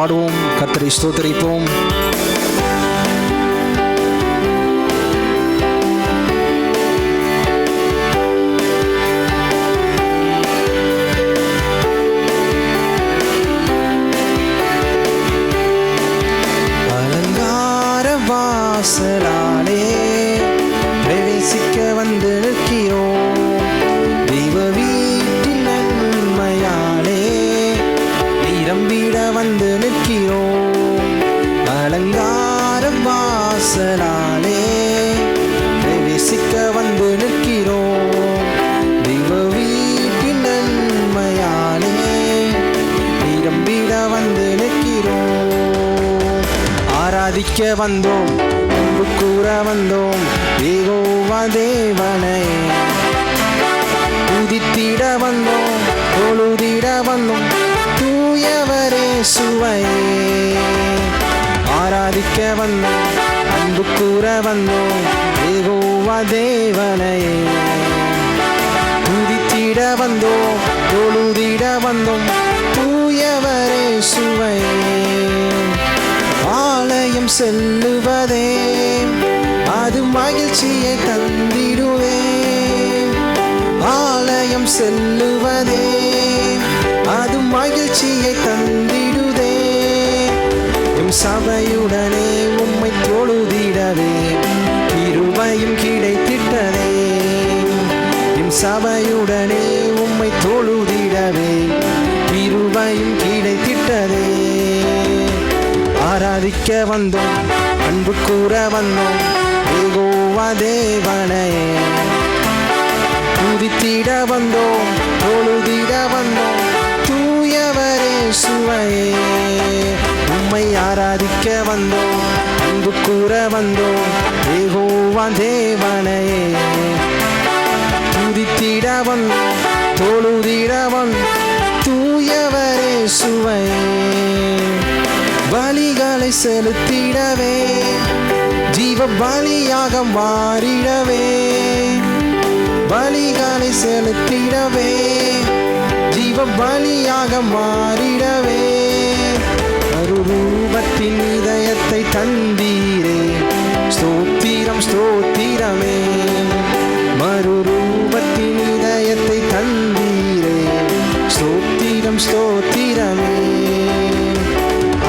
பாடுவோம், கர்த்தரை ஸ்தோத்திரிப்போம். அலங்கார வாசலாலே பிரவேசிக்க வந்து நிற்கிறோம். தெய்வ வீட்டின் நன்மையாலே நிரம்பிட வந்து நிற்கிறோம். அலங்கார வாசலாலே பிரவேசிக்க வந்து நிற்கிறோம். தெய்வ வீட்டின் நன்மையாலே நிரம்பிட வந்து நிற்கிறோம். ஆராதிக்க வந்தோம், அன்பு கூற வந்தோம், யெகோவா தேவனை துதித்திட வந்தோம், தொழுதிட வந்தோம், தூயவரே சுவையே. ஆராதிக்க வந்தோம், அன்பு கூற வந்தோம், யெகோவா தேவனை துதித்திட வந்தோம், தொழுதிட வந்தோம், தூயவரே சுவையே. ஆலயம் செல்லுவதே அது மகிழ்ச்சியை தந்திடுவே. ஆலயம் செல்லுவதே அது மகிழ்ச்சியை தந்திடுதே. எம் சபையுடனே உம்மை தொழுதிடவே கிருபையும் கிடைத்திட்டதே. எம் சபையுடனே உம்மை தொழுதிடவே கிருபையும் கிடைத்திட்டதே. ஆராதிக்க வந்தோம், அன்பு கூற வந்தோம், யெகோவா தேவனை துதித்திட வந்தோம், தொழுதிட வந்தோம், தூயவரே சுவையே. உம்மை ஆராதிக்க வந்தோம், அன்பு கூற வந்தோம், யெகோவா தேவனை துதித்திட வந்தோம், தொழுதிட வந்தோம், தூயவரே சுவையே. பலிகளை செலுத்திடவே ஜீவ பலியாக மாறிடவே. பலிகளை செலுத்திடவே ஜீவ பலியாக மாறிடவே. மறுரூபத்தின் இதயத்தை தந்தீரே, ஸ்தோத்திரம் ஸ்தோத்திரமே. மறுரூபத்தின் இதயத்தை தந்தீரே, ஸ்தோத்திரம் ஸ்தோத்திரமே.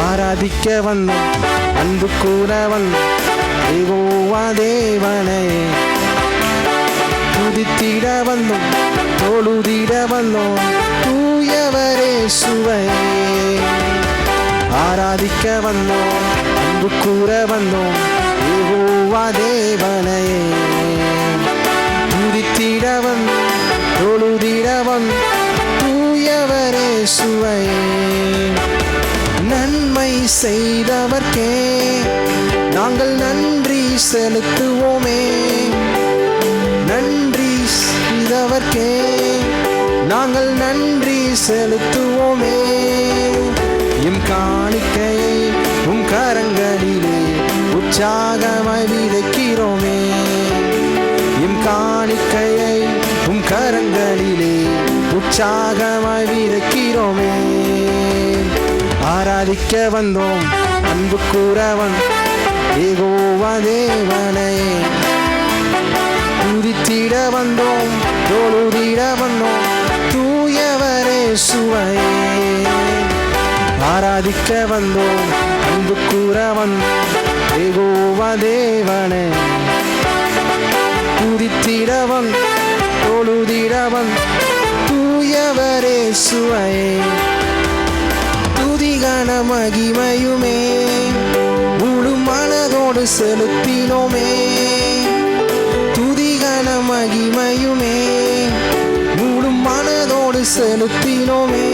ஆராதிக்க வந்தோம், அன்பு கூற வந்தோம், யெகோவா தேவனை துதித்திட வந்தோம், தொழுதிட வந்தோம், தூயவரே சுவையே. ஆராதிக்க வந்தோம், அன்பு கூற வந்தோம், யெகோவா தேவனை துதித்திட வந்தோம், தொழுதிட வந்தோம், தூயவரே சுவையே. நன்மை செய்தவர்க்கே நாங்கள் நன்றி செலுத்துவோமே. நன்றி செய்தவர்க்கே நாங்கள் நன்றி செலுத்துவோமே. எம் காணிக்கையை உம் கரங்களிலே உற்சாகமாய் விதைக்கிறோமே. எம் காணிக்கையை உம் கரங்களிலே உற்சாகமாய் விதைக்கிறோமே. ஆராதிக்க வந்தோம், அன்பு கூற வந்தோம், யெகோவா தேவனை துதித்திட வந்தோம், தொழுதிட வந்தோம், தூயவரே சுவையே. ஆராதிக்க வந்தோம், அன்பு கூற வந்தோம், யெகோவா தேவனை துதித்திட வந்தோம், தொழுதிட வந்தோம், தூயவரே சுவையே. துதிகன மகிமையுமே முழு மனதோடு செலுத்தினோமே. துதிகன மகிமையுமே முழு மனதோடு செலுத்தினோமே.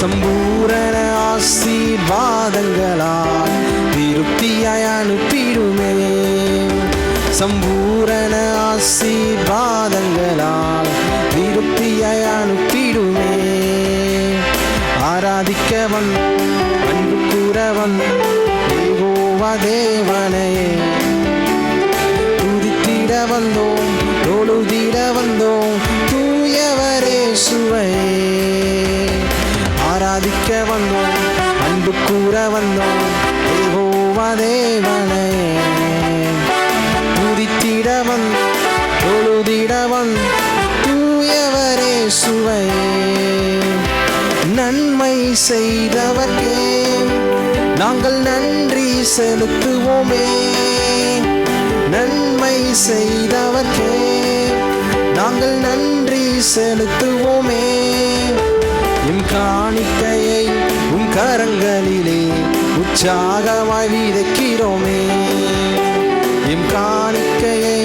சம்பூரண ஆசீர்வாதங்களால் திருப்தியாய் அனுப்பிடுமே. சம்பூரண ஆசீர்வாதங்களால் திருப்தியாய் அனுப்பிடுமே. ஆராதிக்க வந்தோம், அன்பு கூற வந்தோம், யெகோவா தேவனை துதித்திட வந்தோம், தொழுதிட வந்தோம், தூயவரே சுவையே. ஆராதிக்க வந்தோம், அன்பு கூற வந்தோம் யெகோவா தேவனே. துதித்திட வந்தோம் தொழுதிட வந்தோம் தூயவரே சுவையே. நன்மை செய்தவர்க்கே நாங்கள் நன்றி செலுத்துவோமே. நன்மை செய்தவர்க்கே நாங்கள் நன்றி செலுத்துவோமே. எம் காணிக்கையை உம் கரங்களிலே உற்சாகமாய் விதைக்கிறோமே. எம் காணிக்கையை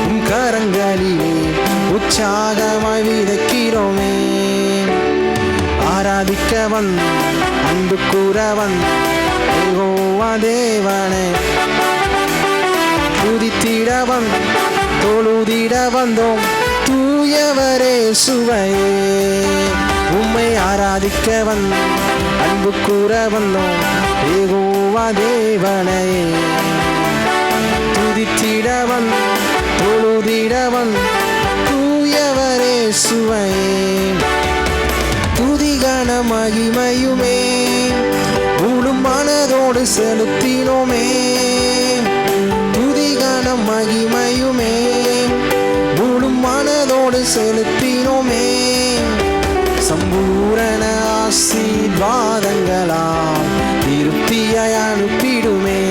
உம் கரங்களிலே உற்சாகமாய் விதைக்கிறோமே. ஆராதிக்க வந்தோம் அன்பு கூற வந்தோம் யெகோவா தேவனே. துதித்திட வந்தோம் தொழுதிட வந்தோம் தூயவரே சுவையே. உம்மை ஆராதிக்க வந்தோம் அன்பு கூற வந்தோம் யெகோவா தேவனே. துதித்திட வந்தோம் தொழுதிட வந்தோம் தூயவரே சுவையே. துதிகன மகிமையுமே முழு மனதோடு செலுத்தினோமே. துதிகன மகிமையுமே முழு மனதோடு செலுத்தினோமே. சம்பூரண ஆசீர்வாதங்களால் திருப்தியாய் அனுப்பிடுமே.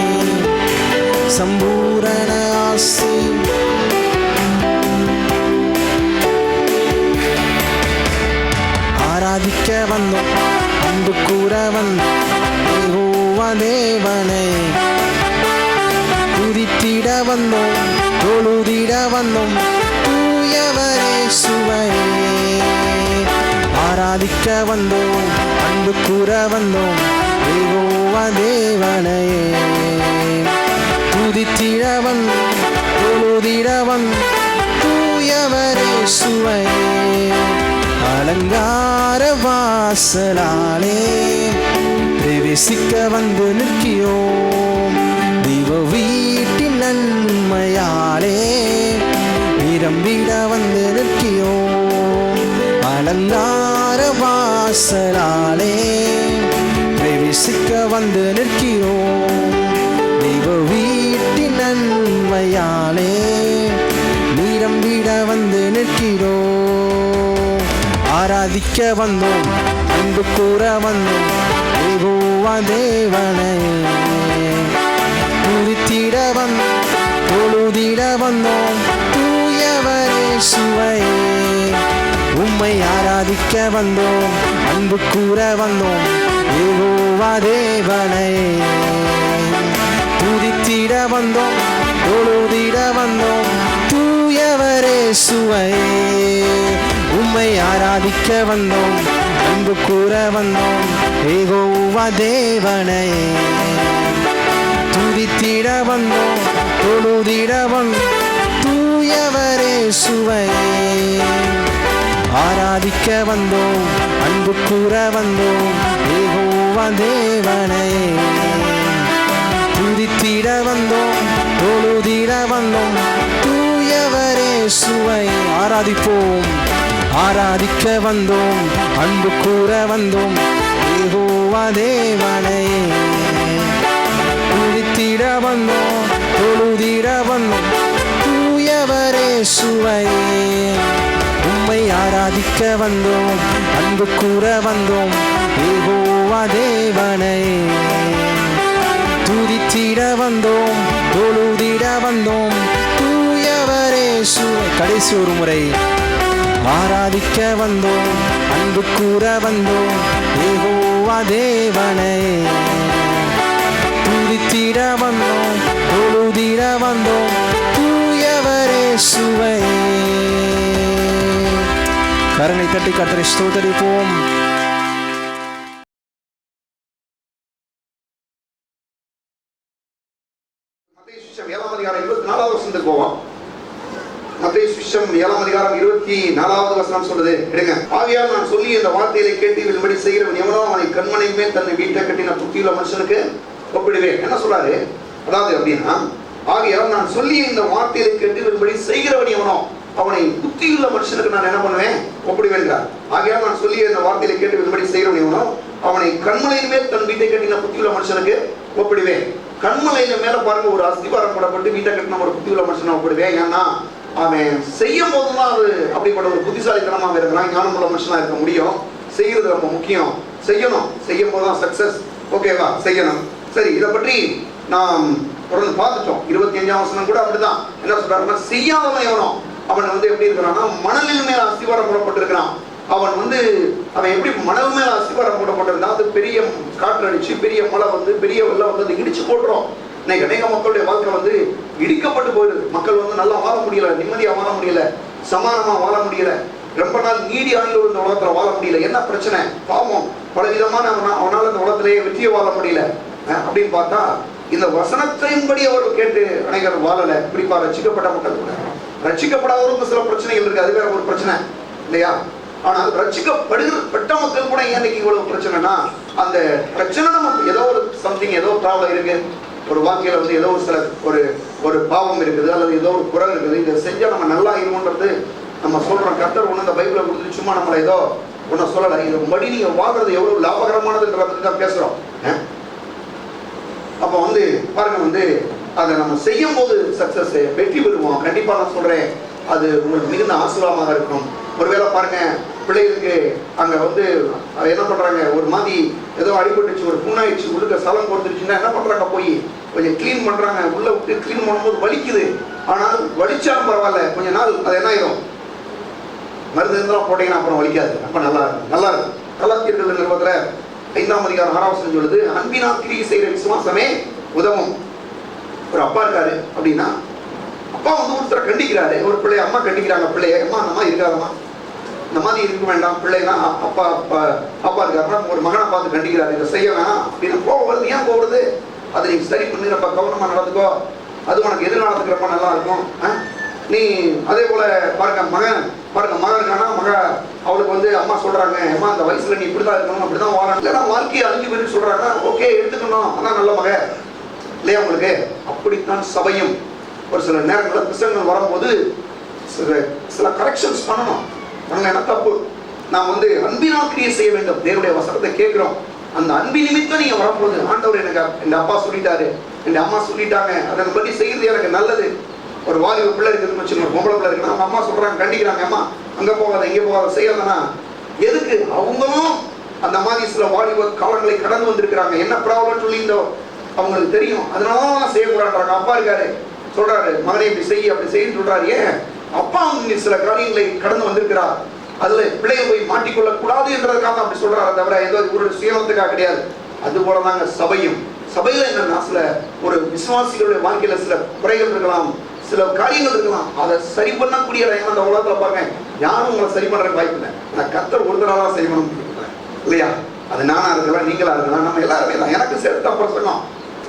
சம்பூரண ஆராதிக்க வந்தோம் அன்பு கூற வந்தோம் யெகோவா தேவனே. துதித்திட வந்தோம் தொழுதிட வந்தோம் தூயவரே சுவையே. ஆராதிக்க வந்தோம் அன்பு கூற வந்தோம் யெகோவா தேவனே. துதித்திட வந்தோம் தொழுதிட வந்தோம் தூயவரே சுவையே. அலங்கார வாசலாலே பிரவேசிக்க வந்து நிற்கிறோம். தெய்வ வீட்டின் நன்மையாலே நிரம்பிட வந்து நிற்கிறோம். அலங்கார வாசலாலே பிரவேசிக்க வந்து நிற்கிறோம். தெய்வ வீட்டின் நன்மையாலே நிரம்பிட வந்து நிற்கிறோம். ஆராதிக்க வந்தோம் அன்பு கூற வந்தோம் யெகோவா தேவனே. துதித்திட வந்தோம் தொழுதிட வந்தோம் தூயவரே சுவையே. உம்மை ஆராதிக்க வந்தோம் அன்பு கூற வந்தோம் யெகோவா தேவனே. துதித்திட வந்தோம் தொழுதிட வந்தோம் தூயவரே சுவையே. உம்மை ஆராதிக்க வந்தோம் அன்பு கூற வந்தோம் யெகோவா தேவனே. துதித்திட வந்தோம் தொழுதிட வந்தோம் தூயவரே சுவையே. ஆராதிக்க வந்தோம் அன்பு கூற வந்தோம் யெகோவா தேவனே. துதித்திட வந்தோம் தொழுதிட வந்தோம் தூயவரே சுவையே. ஆராதிப்போம். ஆராதிக்க வந்தோம் அன்பு கூற வந்தோம் யெகோவா தேவனே. துதித்திட வந்தோம் தொழுதிட வந்தோம் தூயவரே சுவையே. உம்மை ஆராதிக்க வந்தோம் அன்பு கூற வந்தோம் யெகோவா தேவனே. துதித்திட வந்தோம் தொழுதிட வந்தோம் தூயவரே சுவையே. கடைசி ஒரு முறை. ஆராதிக்க வந்தோம் அன்பு கூற வந்தோம் யெகோவா தேவனே. துதித்திட வந்தோம் தொழுதிட வந்தோம் தூயவரே சுவையே. கரங்களை தட்டி கர்த்தரை ஸ்தோத்திரிப்போம். மத்தேயு சுவிசேஷம் 7ஆம் அதிகாரம் 24வது வசனம் சொல்லுது. எடுங்க. ஆகையால் நான் சொல்லி இந்த வார்த்தையை கேட்டு வில்படி செய்கிறவன் எவனோ அவனை கண்மனை மேல் தன்னை வீட்டை கட்டின புத்தியுள்ள மனுஷனுக்கு ஒப்பிடுவேன். என்ன சொல்றாரு? அதாவது அப்படின்னா, ஆகையால் நான் சொல்லி இந்த வார்த்தையை கேட்டு வில்படி செய்கிறவன் எவனோ அவனை புத்தியுள்ள மனுஷனுக்கு நான் என்ன பண்ணுவேன்? ஒப்பிடுவேன். ஆகையால் நான் சொல்லி இந்த வார்த்தையை கேட்டு வில்படி செய்கிறவன் எவனோ அவனை கண்மலையின் மேல் தன் வீட்டை கட்டின புத்தியுள்ள மனுஷனுக்கு ஒப்பிடுவேன். கண்மலையில மேல பாருங்க, ஒரு அஸ்திவாரம் போடப்பட்டு வீட்டை கட்டின ஒரு புத்தியுள்ள மனுஷனை ஒப்பிடுவேன். ஏன்னா அவன் செய்யும் போதுதான் அது அப்படிப்பட்ட ஒரு புத்திசாலித்தனமாக இருக்கிறான். ஞானமுள்ள மனுஷனா இருக்க முடியும். செய்யறது ரொம்ப முக்கியம். செய்யணும், செய்யும் போதுதான் சக்சஸ். ஓகேவா? செய்யணும். சரி, இதை பற்றி நாம் தொடர்ந்து பார்த்துட்டோம். 25ஆம் வசனம் கூட அப்படிதான். என்ன சொல்றாருன்னா, செய்யாதவன் எவனோ அவன் எப்படி இருக்கிறான்னா, மணலின் மேல அஸ்திவாரம் போடப்பட்டிருக்கிறான். அவன் எப்படி மணல் மேல அஸ்திவாரம் போடப்பட்டிருந்தா, அது பெரிய காற்று அடிச்சு பெரிய மழை பெரிய வெள்ளம் அது இடிச்சு போட்டுரும். இன்னைக்கு அநேக மக்களுடைய வாழ்க்கை இடிக்கப்பட்டு போயிடுது. மக்கள் நல்லா வாழ முடியல, நிம்மதியா வாழ முடியல, சமானமா வாழ முடியல, ரொம்ப நாள் நீடி ஆயுள் இந்த உலகத்துல வாழ முடியல. என்ன பிரச்சனை? பாவம். பல விதமான அவனால இந்த உலகத்திலேயே வெற்றியை வாழ முடியல அப்படின்னு பார்த்தா, இந்த வசனத்தின்படி அவர்கள் கேட்டு அனைவர் வாழல. குறிப்பா ரட்சிக்கப்பட்ட மக்கள் கூட. ரட்சிக்கப்படாதவருக்கு சில பிரச்சனைகள் இருக்கு, அது வேற ஒரு பிரச்சனை இல்லையா? ஆனால் ரட்சிக்கப்பட்ட மக்கள் கூட ஏன் இவ்வளவு பிரச்சனைனா, அந்த பிரச்சனை நமக்கு ஏதோ ஒரு சம்திங், ஏதோ ப்ராப்ளம் இருக்கு. ஒரு வாழ்க்கையில ஏதோ ஒரு சில ஒரு பாவம் இருக்குது, அல்லது ஏதோ ஒரு குறை இருக்குது. இதை செஞ்சா நம்ம நல்லா இருமோன்றது நம்ம சொல்றோம். கர்த்தர் ஒண்ணு இந்த பைபிளை கொடுத்துட்டு சும்மா நம்மளை ஏதோ ஒன்னும் சொல்லலை. இது படி நீங்க வாழ்றது எவ்வளவு லாபகரமானதுன்ற பத்தி தான் பேசுறோம். அப்ப பாருங்க, அதை நம்ம செய்யும் போது சக்சஸ், வெற்றி பெறுவோம். கண்டிப்பா நான் சொல்றேன், அது உங்களுக்கு மிகுந்த ஆசீர்வாதமாக இருக்கும். ஒருவேளை பாருங்க, பிள்ளைகளுக்கு அங்க என்ன பண்றாங்க, ஒரு மாதிரி ஏதோ அடிபட்டுச்சு, ஒரு புண்ணாயிடுச்சு, உள்ளுக்க சலம் கொடுத்துருச்சுன்னா என்ன பண்றாங்க, போய் கொஞ்சம் கிளீன் பண்றாங்க. உள்ள விட்டு கிளீன் பண்ணும்போது வலிக்குது. ஆனால் வலிச்சாலும் பரவாயில்ல, கொஞ்ச நாள் அது என்ன ஆயிரும், மருந்து இருந்தாலும் போட்டீங்கன்னா அப்புறம் வலிக்காது. அப்ப நல்லா இருக்கும். நல்லா இருக்கும். கலாத்தியர்கள் நிறுவனத்துல 5ஆம் அதிகாரம் 6ஆம் வசனம் சொல்லுது, அன்பினால் கிரியை செய்கிற விசுவாசமே உதவும். ஒரு அப்பா இருக்காரு அப்படின்னா, அப்பா ஒருத்தரை கண்டிக்கிறாரு. ஒரு பிள்ளைய அம்மா கண்டிக்கிறாங்க, பிள்ளைய அம்மா அந்த மாதிரி இருக்காதம்மா, இந்த மாதிரி இருக்க வேண்டாம். பிள்ளைனா அப்பா இருக்காருன்னா ஒரு மகனை பார்த்து கண்டிக்கிறாரு, இதை செய்ய வேணாம் அப்படின்னு. கோவம் வருது. ஏன் கோவருது? அதை நீ சரி பண்ணிடுறப்ப, கவனமா நடந்துக்கோ, அது உனக்கு எதிர்காலத்துக்கு ரொம்ப நல்லா இருக்கும். நீ அதே போல பாருங்க, மகன் இருக்கானா, அவளுக்கு அம்மா சொல்றாங்க, அம்மா அந்த வயசுல நீ இப்படிதான் இருக்கணும், அப்படிதான் வாழணும், இல்லைன்னா வாழ்க்கையை அழிஞ்சு பேர் சொல்றாங்க, ஓகே எடுத்துக்கணும், அதான் நல்ல மக இல்லையா உங்களுக்கு? அப்படித்தான் சபையும் ஒரு சில நேரங்களில் பிரசங்கங்கள் வரும்போது சில கரெக்ஷன்ஸ் பண்ணணும். என்ன தப்பு? நாம் அன்பினால் கிரியை செய்ய வேண்டும். தேவனுடைய வசனத்தை கேட்கிறோம். அந்த அன்பி நிமித்தம் நீங்க வரும்போது, ஆண்டவர் எனக்கு என் அப்பா சொல்லிட்டாரு, என் அம்மா சொல்லிட்டாங்க, அதன் படி செய்யறது எனக்கு நல்லது. ஒரு வாலிப பிள்ளை இருக்குதுன்னு வச்சுக்கோங்க, பொம்பளை பிள்ளை இருக்குன்னா அவங்க அம்மா சொல்றாங்க, கண்டிக்கிறாங்க, அம்மா அங்க போகாத இங்கே போகாத செய்யாதனா எதுக்கு? அவங்களும் அந்த மாதிரி சில வாலிப காலங்களை கடந்து வந்திருக்கிறாங்க. என்ன ப்ராப்ளம் சொல்லி அவங்களுக்கு தெரியும். அதனால செய்யக்கூடாதுன்றாங்க. அப்பா இருக்காரு, சொல்றாரு, மகனை இப்படி செய்ய அப்படி செய்ய சொல்றாரு. ஏன்? அப்பா சில காரியங்களை கடந்து வந்திருக்கிறார். அதுல பிள்ளைகள் போய் மாட்டிக்கொள்ள கூடாது என்றதுக்காக அப்படி சொல்றாரு, தவிர ஏதோ ஒரு சுயநலத்துக்காக கிடையாது. அது போலதாங்க சபையும். சபையில என்னன்னா, சில ஒரு விசுவாசிகளுடைய வாழ்க்கையில சில குறைகள் இருக்கலாம், சில காரியங்கள் இருக்கலாம். அதை சரி பண்ணக்கூடிய அந்த உலகத்துல பாருங்க, யாரும் உங்களை சரி பண்றதுக்கு வாய்ப்பு இல்லை. நான் கர்த்தர் ஒருத்தராக சரி பண்ண முடியும் இல்லையா? அது நானா இருக்கலாம், நீங்களா இருக்கலாம், நம்ம எல்லாருமே தான். எனக்கு சேர்த்தா பிரசங்கம்.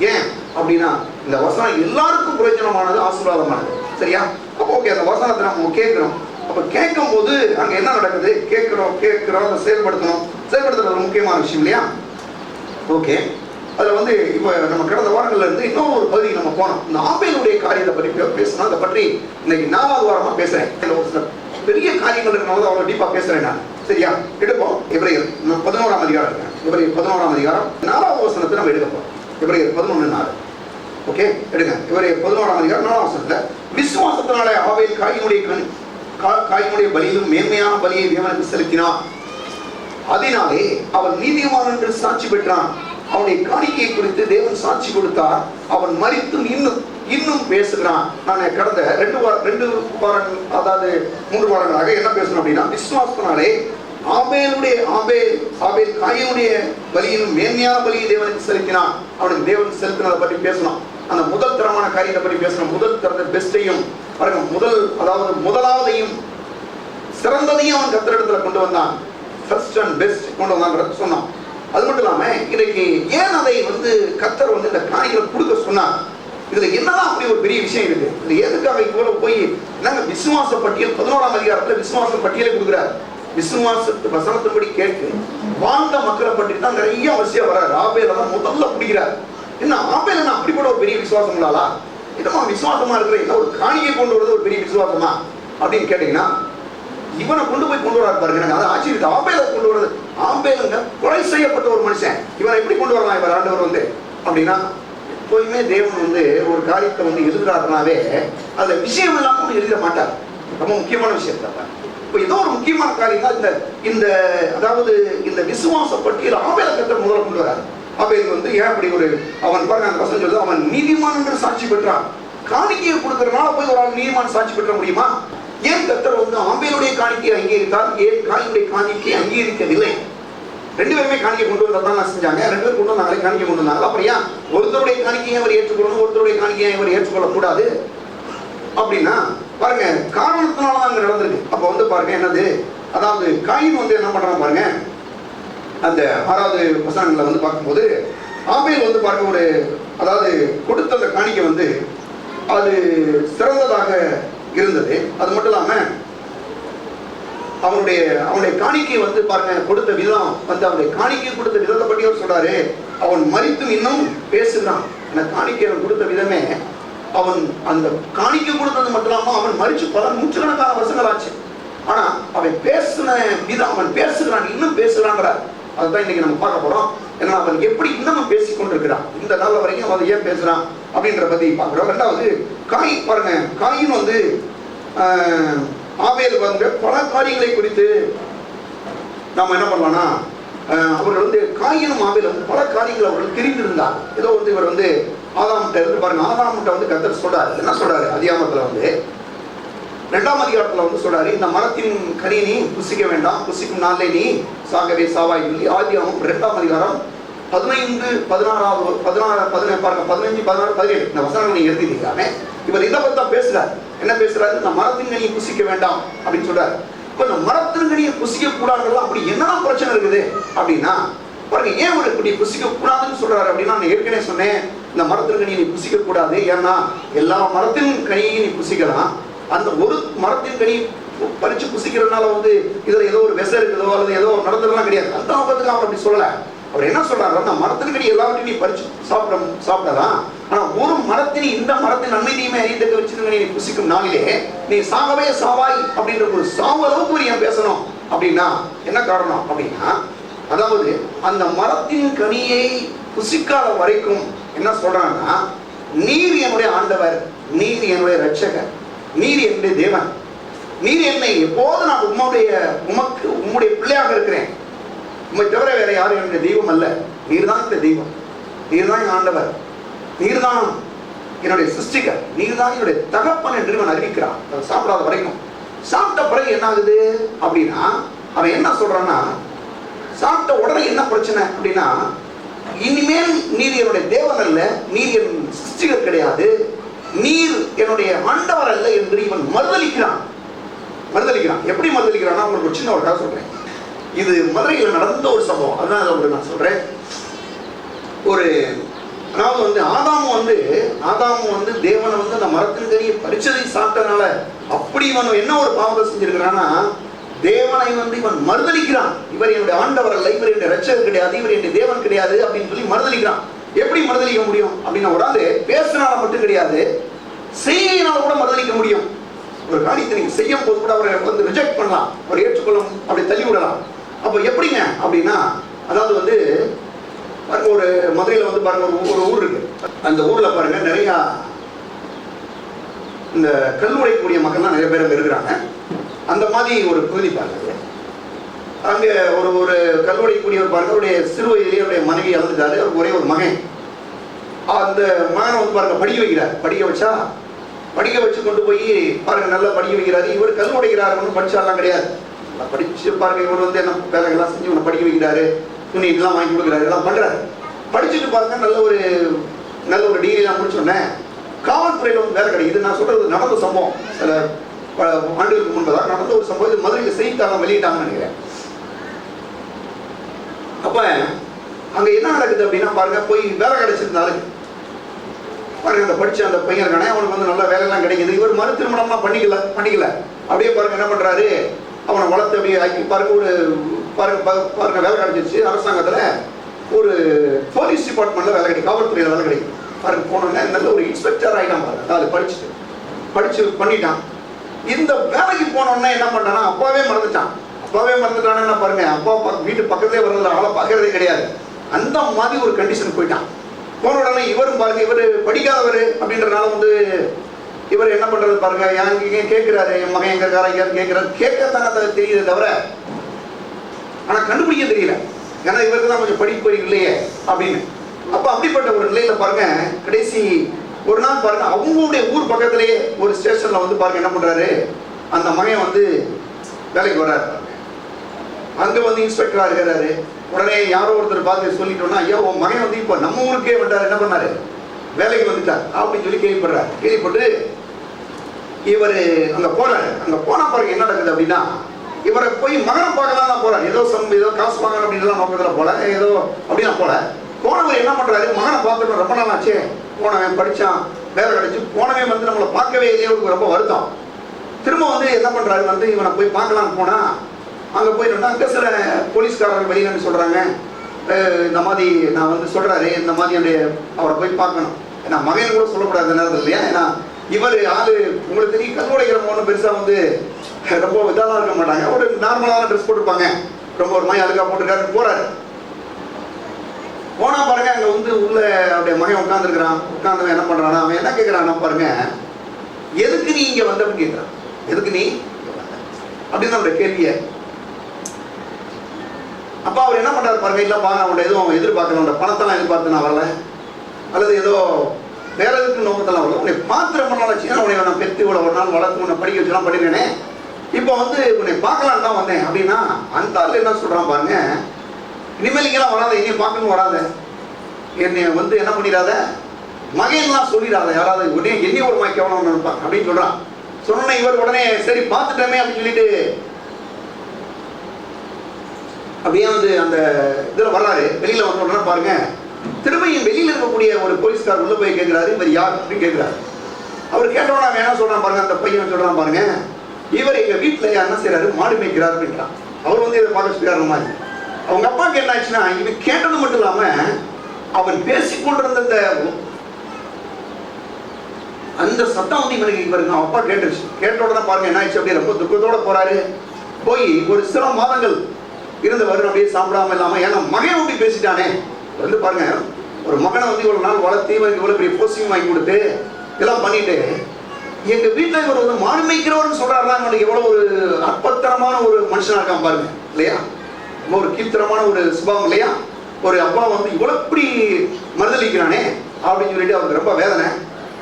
ஏன் அப்படின்னா, இந்த வசனம் எல்லாருக்கும் பிரயோஜனமானது, ஆசீர்வாதமானது. சரியா? அப்போ ஓகே, அந்த வசனத்தை நம்ம கேட்கிறோம். அப்ப கேட்கும் போது அங்க என்ன நடக்குது? கேட்கிறோம், அதை செயல்படுத்துறது முக்கியமான விஷயம் இல்லையா? ஓகே, அதுல இப்போ நம்ம கடந்த வாரங்கள்ல இருந்து இன்னும் ஒரு பகுதி நம்ம போனோம். இந்த ஆபேலுடைய காரியத்தை பற்றி பேசணும். அதை பற்றி இன்னைக்கு 4வது வாரமா பேசுறேன். ஒரு சில பெரிய காரியங்கள் இருக்கனால அவ்வளவு டீப்பா பேசுறேன் நான். சரியா? எடுப்போம். எபிரேயர் 11ஆம் அதிகாரம் இருக்கேன். எபிரேயர் 11ஆம் அதிகாரம் 4வது வசனத்தை நம்ம எடுக்க போறோம். எபிரேயர் 11:4. ஓகே, எடுங்க. எபிரேயர் 11ஆம் அதிகாரம் 4ஆம் வசனத்துல, விசுவாசத்தினாலே ஆபேல் காயினுடைய பலியிலும் மேன்மையான பலியை தேவனுக்கு செலுத்தினான். அதனாலே அவன் நீதிமான் என்று சாட்சி பெற்றான். அவனுடைய காணிக்கையை குறித்து தேவன் சாட்சி கொடுத்தார். அவன் மரித்தும் இன்னும் பேசுகிறான். நான் கடந்த 2 வாரங்கள், அதாவது 3 வாரங்களாக என்ன பேசணும் அப்படின்னா, விசுவாசத்தினாலே ஆபேல் காயினுடைய பலியிலும் மேன்மையான பலியை தேவனுக்கு செலுத்தினான். அவனுக்கு தேவன் செலுத்தினதை பற்றி பேசணும். அந்த முதல் தரமான காரியத்தை பற்றி பேசணும். முதல் தரத்தை பெஸ்டையும் பாருங்க, முதலாவதையும் சிறந்ததையும் அவன் கர்த்தரிடத்துல கொண்டு வந்தான். ஃபர்ஸ்ட் அண்ட் பெஸ்ட் கொண்டு வந்தான் சொன்னான். அது மட்டும் இல்லாம இன்னைக்கு ஏன் அதை கர்த்தர் இந்த காணிகளை கொடுக்க சொன்னார்? இதுல என்னதான் அப்படி ஒரு பெரிய விஷயம் இருக்கு? இது எதுக்காக இவ்வளவு போய் நாங்க விசுவாச பட்டியல் 11ஆம் அதிகாரத்துல விசுவாச பட்டியலை கொடுக்குறாரு. விசுவாசத்து வசனத்தின்படி கேட்டு வாழ்ந்த மக்களை பற்றி தான் நிறைய அவசியம் வர்றாரு. ஆபேல தான் முதல்ல பிடிக்கிறார். என்ன ஆபேல நான் அப்படிப்பட்ட ஒரு பெரிய விசுவாசம் உள்ளாலா? இதமா விசுவாசமா இருக்கிற என்ன ஒரு காணியை கொண்டு வருது ஒரு பெரிய விசுவாசமா அப்படின்னு கேட்டீங்கன்னா, இவனை கொண்டு போய் கொண்டு வராது பாருங்க. அதை ஆச்சரியத்தை ஆபேல கொண்டு வருது ஆபேலுங்க கொலை செய்யப்பட்ட ஒரு மனுஷன், இவரை எப்படி கொண்டு வரலாம் இவர் ஆண்டவர் வந்து அப்படின்னா, எப்போயுமே தேவன் வந்து ஒரு காரியத்தை வந்து எழுதுறாருனாவே அதுல விஷயம் இல்லாம எழுத மாட்டார். ரொம்ப முக்கியமான விஷயம் தான். இப்போ ஏதோ ஒரு முக்கியமான காரியம் தான் இந்த அதாவது இந்த விசுவாச பட்டியல் ஆபேலை கர்த்தர் முதல்ல கொண்டு வராரு. ஆபேல் வந்து ஏன் அப்படி ஒரு அவன் பாருங்க அந்த வசனம் சொல்லுது, அவன் நீதிமான் என்று சாட்சி பெற்றான். காணிக்கையை கொடுக்கறதுனால போய் ஒரு ஆள் நீதிமான் சாட்சி பெற்ற முடியுமா? ஏன் கர்த்தர் வந்து ஆபேலுடைய காணிக்கையை அங்கீகரித்தார், ஏன் காயினுடைய காணிக்கையை அங்கீகரிக்கவில்லை? ரெண்டு பேருமே காணிக்கை கொண்டு வந்ததான் செஞ்சாங்க, ரெண்டு பேரும் கொண்டு வந்தாங்களே காணிக்கை கொண்டு வந்தாங்க. அப்புறம் ஏன் ஒருத்தருடைய காணிக்கையை அவர் ஏற்றுக்கொள்ளணும், ஒருத்தருடைய காணிக்கையை அவர் ஏற்றுக்கொள்ளக்கூடாது அப்படின்னா பாருங்க, காரணத்தினாலதான் அங்க நடந்திருக்கு. அப்ப வந்து பாருங்க என்னது, அதாவது காயின் வந்து என்ன பண்றான் பாருங்க, அந்த 6வது வசனங்களை வந்து பார்க்கும்போது ஆபேல் வந்து பாருங்க ஒரு அதாவது கொடுத்த அந்த காணிக்கை வந்து அது சிறந்ததாக இருந்தது. அது மட்டும் இல்லாம அவனுடைய காணிக்கை வந்து பாருங்க கொடுத்த விதம் வந்து அவனுடைய காணிக்கை கொடுத்த விதத்தை பற்றி அவர் சொல்றாரு, அவன் மரித்தும் இன்னும் பேசுகிறான். அந்த காணிக்கை அவன் கொடுத்த விதமே, அவன் அந்த காணிக்கை கொடுத்தது மட்டும் இல்லாம அவன் மரிச்சு பல நூற்றுக்கணக்கான வருஷங்கள் ஆச்சு. ஆனா அவன் பேசின விதம், அவன் பேசுகிறான், இன்னும் பேசுகிறான்றார். அதுதான் இன்னைக்கு நம்ம பார்க்க போறோம். ஏன்னா அவன் எப்படி இன்னமும் பேசிக் கொண்டிருக்கிறான், இந்த நாள் வரைக்கும் அவன் ஏன் பேசுறான் அப்படின்ற பத்தி பார்க்கிறோம். ரெண்டாவது காயின் பாருங்க, காயின் வந்து ஆபேல் வந்து பல காரியங்களை குறித்து நாம என்ன பண்ணலாம்னா, அவர்கள் வந்து காயினும் ஆபேல் வந்து பல காரியங்கள் அவர்கள் தெரிந்திருந்தார். ஏதோ வந்து இவர் வந்து ஆதாம்கிட்ட இருந்து பாருங்க, ஆதாம்கிட்ட வந்து கர்த்தர் சொல்றாரு, என்ன சொல்றாரு, அதிகாரத்துல வந்து 2ஆம் அதிகாரத்துல வந்து சொல்றாரு, இந்த மரத்தின் கனியை நீ புசிக்க வேண்டாம், புசிக்கும் நாளே நீ சாகவே சாவாய். ஆதியாகமம் 2ஆம் அதிகாரம் 15, 16, 15, 16, 17 இந்த வசனங்கள் நீங்க எழுதிட்டீங்க. இவர் இதை பத்தி தான் பேசுறாரு. என்ன பேசுறாரு, இந்த மரத்தின் கனியை புசிக்க வேண்டாம் அப்படின்னு சொல்றாரு. இப்ப இந்த மரத்தின் கனியை புசிக்க கூடாதுலாம் அப்படி என்னதான் பிரச்சனை இருக்குது அப்படின்னா பாருங்க, ஏன் ஒரு இப்படி புசிக்க கூடாதுன்னு சொல்றாரு அப்படின்னா, நான் ஏற்கனவே சொன்னேன், இந்த மரத்தின் கனியை நீ புசிக்க கூடாது. ஏன்னா எல்லா மரத்தின் கனியையும் நீ புசிக்கலாம், அந்த ஒரு மரத்தின் கனி பறிச்சு புசிக்கிறதுனால வந்து இதுல ஏதோ ஒரு விஷம் இருக்குதோ அல்லது ஏதோ நடந்ததெல்லாம் கிடையாது. அந்த நோக்கத்துக்கு அவர் அப்படி சொல்லல. அவர் என்ன சொல்றாரு, அந்த மரத்தின் கனி எல்லாவற்றையும் நீ பறிச்சு சாப்பிடலாம், ஆனா ஒரு மரத்தின் இந்த மரத்தின் நன்மை தீமை அறிந்தக்க வச்சிருக்க நீ புசிக்கும் நாளிலே நீ சாகவே சாவாய் அப்படின்ற ஒரு சாவு அளவுக்கு நீ பேசணும் அப்படின்னா என்ன காரணம் அப்படின்னா, அதாவது அந்த மரத்தின் கனியை புசிக்காத வரைக்கும் என்ன சொல்றாங்கன்னா, நீர் என்னுடைய ஆண்டவர், நீர் என்னுடைய ரட்சகர், நீர் என்னுடைய தேவன், நீர் என்னை எப்போது நான் உம்முடைய பிள்ளையாக இருக்கிறேன், உம்மை தவிர வேற யாரும் என்னுடைய தெய்வம் அல்ல, நீர் தான் இந்த தெய்வம், நீர் தான் என் ஆண்டவர், நீர் தான் என்னுடைய சிருஷ்டிகர், நீர் தான் என்னுடைய தகப்பன் என்று இவன் அறிவிக்கிறான். சாப்பிடாத வரைக்கும். சாப்பிட்ட பிறகு என்ன ஆகுது அப்படின்னா, அவன் என்ன சொல்றான்னா, சாப்பிட்ட உடனே என்ன பிரச்சனை அப்படின்னா, இனிமேல் நீர் என்னுடைய தேவன் அல்ல, நீர் என் சிருஷ்டிகர் கிடையாது, நீர் என்னுடைய ஆண்டவர் அல்ல என்று இவன் மறுதலிக்கிறான். எப்படி மறுதலிக்கிறான்? உங்களுக்கு ஒரு சின்ன ஒரு கதை சொல்றேன். இது மதுரையில் நடந்த ஒரு சம்பவம், அதான் நான் சொல்றேன். ஒரு அதாவது வந்து ஆதாம் வந்து தேவனை வந்து அந்த மரத்தின் கனியை பறிச்சதை சாப்பிட்டனால அப்படி இவன் என்ன ஒரு பாவத்தை செஞ்சிருக்கிறான்னா, தேவனை வந்து இவன் மறுதலிக்கிறான். இவர் என்னுடைய ஆண்டவர் அல்ல, இவர் என்னுடைய ரட்சகர் கிடையாது, இவர் என்னுடைய தேவன் கிடையாது அப்படின்னு சொல்லி மறுதலிக்கிறான். எப்படி மறுதலிக்க முடியும் அப்படின்னா, ஒரு ஆளு பேசினால மட்டும் கிடையாது, செய்யினால கூட மறுதலிக்க முடியும். ஒரு காரியத்தை நீங்க செய்யும் போது கூட அவரை வந்து ரிஜெக்ட் பண்ணலாம், அவர் ஏற்றுக்கொள்ளும், அப்படி தள்ளி விடலாம். அப்போ எப்படிங்க அப்படின்னா, அதாவது வந்து பாருங்க, ஒரு மதுரையில் வந்து பாருங்க ஒரு ஊர் இருக்கு. அந்த ஊர்ல பாருங்க நிறைய இந்த கல் உடைக்கக்கூடிய மக்கள்லாம் நிறைய பேர் அங்க இருக்கிறாங்க. அந்த மாதிரி ஒரு பகுதி பாருங்க, அங்கே ஒரு கல் உடைக்கக்கூடியவர் பாருங்க, அவருடைய சிறு வயதிலேயே அவருடைய மனைவி இறந்துட்டாரு, அவருக்கு ஒரே ஒரு மகன். அந்த மகனை வந்து பாருங்க படிக்க வைக்கிறார். படிக்க வச்சு கொண்டு போய் பாருங்க நல்லா படிக்க வைக்கிறாரு. இவர் கல் உடைக்கிறாரு, ஒன்றும் படிச்சாலாம் கிடையாது, படிச்சு பாருங்க இவர் வந்து என்ன வேலைகள்லாம் செஞ்சு இவனை படிக்க வைக்கிறாரு, துணி இதெல்லாம் வாங்கி கொடுக்குறாரு, எல்லாம் பண்றாரு. படிச்சுட்டு பாருங்க நல்ல ஒரு டிகிரிலாம் முடிச்சோடனே காவல்துறையில் வந்து வேலை கிடைக்குது. நான் சொல்றது நடந்த சம்பவம், சில ஆண்டுகளுக்கு முன்பதாக நடந்த ஒரு சம்பவம். இது மதுரையில் செய்தித்தாளம் வெளியிட்டாங்கன்னு நினைக்கிறேன். அப்ப அங்க என்ன நடக்குது அப்படின்னா பாருங்க, போய் வேலை கிடைச்சிருந்தாரு பாருங்க, அந்த படிச்ச அந்த பையன் இருக்கானே அவனுக்கு வந்து நல்ல வேலைலாம் கிடைக்குது. இவர் மறு திருமணம்லாம் பண்ணிக்கல. அப்படியே பாருங்க என்ன பண்றாரு, அவனை வளர்த்து அப்படியே ஆக்கி பாருங்க பாருங்க வேலை கிடைச்சிருச்சு. அரசாங்கத்துல ஒரு போலீஸ் டிபார்ட்மெண்ட்ல வேலை கிடைக்கும், காவல்துறையில வேலை கிடைக்கும். பாருங்க போனோன்னே நல்ல ஒரு இன்ஸ்பெக்டர் ஆகிட்டான் பாருங்க. அதை படிச்சு பண்ணிட்டான். இந்த வேலைக்கு போனோடனே என்ன பண்ணானா, அப்பாவே மறந்துட்டான். அப்ப அப்பாவே மறந்துட்டானே பாருங்க, அப்பா வீட்டு பக்கத்திலே வர்றதுல ஆளை பார்க்கறதே கிடையாது. அந்த மாதிரி ஒரு கண்டிஷன் போயிட்டான். போன உடனே இவரும் பாருங்க, இவர் படிக்காதவர் அப்படின்றனால வந்து இவர் என்ன பண்றது பாருங்க, எங்க கேட்கிறாரு, என் மகன் எங்க இருக்காரா எங்கேயாவது கேட்கிறாரு. கேட்கத்தானே தெரியுது தவிர ஆனா கண்டுபிடிக்க தெரியல. ஏன்னா இவருக்கு தான் கொஞ்சம் படிப்பு இல்லையே அப்படின்னு. அப்ப அப்படிப்பட்ட ஒரு நிலையில பாருங்க, கடைசி ஒரு நாள் பாருங்க, அவங்களுடைய ஊர் பக்கத்திலேயே ஒரு ஸ்டேஷன்ல வந்து பாருங்க என்ன பண்றாரு, அந்த மகன் வந்து வேலைக்கு வர்றாரு. அங்க வந்து இன்ஸ்பெக்டரா இருக்கிறாரு. உடனே யாரோ ஒருத்தர் பார்த்து சொல்லிட்டோம்னா, ஐயோ உன் மகன் வந்து இப்போ நம்ம ஊருக்கே வந்தார், என்ன பண்ணாரு, வேலைக்கு வந்துட்டார் அப்படின்னு சொல்லி கேள்விப்படுறாரு. கேள்விப்பட்டு இவர் அங்க போறாரு. அங்க போனா பாருங்க என்ன நடக்குது அப்படின்னா, இவரை போய் மகனை பார்க்கலாம் தான் போறாரு. ஏதோ ஏதோ காசு வாங்கணும் அப்படின்லாம் நோக்கத்துல போல, ஏதோ அப்படின்னா போல போனவர் என்ன பண்றாரு, மகனை பார்த்துட்டு ரொம்ப நாள் ஆச்சு, போனவன் படிச்சான், வேலை கிடைச்சு, போனவன் வந்து நம்மளை பார்க்கவே இல்லையே, ரொம்ப வருத்தம். திரும்ப வந்து என்ன பண்றாரு, வந்து இவனை போய் பார்க்கலான்னு போனா அங்க போயிட்டோம்னா அங்க சில போலீஸ்காரர்கள் வெளியில சொல்றாங்க, இந்த மாதிரி நான் வந்து சொல்றாரு, இந்த மாதிரி அவரை போய் பார்க்கணும். ஏன்னா மகன் கூட சொல்லக்கூடாது நேரத்தில் இல்லையா, ஏன்னா இவர் ஆளு உங்களுக்கு தெரியும், கல்லுடைக்கிறவங்க ஒன்றும் பெருசா வந்து ரொம்ப இதாலாம் இருக்க மாட்டாங்க, ஒரு நார்மலான ட்ரெஸ் போட்டுருப்பாங்க, ரொம்ப ஒரு மாதிரி அழுக்கா போட்டுருக்காரு. போறாரு. போனா பாருங்க, அங்க வந்து உள்ள அவருடைய மகன் உட்காந்துருக்கிறான். உட்காந்து என்ன பண்றானா, அவன் என்ன கேட்கிறான் பாருங்க, எதுக்கு நீ இங்க வந்த அப்படின்னு கேட்கிறான். எதுக்கு நீ அப்படின்னு அவருடைய கேள்விய. அப்ப அவர் என்ன பண்றாரு பாருங்க, இல்லப்பா அவனோட எதுவும் எதிர்பார்க்கல, அவனோட பணத்தெல்லாம் எதிர்பார்த்து நான் வரல, அல்லது ஏதோ வேற எதுக்கு நோக்கத்தெல்லாம் வரல, உன்னை பார்த்து ரொம்ப நாள் ஆச்சு, உன்னை நான் பெற்று இவ்வளவு ஒரு நாள் வளர்த்து உன்னை படிக்க வச்சுலாம் படிக்கிறேனே, இப்போ வந்து உன்னை பார்க்கலாம் தான் வந்தேன் அப்படின்னா. அந்த ஆள் என்ன சொல்றான் பாருங்க, இனிமேல் இங்கெல்லாம் வராத, இனி பார்க்கணும் வராத, என்னை வந்து என்ன பண்ணிடாத, மகன்லாம் சொல்லிடாத, யாராவது உடனே என்னை ஒரு மாதிரி கேவலம் நினைப்பாங்க அப்படின்னு சொல்றான். சொன்ன இவர் உடனே சரி பார்த்துட்டோமே அப்படின்னு சொல்லிட்டு அப்படியே வந்து அந்த இதுல வர்றாரு. வெளியில வந்த உடனே பாருங்க, திரும்பியும் வெளியில இருக்கக்கூடிய ஒரு போலீஸ்கார் உள்ள போய் கேட்கிறாரு, இவர் யார் அப்படின்னு கேட்கிறாரு. அவர் கேட்டோன்னா அவன் என்ன சொல்றான் பாருங்க, அந்த பையன் சொல்றான் பாருங்க, இவர் எங்க வீட்டுல என்ன செய்யறாரு, மாடு மேய்க்கிறாரு அப்படின்றான். அவர் வந்து இதை பார்க்க சொல்லிடுற மாதிரி. அவங்க அப்பாவுக்கு என்ன ஆச்சுன்னா, இவன் கேட்டது மட்டும் இல்லாம அவன் பேசிக்கொண்டிருந்த அந்த சத்தம் வந்து இவருக்கு அப்பா கேட்டுருச்சு. கேட்ட உடனே பாருங்க என்ன ஆயிடுச்சு, அப்படியே ரொம்ப துக்கத்தோட போறாரு. போய் ஒரு சில மாதங்கள் இருந்தவர் அப்படியே சாப்பிடாம இல்லாம, ஏன்னா மகன் அப்படி பேசிட்டானே வந்து பாருங்க, ஒரு மகனை வந்து இவ்வளவு நாள் வளர்த்து இவருக்கு இவ்வளவு பெரிய போஸ்டிங் வாங்கி கொடுத்து எல்லாம் பண்ணிட்டு, எங்க வீட்டுல இவர் வந்து மாடு மேய்க்கிறவர்னு சொல்றாருன்னா இவனுக்கு எவ்வளவு ஒரு அற்பத்தனமான ஒரு மனுஷனா இருக்கான் பாருங்க இல்லையா, ரொம்ப ஒரு கீழ்த்தரமான ஒரு சுபாவம் இல்லையா. ஒரு அப்பா வந்து இவ்வளவு இப்படி மறுதளிக்கிறானே அப்படின்னு சொல்லிட்டு அவருக்கு ரொம்ப வேதனை.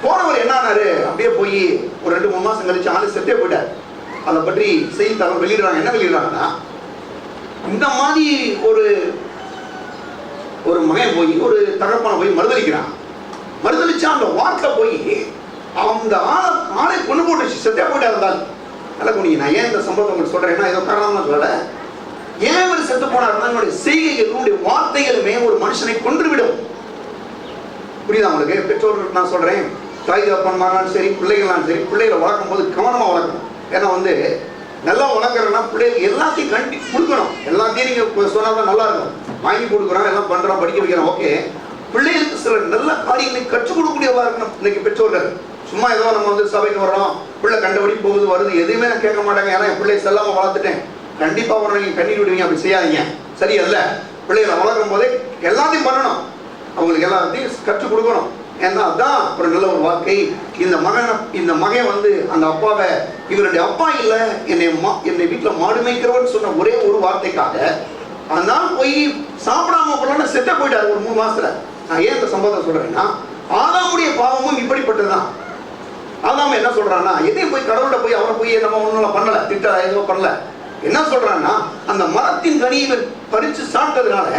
போனவர் என்ன ஆனாரு, அப்படியே போய் ஒரு 2-3 மாசம் கழிச்சு ஆளு செத்தே போயிட்டார். அதை பற்றி செய்தித்தாளர் வெளியிடுறாங்க. என்ன வெளியிடுறாங்கன்னா, இந்த மாதிரி ஒரு மகன் போய் ஒரு தகப்பனை போய் மறுதளிக்கிறான். மறுதளிச்சா அந்த வார்த்தை போய் அந்த ஆளை கொண்டு போட்டுச்சு, செத்தே போயிட்டா இருந்தால் நல்லா குனிங்க. நான் ஏன் இந்த சம்பவத்தை உங்களுக்கு சொல்றேன்னா, ஏதோ காரணம் சொல்லல, ஏன் இவர் செத்து போனார்னா என்னுடைய செய்கைகளுடைய வார்த்தைகளுமே ஒரு மனுஷனை கொன்றுவிடும். புரியுதா உங்களுக்கு? பெற்றோர்கள் நான் சொல்றேன், தாய் தகப்பன்மாரும் சரி, பிள்ளைகளாலும் சரி, பிள்ளைகளை வளர்க்கும் போது கவனமா வளர்க்கணும். ஏன்னா வந்து நல்லா வளர்க்குறோன்னா பிள்ளைகளுக்கு எல்லாத்தையும் கொடுக்கணும். எல்லாத்தையும் நீங்க சொன்னாதான் நல்லா இருக்கும். வாங்கி கொடுக்குறோம், எல்லாம் பண்றோம், படிக்க வைக்கிறோம், ஓகே. பிள்ளைகளுக்கு சில நல்ல காரியங்களை கற்றுக் கொடுக்கக்கூடியவா இருக்கணும் இன்னைக்கு பெற்றோர்கள். சும்மா ஏதோ நம்ம வந்து சபைக்கு வர்றோம், பிள்ளை கண்டபடி போகுது வருது, எதுவுமே நான் கேட்க மாட்டாங்க, ஏன்னா என் பிள்ளை செல்லாம வளர்த்துட்டேன், கண்டிப்பா ஒரு நீங்க கண்ணீர் விடுவீங்க, அப்படி செய்யாதீங்க. சரி அல்ல, பிள்ளைகளை வளர்க்கும் போதே எல்லாத்தையும் பண்ணணும், அவங்களுக்கு எல்லாத்தையும் கற்றுக் கொடுக்கணும். ஏன்னா அதுதான் ஒரு நல்ல ஒரு வாழ்க்கை. இந்த மகன் வந்து அந்த அப்பாவை, இவருடைய அப்பா இல்லை, என்னை வீட்டுல மாடு மேய்க்கிறவன்னு சொன்ன ஒரே ஒரு வார்த்தைக்காக அதனால போய் சாப்பிடாம போனா செத்த போயிட்டாரு ஒரு 3 மாசத்துல. நான் ஏன் இந்த சம்பவத்தை சொல்றேன்னா, ஆதாமுடைய பாவமும் இப்படிப்பட்டதுதான். ஆதாம் என்ன சொல்றான்னா, எதையும் போய் கடவுள்கிட்ட போய் அவரை போய் நம்ம ஒன்றும் பண்ணல, திட்ட எதுவும் பண்ணல. என்ன சொல்றான்னா, அந்த மரத்தின் கனியை பறிச்சு சாப்பிட்டதுனால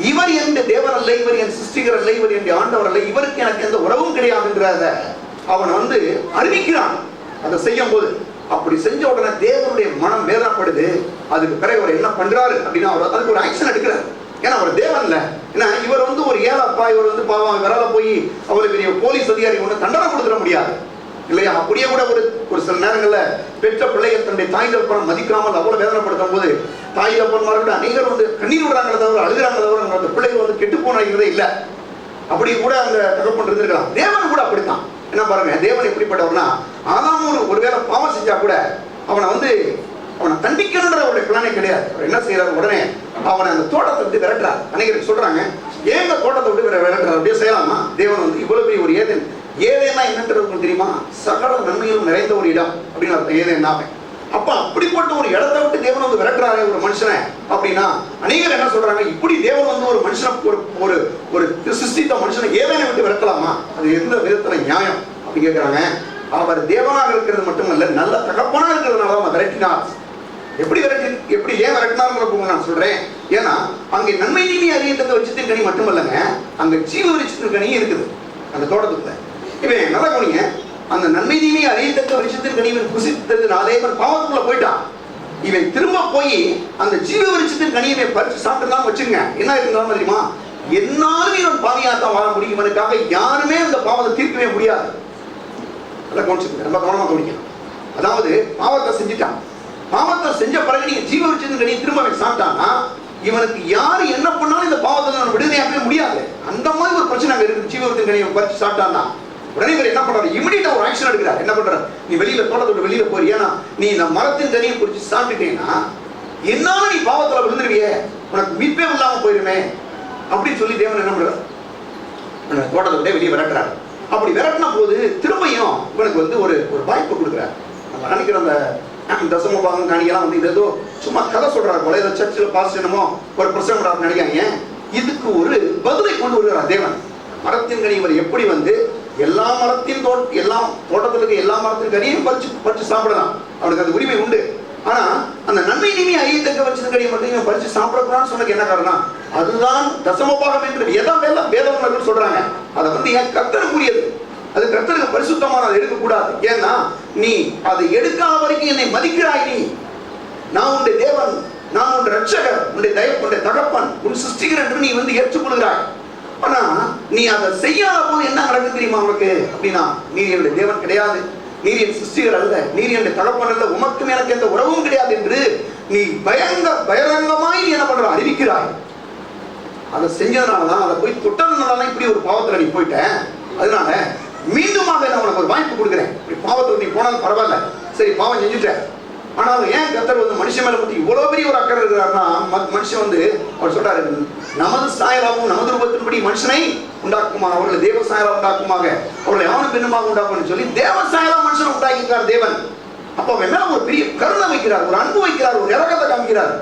இவர் என் தேவன் அல்ல, இவர் என் சிருஷ்டிகர் அல்ல, இவர் என் ஆண்டவர் அல்ல, இவருக்கு எனக்கு எந்த உறவும் கிடையாதுன்றத அவன் வந்து அறிவிக்கிறான். அதை செய்யும் போது அப்படி செஞ்ச உடனே தேவனுடைய மனம் வேதனைப்படுது. அதுக்கு பிறகு அவர் என்ன பண்றாரு அப்படின்னா, அவர் அதுக்கு ஒரு ஆக்ஷன் எடுக்கிறார். ஏன்னா அவர் தேவன் இல்ல, ஏன்னா இவர் வந்து ஒரு ஏழப்பா, இவர் வந்து பாவம், இவரால போய் அவருக்கு பெரிய போலீஸ் அதிகாரி ஒன்று தண்டனை கொடுத்துட முடியாது இல்லையா. அப்படியே கூட ஒரு சில நேரங்கள்ல பெற்ற பிள்ளைகள் தன்னுடைய தாய் தகப்பனை மதிக்காமல் அவ்வளவு வேதனைப்படுத்தும் போது தாய் தகப்பன்மார்கள் அநேகர் வந்து கண்ணீர் விடுறாங்களே தவிர, அழுகிறாங்களே தவிர, அந்த பிள்ளைகள் வந்து கெட்டு போனதே இல்லை. அப்படி கூட அந்த தகப்பன் இருந்திருக்கலாம். தேவன் கூட அப்படித்தான். என்ன பாருங்க, தேவன் எப்படிப்பட்டவர்னா, ஆதாம் ஒருவேளை பாவம் செஞ்சா கூட அவனை வந்து அவனை தண்டிக்கணுன்ற அவருடைய பிளானே கிடையாது. அவர் என்ன செய்யறாரு, உடனே அவனை அந்த தோட்டத்தை விட்டு விரட்டுறாரு. அன்னைக்கு சொல்றாங்க, ஏங்க தோட்டத்தை விட்டு விரட்டுறாரு, அப்படியே செய்யலாமா? தேவன் வந்து இவ்வளவு பெரிய ஒரு ஏதேன்னா என்னன்றது தெரியுமா? சகல நன்மைகளும் நிறைந்த ஒரு இடம் அப்படின்னு அர்த்தம் ஏதேன்னாவே. அப்ப அப்படிப்பட்ட ஒரு இடத்தை விட்டு தேவன் வந்து விரட்டுறாரு ஒரு மனுஷனை அப்படின்னா, அநேகர் என்ன சொல்றாங்க, இப்படி தேவன் வந்து ஒரு மனுஷனை ஒரு ஒரு சிருஷ்டித்த மனுஷனை ஏதேனை விட்டு விரட்டலாமா? அது எந்த விதத்துல நியாயம் அப்படி கேட்கிறாங்க. அவர் தேவனாக இருக்கிறது மட்டுமல்ல, நல்ல தகப்பனா இருக்கிறதுனால அவன் விரட்டினார். எப்படி ஏன் விரட்டினார் நான் சொல்றேன். ஏன்னா அங்கே நன்மை தீமை அறியத்தக்க விருட்சத்தின் கனி மட்டுமல்லங்க, அங்க ஜீவ விருட்சத்தின் கனியும் இருக்குது அந்த தோட்டத்துக்குள்ள. இவன் நல்லா போனீங்க, அந்த நன்மை தீமை அறியத்தக்க விருட்சத்தின் கனி இவன் புசித்ததுனாலே இவன் பாவத்துக்குள்ள போயிட்டான். இவன் திரும்ப போய் அந்த ஜீவ விருட்சத்தின் கனியை பறிச்சு சாப்பிட்டுதான் வச்சுங்க, என்ன இருந்தாலும் தெரியுமா, என்னாலும் இவன் பாவியாத்தான் வாழ முடியும். இவனுக்காக யாருமே அந்த பாவத்தை தீர்க்கவே முடியாது. ரொம்ப கவனமா கவனிக்கணும். அதாவது பாவத்தை செஞ்சுட்டான், பாவத்தை செஞ்ச பிறகு நீங்க ஜீவ விருட்சத்தின் கனியை திரும்ப சாப்பிட்டான்னா இவனுக்கு யாரு என்ன பண்ணாலும் இந்த பாவத்தை விடுதலையாகவே முடியாது. அந்த மாதிரி ஒரு பிரச்சனை அங்க இருக்கு. ஜீவ விருட்சத்தின் கனியை பறிச்சு சாப்பிட்டான்னா உடனே இவர் என்ன பண்றாரு, இமிடியேட்டா ஒரு ஆக்ஷன் எடுக்கிறார். என்ன பண்றாரு, நீ வெளியில தோட்டத்தோட வெளியில போறியா, நீ இந்த மரத்தின் கனியை குறிச்சு சாப்பிட்டுட்டேன்னா என்னாலும் நீ பாவத்துல விழுந்துருவியே, உனக்கு மீட்பே இல்லாம போயிருமே அப்படின்னு சொல்லி தேவன் என்ன பண்றாரு, தோட்டத்தை விட வெளியே விரட்டுறாரு. அப்படி விரட்டின போது திரும்பியும் இவனுக்கு வந்து ஒரு வாய்ப்பு கொடுக்குறாரு. நம்ம நினைக்கிற அந்த தசம பாகம் காணிக்கலாம் வந்து இது ஏதோ சும்மா கதை சொல்றாரு போல, ஏதோ சர்ச்சில் பாஸ் என்னமோ ஒரு பிரசங்கம் நினைக்காங்க. இதுக்கு ஒரு பதிலை கொண்டு வருகிறார் தேவன். மரத்தின் கனி இவர் எப்படி வந்து எல்லா மரத்தின் தோட்டத்தில் இருக்க எல்லா மரத்தின் கனியும் பறிச்சு சாப்பிடலாம், அவனுக்கு அந்த உரிமை உண்டு. ஆனா அந்த நன்மை நீமி அறியத்தக்க வச்சது கனியை மட்டும் பறிச்சு சாப்பிடக்கூடாதுன்னு சொன்னது என்ன காரணம், அதுதான் தசமபாகம் என்று வேதவர்கள் சொல்றாங்க. அதை வந்து என் கர்த்தருக்குரியது, அது கர்த்தருக்கு பரிசுத்தமான அதை எடுக்கக்கூடாது. ஏன்னா நீ அதை எடுக்காத வரைக்கும் என்னை மதிக்கிறாய், நீ நான் உன்னுடைய தேவன், நான் உன் ரட்சகர், உன்னுடைய தகப்பன், உன் சிருஷ்டிகர் என்று நீ வந்து ஏற்றுக்கொள்கிறாய். ஆனா நீ அதை செய்யாத போது என்ன நடக்கும் தெரியுமா உனக்கு அப்படின்னா, நீர் என்னுடைய தேவன் கிடையாது, நீர் என் சிருஷ்டிகர் அல்ல, நீர் என்னுடைய தகப்பன் அல்ல, உமக்கும் எனக்கு எந்த உறவும் கிடையாது என்று நீ பகிரங்கமாய் நீ என்ன பண்ற அறிவிக்கிறாய். அதை செஞ்சதுனாலதான், அதை போய் தொட்டதுனாலதான் இப்படி ஒரு பாவத்துல நீ போயிட்ட. அதனால மீண்டுமாக நான் உனக்கு ஒரு வாய்ப்பு கொடுக்குறேன். இப்படி பாவத்துல நீ போனாலும் பரவாயில்ல, சரி பாவம் செஞ்சுட்ட. ஆனாலும் ஏன் கர்த்தர் வந்து மனுஷன் மேல பத்தி இவ்வளவு பெரிய ஒரு அக்கறை இருக்கிறாருன்னா, மனுஷன் வந்து அவர் சொல்றாரு, நமது சாயலாகவும் நமது ரூபத்தின்படி மனுஷனை உண்டாக்குமா, அவர்களை தேவ சாயலா உண்டாக்குமாக, அவர்களை ஆணும் பெண்ணுமாக உண்டாக்கும்னு சொல்லி தேவ சாயலா மனுஷனை உண்டாக்கியிருக்கார் தேவன். அப்ப அவன் மேல ஒரு பெரிய கருணை வைக்கிறார், ஒரு அன்பு வைக்கிறார், ஒரு இறக்கத்தை காமிக்கிறார்.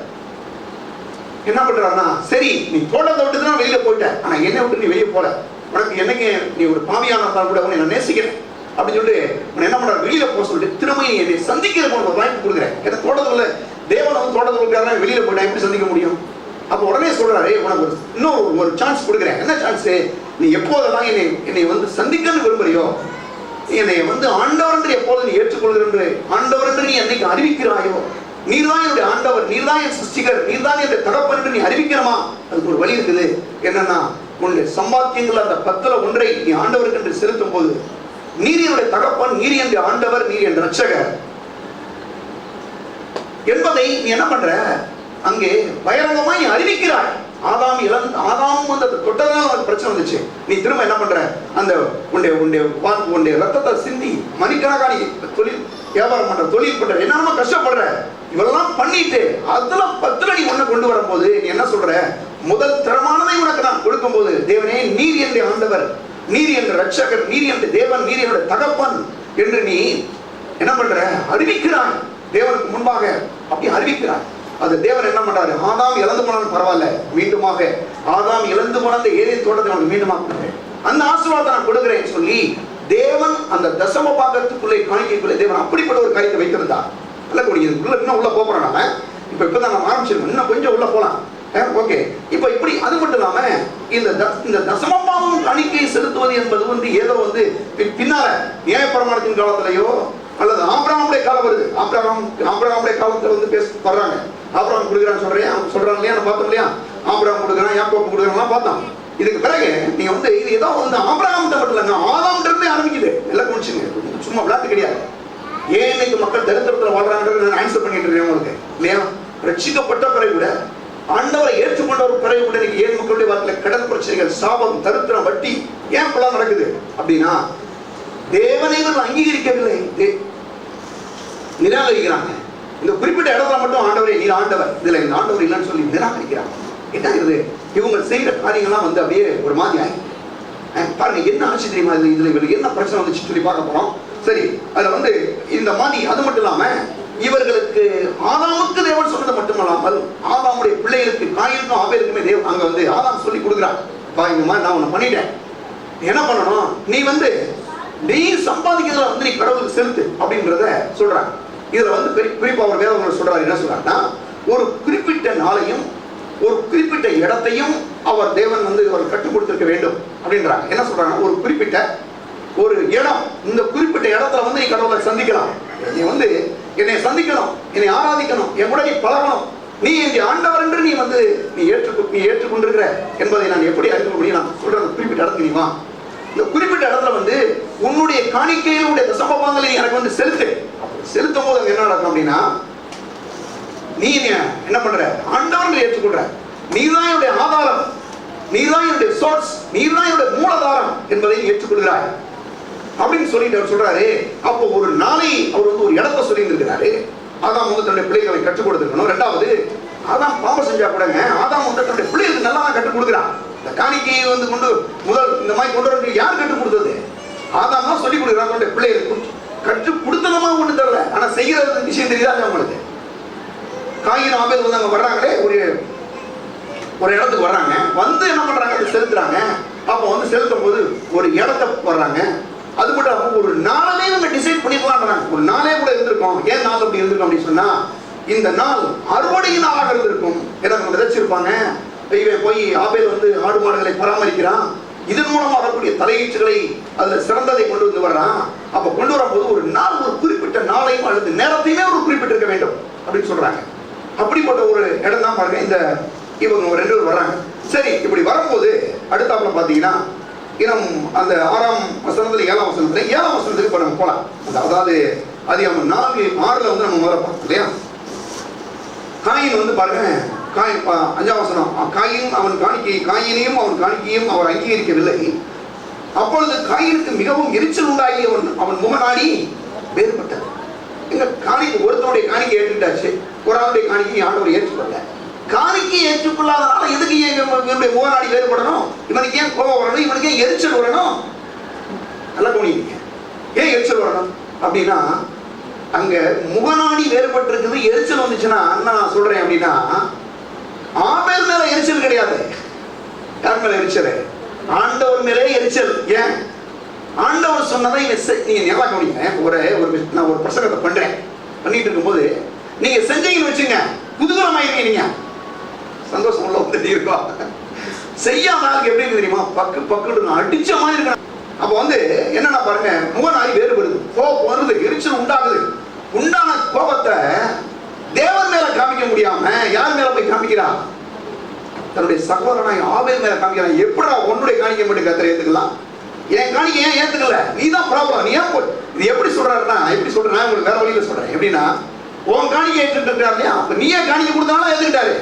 என்ன பண்றாருன்னா, சரி நீ தோட்டத்தை விட்டு தான் வெளியில போயிட்ட, ஆனா என்னை விட்டு நீ வெளியே போல, உனக்கு என்னைக்கு நீ ஒரு பாவியான இருந்தாலும் கூட உன்னை நான் நேசிக்கிறேன் அப்படின்னு சொல்லிட்டு உன்னை என்ன பண்றாரு, வெளியில போக சொல்லிட்டு திரும்ப நீ என்னை சந்திக்கிறதுக்கு உனக்கு ஒரு வாய்ப்பு கொடுக்குறேன். ஏன்னா தோட்டத்துல தேவன் வந்து தோட்டத்தில் இருக்கிறாரு, வெளியில போயிட்டா எப்படி சந்திக்க முடியும்? அப்போ உடனே சொல்றாரு, உனக்கு இன்னும் ஒரு சான்ஸ் கொடுக்குறேன். என்ன சான்ஸ், நீ எப்போதெல்லாம் என்னை வந்து சந்திக்கணும்னு விரும்புறியோ, என்னை வந்து ஆண்டவர் என்று எப்போது நீ ஏற்றுக்கொள்கிற, ஆண்டவர் என்று நீ என்னைக்கு அறிவிக்கிறாயோ, நீர்தான் என்னுடைய ஆண்டவர், நீர்தான் என் சிருஷ்டிகர், நீர்தான் என்னுடைய தகப்பன் என்று நீ அறிவிக்கணுமா, அதுக்கு ஒரு வழி இருக்குது. என்னன்னா, உன்னுடைய சம்பாத்தியங்கள் அந்த 10ல் 1 நீ ஆண்டவருக்கு என்று செலுத்தும் போது, நீர் என்னுடைய தகப்பன், நீர் என்னுடைய ஆண்டவர், நீர் என் ரட்சகர் என்பதை நீ என்ன பண்ற, அங்கே பகிரங்கமாய் நீ அறிவிக்கிறாய். ஆதாம் வந்து தொட்டதான் அவனுக்கு பிரச்சனை வந்துச்சு. நீ திரும்ப என்ன பண்ற, அந்த உன்னுடைய ரத்தத்தை சிந்தி மணிக்கணக்கான தொழில் வியாபாரம் பண்ற, தொழில் பண்ற, என்னமா கஷ்டப்படுற, இவெல்லாம் பண்ணிட்டு அதுல 10ல் நீ ஒண்ணு கொண்டு வரும்போது நீ என்ன சொல்ற, முதல் தரமானதை உனக்கு நான் கொடுக்கும் போது, தேவனே நீர் என்னுடைய ஆண்டவர், நீர் என்ற ரட்சகர், நீர் என்ற தேவன், நீர் என்னுடைய தகப்பன் என்று நீ என்ன பண்ற, அறிவிக்கிறாய். தேவனுக்கு முன்பாக அப்படி அறிவிக்கிறாய். அது தேவன் என்ன பண்றாரு, ஆதாம் இழந்து போனாலும் பரவாயில்ல, மீண்டுமாக ஆதாம் இழந்து போன அந்த ஏதேன் தோட்டத்தை அவனுக்கு மீண்டுமாக அந்த ஆசீர்வாதத்தை நான் கொடுக்கிறேன் சொல்லி தேவன் அந்த தசம பாகத்துக்குள்ளே காணிக்கைக்குள்ளே தேவன் அப்படிப்பட்ட ஒரு காரியத்தை வைத்திருந்தார். நல்ல இதுக்குள்ள இன்னும் உள்ள போறோம். நாம இப்பதான் நம்ம ஆரம்பிச்சிருக்கோம், இன்னும் கொஞ்சம் உள்ள போலாம். ஓகே, இப்ப இப்படி அது மட்டும் இல்லாம இந்த தசமபாகம் காணிக்கை செலுத்துவது என்பது வந்து ஏதோ வந்து பின்னால நியாயப்பிரமாணத்தின் காலத்திலேயோ அல்லது ஆபிரகாமுடைய காலம் வருது. ஆபிரகாமுடைய காலத்துல வந்து வர்றாங்க. ஆபிரகாம் கொடுக்குறான்னு சொல்றாங்க இல்லையா, பார்த்தோம் இல்லையா, ஆபிரகாம் கொடுக்குறான், யாக்கோபு கொடுக்குறாங்கலாம் பார்த்தோம். இதுக்கு பிறகு நீங்க வந்து இது ஏதோ வந்து ஆபிரகாம் மட்டும் இல்லைங்க, ஆதாம் இருந்தே ஆரம்பிக்குது. எல்லாம் குடிச்சுங்க, சும்மா விளையாட்டு கிடையாது. ஏன் இன்னைக்கு மக்கள் தரித்திரத்துல வாழ்றாங்கன்றது நான் ஆன்சர் பண்ணிட்டு இருக்கேன் உங்களுக்கு இல்லையா. ரட்சிக்கப்பட்ட பிறகு கூட, ஆண்டவரை ஏற்றுக்கொண்ட ஒரு பிறகு கூட இன்னைக்கு ஏன் மக்களுடைய வாழ்க்கையில கடன் பிரச்சனைகள், சாபம், தரித்திரம், வட்டி ஏன் இப்பெல்லாம் நடக்குது அப்படின்னா, தேவனை இவர்கள் அங்கீகரிக்கவில்லை, நிராகரிக்கிறாங்க. இந்த குறிப்பிட்ட இடத்துல மட்டும் ஆண்டவரே நீர் ஆண்டவர், இதுல இந்த ஆண்டவர் இல்லைன்னு சொல்லி நிராகரிக்கிறாங்க. என்ன இது? இவங்க செய்யற காரியங்கள்லாம் வந்து அப்படியே ஒரு மாதிரி பாருங்க, என்ன ஆட்சி தெரியுமா? இதுல இவருக்கு என்ன பிரச்சனை வந்துச்சு சொல்லி பார்க்க போறோம். சரி, அதுல வந்து இந்த மாதிரி அது மட்டும் இல்லாம இவர்களுக்கு ஆதாமுக்கு தேவன் சொன்னது மட்டுமல்லாமல் ஆதாமுடைய பிள்ளைகளுக்கு காயினுக்கும் ஆபேலுக்குமே தேவன் அங்க வந்து ஆதாம் சொல்லி கொடுக்குறான். இந்த மாதிரி நான் உன்னை பண்ணிட்டேன், என்ன பண்ணணும், நீ வந்து நீ சம்பாதிக்கிறதுல வந்து நீ கடவுளுக்கு செலுத்து அப்படின்றத சொல்றாங்க. இதுல வந்து குறிப்பா அவர் வேதம் சொல்றாரு. என்ன சொல்றாருன்னா, ஒரு குறிப்பிட்ட நாளையும் ஒரு குறிப்பிட்ட இடத்தையும் அவர் தேவன் வந்து அவர் கற்றுக் கொடுத்திருக்க வேண்டும் அப்படின்றாங்க. என்ன சொல்றாங்கன்னா, ஒரு குறிப்பிட்ட ஒரு இடம், இந்த குறிப்பிட்ட இடத்துல வந்து நீ கடவுளை சந்திக்கலாம், நீ வந்து என்னை சந்திக்கணும், என்னை ஆராதிக்கணும், என் கூட நீ பழகணும், நீ இந்த ஆண்டவர் என்று நீ வந்து நீ ஏற்றுக்கொண்டிருக்கிற என்பதை நான் எப்படி அறிந்து முடியும்? நான் சொல்ற குறிப்பிட்ட இடத்துக்கு நீ வா. இந்த குறிப்பிட்ட இடத்துல வந்து உன்னுடைய காணிக்கையில் உடைய தசமபாகங்களை எனக்கு வந்து செலுத்தும் போது என்ன நடக்கும் அப்படின்னா, நீ என்ன பண்ற, ஆண்டவர்களை ஏற்றுக்கொள்ற, நீதான் என்னுடைய ஆதாரம், நீதான் என்னுடைய சோர்ஸ், நீதான் என்னுடைய மூலதாரம் என்பதை ஏற்றுக்கொள்கிறாய் அப்படின்னு சொல்லிட்டு அவர் சொல்றாரு. அப்போ ஒரு நாளை அவர் வந்து ஒரு இடத்தை சொல்லி இருக்கிறாரு. ஆதாம் வந்து தன்னுடைய பிள்ளைகளை கற்றுக் கொடுத்துருக்கணும். ரெண்டாவது, ஆதாம் பாவம் செஞ்சா கூடங்க ஆதாம் வந்து தன்னுடைய பிள்ளைகளுக்கு நல்லா கற்றுக் கொடுக்குறான். இந்த காணிக்கையை வந்து கொண்டு முதல் இந்த மாதிரி கொண்டு வர யார் கற்றுக் கொடுத்தது? ஆதாம் தான் சொல்லி கொடுக்குறான். தன்னுடைய பிள்ளைகளுக்கு கற்றுக் கொடுத்ததமா ஒண்ணு தெரியல, ஆனா செய்யற விஷயம் தெரியுதா அவங்களுக்கு? காயின் ஆபேல் வந்து அங்க வர்றாங்களே, ஒரு இடத்துக்கு வர்றாங்க, வந்து என்ன பண்றாங்க, செலுத்துறாங்க. அப்போ வந்து செலுத்தும் போது ஒரு இடத்த வர்றாங்க. அது மட்டும் இல்லாம ஒரு நாளே நம்ம டிசைட் பண்ணிக்கலாம்ன்றாங்க. ஒரு நாளே கூட இருந்திருக்கும். ஏன் நாள் அப்படி இருந்திருக்கும் அப்படின்னு சொன்னா, இந்த நாள் அறுவடையின் நாளாக இருந்திருக்கும். ஏன்னா விதைச்சிருப்பாங்க, இவன் போய் ஆபேல் வந்து ஆடு மாடுகளை பராமரிக்கிறான், இதன் மூலமாக வரக்கூடிய தலையீச்சுகளை அதுல சிறந்ததை கொண்டு வந்து வர்றான். அப்ப கொண்டு வரும்போது ஒரு நாள், ஒரு குறிப்பிட்ட நாளையும் அல்லது நேரத்தையுமே ஒரு குறிப்பிட்டிருக்க வேண்டும் அப்படின்னு சொல்றாங்க. அப்படிப்பட்ட ஒரு இடம் தான் பாருங்க. இந்த இவங்க 2 பேர் வர்றாங்க. சரி, இப்படி வரும்போது அடுத்தாப்புல பாத்தீங்கன்னா, இன்னும் அந்த 6ஆம் வசனத்துல 7ஆம் வசனத்துல 7ஆம் வசனத்துக்கு இப்ப நம்ம போலாம். அதாவது அதிகாரம் 4:6 வந்து நம்ம முதல்ல பார்த்தோம் இல்லையா? காயின் வந்து பாருங்க, 5ஆம் வசனம், காயினும் அவன் காணிக்கையும் அவர் அங்கீகரிக்கவில்லை. அப்பொழுது காயினுக்கு மிகவும் எரிச்சல் உண்டாகி அவன் முகநாடி வேறுபட்டது. எங்க காணிக்கை, ஒருத்தனுடைய காணிக்கை ஏற்றுட்டாச்சு, ஒரு ஆளுடைய காணிக்கை ஆண்டவர் ஏற்றுக்கொள்ள. காணிக்கை ஏற்றுக்கொள்ளாதனால எதுக்கு என்னுடைய முகநாடி வேறுபடணும்? இவனுக்கு ஏன் கோபம் வரணும்? இவனுக்கு ஏன் எரிச்சல் வரணும்? நல்லா கவனிங்க, ஏன் எரிச்சல் வரணும் அப்படின்னா, அங்க முகநாடி வேறுபட்டு இருக்குது, எரிச்சல் வந்துச்சுன்னா நான் சொல்றேன் அப்படின்னா, ஆபேல் மேல எரிச்சல் கிடையாது. யார் மேல எரிச்சல்? ஆண்டவர் மேலே எரிச்சல். ஏன்? ஆண்டவர் சொன்னதை நீங்க நல்லா கவனிங்க. நான் ஒரு பிரசங்கத்தை பண்றேன், பண்ணிட்டு இருக்கும்போது நீங்க செஞ்சீங்கன்னு வச்சுங்க, குதூகலமாயிருவீங்க, நீங்க சந்தோஷம் உள்ள வந்துட்டு இருக்கோம். செய்யாத ஆளுக்கு எப்படி இருக்கு தெரியுமா? பக்கு அடிச்ச மாதிரி இருக்கணும். அப்ப வந்து என்னன்னா பாருங்க, முகநாடி வேறுபடுது, கோபம் வருது, எரிச்சல் உண்டாகுது. உண்டான கோபத்தை தேவன் மேல காமிக்க முடியாம யார் மேல போய் காமிக்கிறா? தன்னுடைய சகோதரனாய் ஆபேல் மேல காமிக்கிறான். எப்படா உன்னுடைய காணிக்கை மட்டும் கர்த்தர் ஏத்துக்கலாம், என் காணிக்கை ஏன் ஏத்துக்கல? நீ தான் ப்ராப்ளம். நீ ஏன் இது எப்படி சொல்றாருன்னா, எப்படி சொல்றேன், உங்களுக்கு வேற வழியில சொல்றேன். எப்படின்னா, உன் காணிக்கை ஏற்றுட்டு இருக்காரு இல்லையா, அப்ப நீ ஏன் காணிக்கை கொடுத்தாலும் ஏத்துக்கிட்டாரு.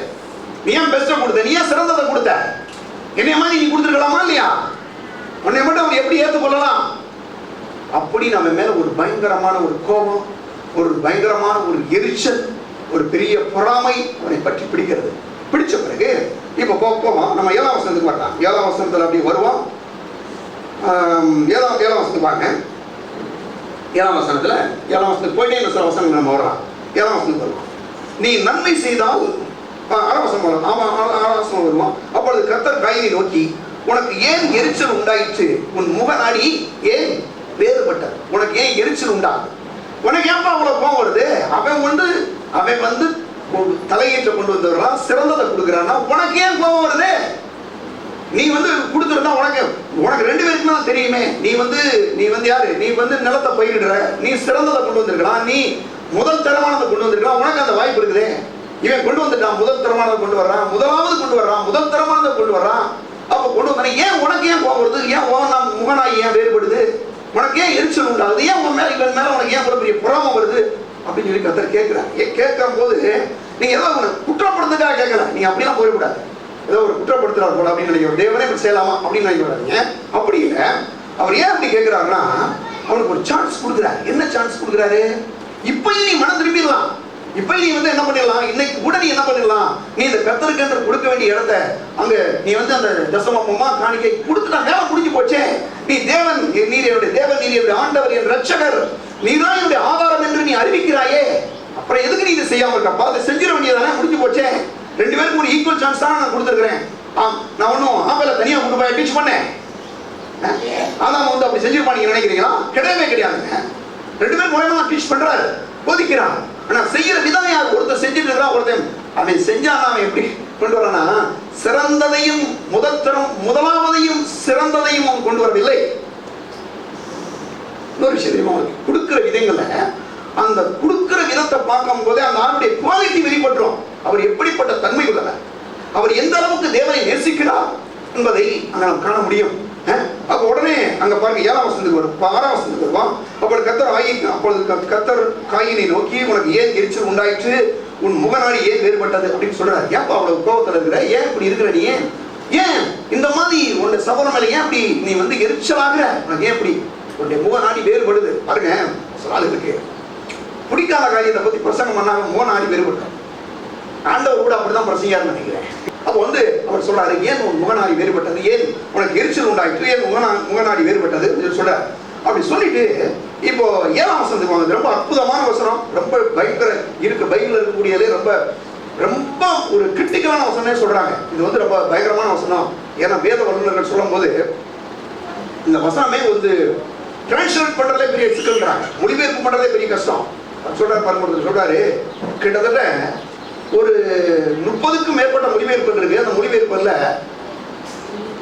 நீ ஏன் பெஸ்ட்டை கொடுத்த, நீ ஏன் சிறந்ததை கொடுத்த, என்னைய மாதிரி நீ கொடுத்துருக்கலாமா இல்லையா? உன்னை மட்டும் அவர் எப்படி ஏற்றுக்கொள்ளலாம்? அப்படி நம்ம மேல ஒரு பயங்கரமான ஒரு கோபம், ஒரு பயங்கரமான ஒரு எரிச்சல், ஒரு பெரிய பொறாமை அவனை பற்றி பிடிக்கிறது. பிடிச்ச பிறகு இப்ப போவோம், நம்ம 7ஆம் வசனத்துக்கு வரலாம். 7ஆம் வசனத்துல அப்படி வருவோம். 7ஆம் வசனத்துக்கு வாங்க. 7ஆம் வசனத்துக்கு போயிட்டே இந்த சில வசனங்கள் நம்ம வரலாம். 7ஆம் வசனத்துக்கு வருவோம். நீ நன்மை செய்தால் 6ஆம் வசனம் வருவோம். அப்பொழுது கர்த்தர் காயினை நோக்கி, உனக்கு ஏன் எரிச்சல் உண்டாயிற்று? உன் முகநாடி ஏன் வேறுபட்டது? உனக்கு ஏன் எரிச்சல் உண்டாகுது? உனக்கு ஏன்பா அவ்வளவு கோபம் வருது? அவன் வந்து தலையீற்ற கொண்டு வந்துடுறான், சிறந்ததை கொடுக்குறான்னா உனக்கு ஏன் கோபம் வருது? நீ வந்து கொடுத்துருந்தா உனக்கு 2 பேருக்கு தான் தெரியுமே. நீ வந்து யாரு? நீ வந்து நிலத்தை பயிரிடுற, நீ சிறந்ததை கொண்டு வந்திருக்கலாம், நீ முதல் தரமானதை கொண்டு வந்திருக்கலாம், உனக்கு அந்த வாய்ப்பு இருக்குது. இவன் கொண்டு வந்துட்டான், முதல் தரமானதை கொண்டு வர்றான், முதல் தரமானதை கொண்டு வர்றான். அப்ப கொண்டு வந்தானே, ஏன் உனக்கு ஏன் கோபம் வருது? ஏன் முகநாய் ஏன் வேறுபடுது? உனக்கு ஏன் எரிச்சல் உண்டாகுது? ஏன் உன் மேல இவன் மேல உனக்கு ஏன் பெரிய பொறாமை வருது அப்படின்னு சொல்லி கர்த்தர் கேட்கிறார். கேட்கும் போது நீங்க ஏதோ குற்றப்படுத்துக்காக கேட்கல, நீங்க அப்படிலாம் போயிடக்கூடாது. ஏதோ ஒரு குற்றப்படுத்துறாரு போல அப்படின்னு நினைக்கிறோம், தேவனே இப்படி செய்யலாமா அப்படின்னு நினைக்கிறாங்க. அப்படி இல்லை. அவர் ஏன் அப்படி கேட்கிறாருன்னா, அவனுக்கு ஒரு சான்ஸ் கொடுக்குறாரு. என்ன சான்ஸ் கொடுக்குறாரு? இப்பயும் நீ மனம் திரும்பிடலாம், இப்ப நீ வந்து என்ன பண்ணிடலாம், இன்னைக்கு கூட நீ என்ன பண்ணிடலாம், நீ இந்த கர்த்தருக்கு என்று கொடுக்க வேண்டிய இடத்தை அங்க நீ வந்து அந்த தசமமா காணிக்கை கொடுத்துட்டா வேலை முடிஞ்சு போச்சே. நீ தேவன், நீர் என்னுடைய தேவன், நீர் என்னுடைய ஆண்டவர், என் ரட்சகர், நீதான் என்னுடைய ஆதாரம் என்று நீ அறிவிக்கிறாயே, அப்புறம் எதுக்கு நீ இதை செய்யாம இருக்கப்பா? அதை செஞ்சிட வேண்டியதானே, முடிஞ்சு போச்சே. ரெண்டு பேருக்கு ஒரு ஈக்குவல் சான்ஸ் தான் நான் கொடுத்துருக்கிறேன். நான் ஒன்னும் ஆம்பளை தனியா கொண்டு போய் டீச் பண்ணேன், அதான் வந்து அப்படி செஞ்சிருப்பா நீங்க நினைக்கிறீங்களா? கிடையவே கிடையாதுங்க. ரெண்டு பேரும் மூலமா டீச் பண்றாரு, போதிக்கிறான். ஆனா செய்யற விதம் யார்? ஒருத்தர் செஞ்சுட்டு இருக்கா, ஒருத்தன் அவன் செஞ்சான். அவன் எப்படி கொண்டு வரானா, சிறந்ததையும் முதலாவதையும் சிறந்ததையும் அவன் கொண்டு வரவில்லை. இன்னொரு விஷயம், அவனுக்கு கொடுக்கிற விதங்களை, அந்த கொடுக்கிற விதத்தை பார்க்கும் போதே அந்த ஆளுடைய குவாலிட்டி வெளிப்பட்டுரும். அவர் எப்படிப்பட்ட தன்மை உள்ளவர், அவர் எந்த அளவுக்கு தேவனை நேசிக்கிறார் என்பதை அங்க நாம் காண முடியும். அப்ப உடனே அங்க பாருங்க 7ஆம் வசனத்துக்கு வரும், 6ஆம் வசனத்துக்கு வருவான். அப்பொழுது கர்த்தர் காயினை நோக்கி, உனக்கு ஏன் எரிச்சல் உண்டாயிற்று, உன் முகநாடி ஏன் வேறுபட்டது அப்படின்னு சொல்றாரு. ஏன்ப்பா அவ்வளவு கோபத்துல இருக்கிற, ஏன் இப்படி இருக்கிற, நீ ஏன் இந்த மாதிரி உன்னுடைய சபலம் மேல ஏன் அப்படி நீ வந்து எரிச்சலாகிற, உனக்கு ஏன் இப்படி உன்னுடைய முகநாடி வேறுபடுது? பாருங்க, ஆளுகளுக்கு பிடிக்காத காரியத்தை பத்தி பிரசங்கம் பண்ணாங்க, முகநாடி வேறுபட்டார். ஆண்டவர் கூட அப்படிதான் பிரசங்கியாருன்னு நினைக்கிறேன். அப்போ வந்து அவர் சொல்றாரு, ஏன் உன் முகநாடி வேறுபட்டது, ஏன் உனக்கு எரிச்சல் உண்டாயிற்று, ஏன் முகநாடி வேறுபட்டது சொல்றாரு. அப்படி சொல்லிட்டு இப்போ 7ஆம் வசனத்துக்கு வாங்க. ரொம்ப அற்புதமான வசனம், ரொம்ப பயங்கர இருக்கு, பைபிள்ல இருக்கக்கூடியதே ரொம்ப ரொம்ப ஒரு கிரிட்டிக்கலான வசனமே சொல்றாங்க. இது வந்து ரொம்ப பயங்கரமான வசனம். ஏன்னா வேத வல்லுநர்கள் சொல்லும் போது இந்த வசனமே வந்து டிரான்ஸ்லேட் பண்றதே பெரிய சிக்கல்ன்றாங்க, மொழிபெயர்ப்பு பண்றதே பெரிய கஷ்டம். சொல்றாரு பாருங்க, சொல்றாரு கிட்டத்தட்ட ஒரு 30க்கும் மேற்பட்ட மொழிபெயர்ப்பு இருக்கு. அந்த மொழிபெயர்ப்புல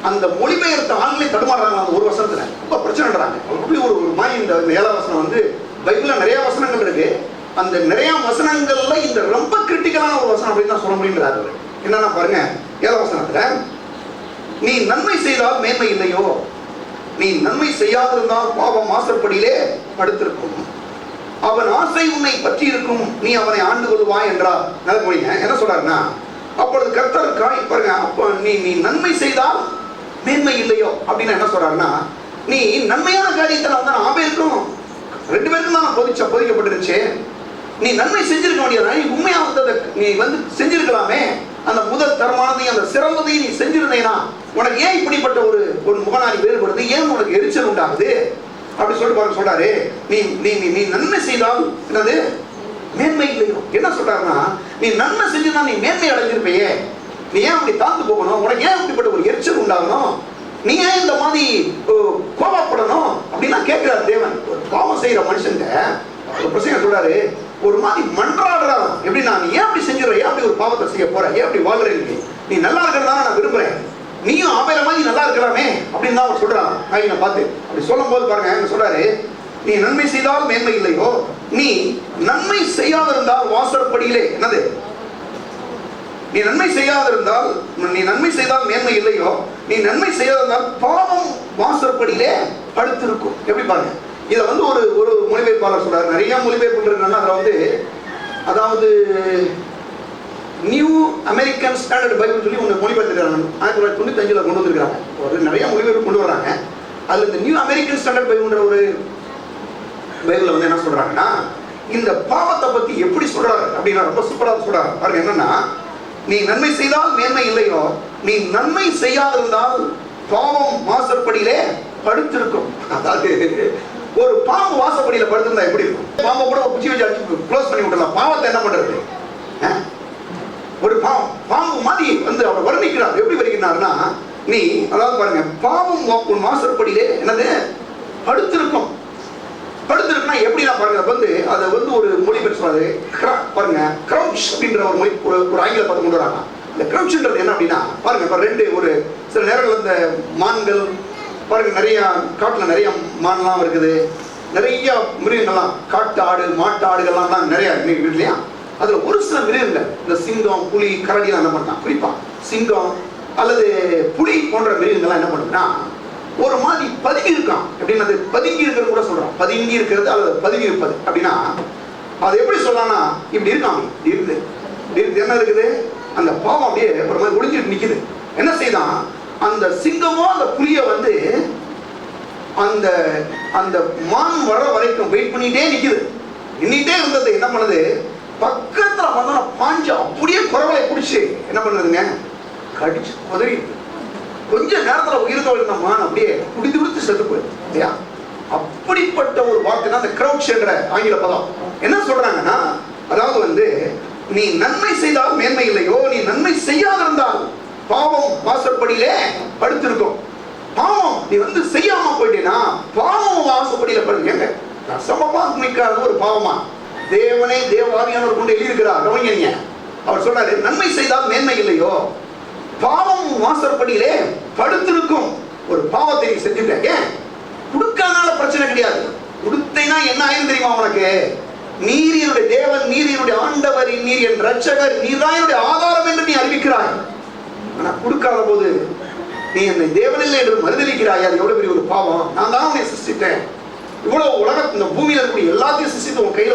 அந்த மொழிபெயர்த்த ஆண்களே தடுமாறுறாங்க அந்த ஒரு வசனத்துல, ரொம்ப பிரச்சனைன்றாங்க. அப்படி ஒரு மாதிரி இந்த 7ஆம் வசனம் வந்து பைபிள்ல நிறைய வசனங்கள் இருக்கு, அந்த நிறைய வசனங்கள்ல இந்த ரொம்ப கிரிட்டிக்கலான ஒரு வசனம் அப்படின்னு தான் சொல்ல முடியுங்கிறாரு. என்னன்னா பாருங்க, 7ஆம் வசனத்துல, நீ நன்மை செய்தால் மேன்மை இல்லையோ, நீ நன்மை செய்யாதிருந்தால் பாவம் வாசற்படியிலே படுத்திருக்கும், அவன் ஆசை உன்னை பற்றி இருக்கும், நீ அவனை ஆண்டு கொள்வாய் என்றார். என்ன சொல்றாருன்னா, அப்பொழுது கர்த்தர் பாருங்க, அப்ப நீ நன்மை செய்தால் மேன்மை இல்லையோ அப்படின்னு என்ன சொல்றாருன்னா, நீ நன்மையான காரியத்தை நான் ஆபேலுக்கும் 2 பேருக்கும் தான் போதிக்கப்பட்டிருச்சு, நீ நன்மை செஞ்சிருக்க வேண்டியது, நீ உண்மையா வந்ததை நீ வந்து செஞ்சிருக்கலாமே, அந்த முதல் தரமானதையும் அந்த சிறந்ததையும் நீ செஞ்சிருந்தேனா, உனக்கு ஏன் இப்படிப்பட்ட ஒரு முகநாடி வேறுபடுது, ஏன் உனக்கு எரிச்சல் உண்டாகுது அப்படி சொல்லிட்டு பாருங்க. சொல்றாரு, நீ நீ நீ நன்மை செய்தால் என்னது மேன்மை இல்லையோ. என்ன சொல்றாருன்னா, நீ நன்மை செஞ்சுதான் நீ மேன்மை அடைஞ்சிருப்பையே, நீ ஏன் அப்படி தாழ்ந்து போகணும், உனக்கு ஏன் அப்படிப்பட்ட ஒரு எரிச்சல் உண்டாகணும், நீ ஏன் இந்த மாதிரி கோபப்படணும் அப்படின்னா கேட்கிறார் தேவன். ஒரு பாவம் செய்யற மனுஷங்க ஒரு பிரச்சனை சொல்றாரு, ஒரு மாதிரி மன்றாடுறான், எப்படின்னா நீ ஏன் அப்படி செஞ்சுற, ஏன் அப்படி ஒரு பாவத்தை செய்ய போற, ஏன் அப்படி வாழ்றீங்க, நீ நல்லா இருக்கிறதா நான் விரும்புறேன், நீயும் ஆபேல மாதிரி நல்லா இருக்கலாமே அப்படின்னு தான் அவர் சொல்றான் காயினை பார்த்து. அப்படி சொல்லும் போது பாருங்க சொல்றாரு, நீ நன்மை செய்தால் மேன்மை இல்லையோ, நீ நன்மை செய்யாதிருந்தால் வாசற்படியிலே என்னது, நீ நன்மை செய்யாதிருந்தால், நீ நன்மை செய்தால் மேன்மை இல்லையோ, நீ நன்மை செய்யாதிருந்தால் பாவம் வாசற்படியிலே படுத்திருக்கும். எப்படி பாருங்க, இதை வந்து ஒரு மொழிபெயர்ப்பாளர் சொல்றாரு. நிறைய மொழிபெயர்ப்பு இருக்குன்னா அதுல வந்து, அதாவது நியூ அமெரிக்கன் ஸ்டாண்டர்ட் பைபிள் சொல்லி ஒன்று மொழிபெயர்த்துக்கிறாங்க, 1995 கொண்டு வந்திருக்காங்க. ஒரு நிறைய மொழிபெயர்ப்பு கொண்டு வர்றாங்க. அதுல இந்த நியூ அமெரிக்கன் ஸ்டாண்டர்ட் பைபிள்ன்ற ஒரு பைபிள்ல வந்து என்ன சொல்றாங்கன்னா, இந்த பாவத்தை பத்தி எப்படி சொல்றாரு அப்படின்னா ரொம்ப சூப்பரா சொல்றாரு பாருங்க. என்னன்னா, நீ நன்மை செய்தால் மேன்மை இல்லையோ, நீ நன்மை செய்யாதிருந்தால் பாவம் வாசற்படியிலே படுத்திருக்கும். அதாவது ஒரு பாம்பு வாசப்படியில படுத்திருந்தா எப்படி இருக்கும்? பாம்பை கூட குச்சி வச்சு அடிச்சு க்ளோஸ் பண்ணி விட்டுலாம், பாவத்தை என்ன பண்றது? ஒரு பாம்பு மாதிரி வந்து அவர் வர்ணிக்கிறார். எப்படி வருகிறார்னா, நீ அதாவது பாருங்க, பாவம் உன் வாசற்படியிலே என்னது படுத்திருக்கும். படுத்திருக்குன்னா எப்படின்னா பாருங்க, வந்து அதை வந்து ஒரு மொழிபெயர்ப்பு சொல்றாரு பாருங்க, கிரவுச் அப்படின்ற ஒரு மொழி ஒரு ஆங்கில பதம் கொண்டு வராங்க. இந்த கிரவுச்ன்றது என்ன அப்படின்னா பாருங்க, இப்போ ரெண்டு ஒரு சில நேரங்கள் இந்த மான்கள் பாருங்க, நிறைய காட்டுல நிறைய மான்லாம் இருக்குது, நிறைய மிருகங்கள்லாம், காட்டு ஆடு மாட்டு ஆடுகள்லாம் நிறைய இருக்கு இல்லையா. அதுல ஒரு சில மிருகங்கள், இந்த சிங்கம் புலி கரடிலாம் என்ன பண்ணலாம், குறிப்பா சிங்கம் அல்லது புலி போன்ற மிருகங்கள்லாம் என்ன பண்ணுதுன்னா ஒரு மாதிரி பதுங்கி இருக்கான். எப்படின்னா அது பதுங்கி இருக்கிறது கூட சொல்றான், பதுங்கி இருக்கிறது அல்லது பதுங்கி இருப்பது அப்படின்னா அது எப்படி சொல்லலாம்னா இப்படி இருக்கான், இருக்குது என்ன இருக்குது, அந்த பாவம் அப்படியே ஒரு மாதிரி ஒளிஞ்சிட்டு நிக்குது. என்ன செய்தான், அந்த சிங்கமோ அந்த புலிய வந்து அந்த அந்த மான் வர வரைக்கும் வெயிட் பண்ணிட்டே நிக்குது. நின்றுட்டே இருந்தது என்ன பண்ணுது, பக்கத்துல வந்தா பாஞ்சு அப்படியே குரவலை பிடிச்சி என்ன பண்றதுங்க, கடிச்சு குதறி கொஞ்ச நேரத்துல உயிர்த்த இருந்த மான் அப்படியே குடித்து குடித்து செத்து போயிடும் இல்லையா? அப்படிப்பட்ட ஒரு வார்த்தை தான் அந்த கிரவுச் என்ற ஆங்கில பதம். என்ன சொல்றாங்கன்னா, அதாவது வந்து நீ நன்மை செய்தால் மேன்மை இல்லையோ, நீ நன்மை செய்யாத இருந்தால் பாவம் வாசற்படியிலே படுத்திருக்கும். பாவம் நீ வந்து செய்யாம போயிட்டேன்னா பாவம் வாசப்படியில படுங்க. சமமா நிற்காத ஒரு பாவமா? தேவனே தேவாதியானவர் கொண்டு எழுதியிருக்கிறார். கவனிங்க, அவர் சொல்றாரு நன்மை செய்தால் மேன்மை இல்லையோ, பாவம் வாசற்படியிலே படுத்திருக்கும். ஒரு பாவத்தை நீ செஞ்சுட்ட, ஏன் கொடுக்காதனால பிரச்சனை கிடையாது. கொடுத்தேன்னா என்ன ஆயிரும் தெரியுமா உனக்கு? நீர் என்னுடைய தேவன், நீர் என்னுடைய ஆண்டவர், நீர் என் ரட்சகர், நீர் தான் என்னுடைய ஆதாரம் என்று நீ அறிவிக்கிறாய். ஆனா கொடுக்காத போது நீ என்னை தேவனில்லை என்று மறுதலிக்கிறாய். அது எவ்வளவு பெரிய ஒரு பாவம். நான் தான் உன்னை சிருஷ்டித்தேன், இவ்வளவு உலகம் இந்த பூமியில இருக்கக்கூடிய எல்லாத்தையும் சிருஷ்டித்து உன் கையில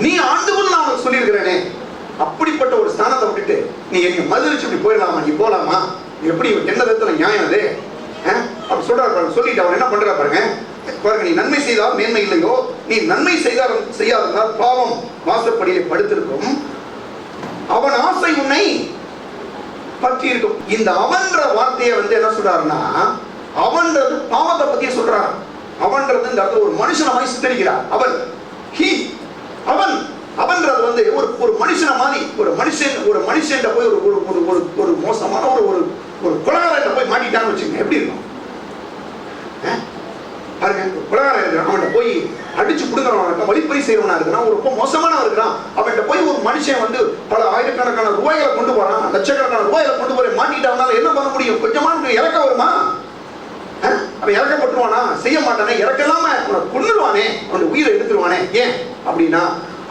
நீ ஆண்டு கொண்டு நான் உனக்கு சொல்லியிருக்கிறேனே. அப்படிப்பட்ட ஒரு ஸ்தானத்தை விட்டுட்டு நீ என்னை மறுதலிச்சு இப்படி போயிடலாமா? நீ போலாமா? எப்படி என்ன விதத்துல நியாயம் அது? அப்படி சொல்றாரு. சொல்லிட்டு அவர் என்ன பண்றா பாருங்க. நீ நன்மை செய்தால் மேன்மை இல்லையோ, நீ நன்மை செய்யாததால் பாவம் வாசற்படியிலே படுத்திருக்கும். அவன் ஆசை உன்னை பற்றி இருக்கும். இந்த அவன்ற வார்த்தையை வந்து என்ன சொல்றாருன்னா, அவன்றது பாவத்தை பத்தியே சொல்றாரு. அவன்றது இந்த இடத்துல ஒரு மனுஷனை மாதிரி சித்தரிக்கிறார். அவன் அவன் அவன்றது வந்து ஒரு மனுஷனை மாதிரி, ஒரு மனுஷன் போய் ஒரு மோசமான ஒரு கொலைகாரன் போய் மாட்டிட்டான்னு வச்சுங்க, எப்படி இருக்கும் பாருங்க. கொலைகாரன் அவன்கிட்ட போய் அடிச்சு கொடுக்குறவனா இருக்கான், வழிப்பறி செய்யறவனா இருக்கான், ஒரு ரொம்ப மோசமானவன் இருக்கான். அவன்கிட்ட போய் ஒரு மனுஷன் வந்து பல ஆயிரக்கணக்கான ரூபாய்களை கொண்டு போறான், லட்சக்கணக்கான ரூபாய்களை கொண்டு போய் மாட்டிட்டாவனால என்ன பண்ண முடியும்? கொஞ்சமான இறக்க வருமா? அவன் இறக்கப்பட்டுருவானா? செய்ய மாட்டானே. இறக்கலாம அவனை கொன்னுடுவானே, அவனுடைய உயிரை எடுத்துருவானே. ஏன் அப்படின்னா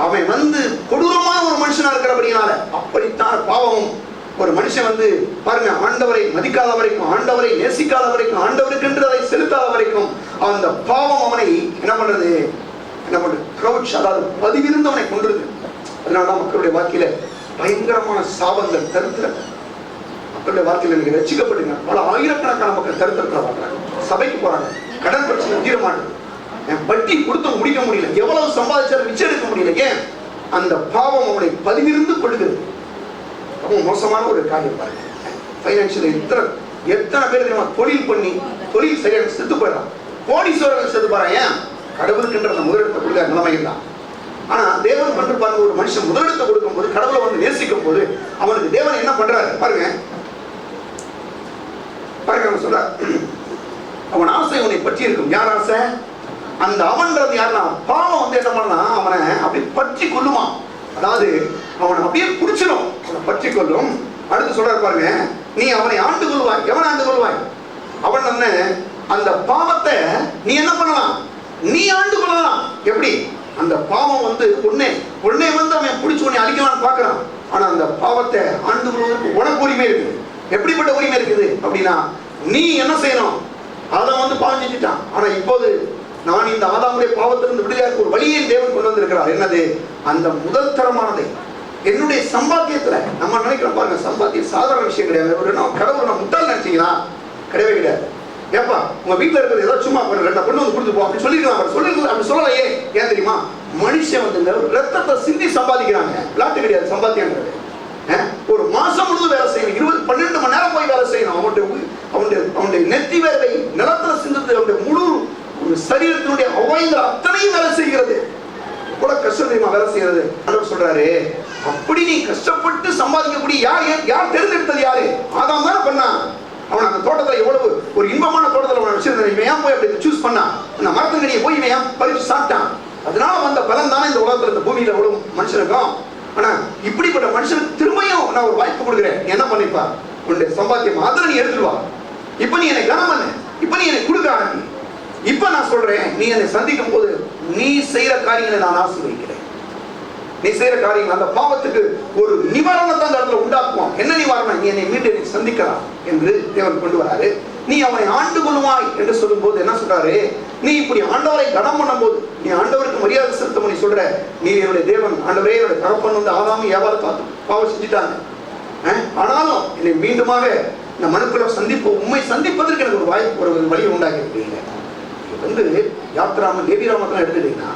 அவன் வந்து கொடூரமான ஒரு மனுஷனா இருக்கிறபடினால. அப்படித்தான் பாவம். ஒரு மனுஷன் வந்து பாருங்க, ஆண்டவரை மதிக்காத வரைக்கும், ஆண்டவரை நேசிக்காத வரைக்கும், ஆண்டவருக்கு அதை செலுத்தாத வரைக்கும் அந்த பாவம் அவனை என்ன பண்றது? கிரவுச், அதாவது பதிவிருந்தவனை கொண்டிருக்கு. அதனாலதான் மக்களுடைய வாழ்க்கையில பயங்கரமான சாபங்கள், தரித்திரம். மக்களுடைய வாழ்க்கையில நீங்க ரசிக்கப்பட்டுங்க. பல ஆயிரக்கணக்கான மக்கள் தரித்திரத்துல வாழ்றாங்க, சபைக்கு போறாங்க, கடன் பிரச்சனை தீர மாட்டேங்குது, வட்டி கொடுத்து முடிக்க முடியல, எவ்வளவு சம்பாதிச்சாலும் மிச்சம் எடுக்க முடியல. ஏன்? அந்த பாவம் அவனை பதிவிருந்து கொள்ளுகிறது. ரொம்ப மோசமான ஒரு காரியம் பாருங்க. பைனான்சியல் எத்தனை பேர் தொழில் பண்ணி தொழில் சரியாக செத்து போயிடறான், கோடீஸ்வரர்கள் செத்து போறான். ஏன்? கடவுளுக்குன்ற அந்த முதலிடத்தை கொடுக்க நிலைமையில் தான். ஆனா தேவன் பண்ற பாருங்க, ஒரு மனுஷன் முதலிடத்தை கொடுக்கும் போது, கடவுளை வந்து நேசிக்கும் போது அவனுக்கு தேவன் என்ன பண்றாரு பாருங்க. பாருங்க சொல்ற, அவன் ஆசை உன்னை பற்றி இருக்கும். யார் ஆசை? அந்த அவன்றது யாருன்னா பாவம் வந்து என்ன பண்ணா அவனை அப்படி பற்றி கொள்ளுமா. அதாவது அவனை அப்படியே குடிச்சிடும், அவனை பற்றி கொள்ளும். அடுத்து சொல்றாரு பாருங்க, நீ அவனை ஆண்டு கொள்வாய். எவனை ஆண்டு கொள்வாய்? அவன் என்ன, அந்த பாவத்தை நீ என்ன பண்ணலாம்? நீ ஆண்டு கொள்ளலாம். எப்படி? அந்த பாவம் வந்து உடனே வந்து அவன் பிடிச்சி உன்னை அழிக்கலாம்னு பாக்குறான். ஆனா அந்த பாவத்தை ஆண்டு கொள்வதற்கு உனக்கு உரிமை இருக்குது. எப்படிப்பட்ட உரிமை இருக்குது அப்படின்னா, நீ என்ன செய்யணும்? அதை வந்து பாவம் செஞ்சுட்டான். ஆனா இப்போது நான் இந்த ஆதாமுடைய பாவத்திலிருந்து விடுதலையாக ஒரு வழியை தேவன் கொண்டு வந்திருக்கிறார். என்னது? அந்த முதல் தரமானதை என்னுடைய சம்பாத்தியத்துல. நம்ம நினைக்கிறோம் பாருங்க, சம்பாத்தியம் சாதாரண விஷயம் கிடையாது. ஒரு கடவுள் நம்ம முட்டாள் நினைச்சீங்களா? கிடையவே கிடையாது. ஏப்பா உங்க வீட்டுல இருக்கிறது ஏதோ சும்மா ரெண்டா கொண்டு வந்து கொடுத்து போ அப்படி சொல்லிருக்கலாம். சொல்லிருக்கலாம், அப்படி சொல்லலையே. ஏன் தெரியுமா? மனுஷன் வந்து ரத்தத்தை சிந்தி சம்பாதிக்கிறாங்க. விளாட்டு கிடையாது சம்பாத்தியங்கிறது. ஒரு மாசம் முழுவதும் வேலை செய்யணும், 12 மணி நேரம் போய் வேலை செய்யணும். அவனுடைய நெத்தி வேலை நிலத்துல சிந்தது, அவனுடைய முழு சரீரத்தினுடைய அவைந்த அத்தனையும் வேலை செய்கிறது. கூட கஷ்டம் தெரியுமா வேலை செய்யறது? ஆண்டவர் சொல்றாரு, அப்படி நீ கஷ்டப்பட்டு சம்பாதிக்கக்கூடிய யார் தேர்ந்தெடுத்தது? யாரு? ஆதாம் தானே பண்ணான். அவன் அந்த தோட்டத்துல எவ்வளவு ஒரு இன்பமான தோட்டத்துல அவன் வச்சிருந்தான். இவன் ஏன் போய் அப்படி சூஸ் பண்ணா? அந்த மரத்தங்கடியை போய் இவன் ஏன் பறிச்சு சாப்பிட்டான்? அதனால வந்த பலன் தானே இந்த உலகத்துல, இந்த பூமியில எவ்வளவு மனுஷனுக்கும். ஆனா இப்படிப்பட்ட மனுஷனுக்கு திரும்பியும் நான் ஒரு வாய்ப்பு கொடுக்குறேன். என்ன பண்ணிப்பா? உன்னுடைய சம்பாத்தியம் அதுல நீ எடுத்துருவா. இப்ப நீ என்னை கனம் பண்ண, இப்ப நீ என்னை கொடுக்க ஆரம்பி. இப்ப நான் சொல்றேன், நீ என்னை சந்திக்கும் போது நீ செய்யற காரியங்களை நான் ஆசீர்வதிக்கிறேன். நீ செய்யற காரியங்கள் அந்த பாவத்துக்கு ஒரு நிவாரணத்தை அந்த இடத்துல உண்டாக்குவோம். என்ன நிவாரணம்? நீ என்னை மீண்டும் சந்திக்கலாம் என்று தேவன் கொண்டு வராரு. நீ அவனை ஆண்டு கொள்வாய் என்று சொல்லும் போது என்ன சொல்றாரு? நீ இப்படி ஆண்டவரை கனம் பண்ணும் போது, நீ ஆண்டவருக்கு மரியாதை செலுத்தும் நீ சொல்ற, நீ என்னுடைய தேவன், ஆண்டவரே என்னுடைய தகப்பன் வந்து ஆதாமும் ஏவாளும் பாவம் செஞ்சுட்டாங்க, ஆனாலும் என்னை மீண்டுமாக இந்த மனுக்குள்ள சந்திப்பு, உண்மை சந்திப்பதற்கு எனக்கு ஒரு வாய்ப்பு, ஒரு வழியை உண்டாக்கி இருக்கீங்க. வந்து யாத்ராம லேவிராமத்தான் எடுத்துட்டீங்கன்னா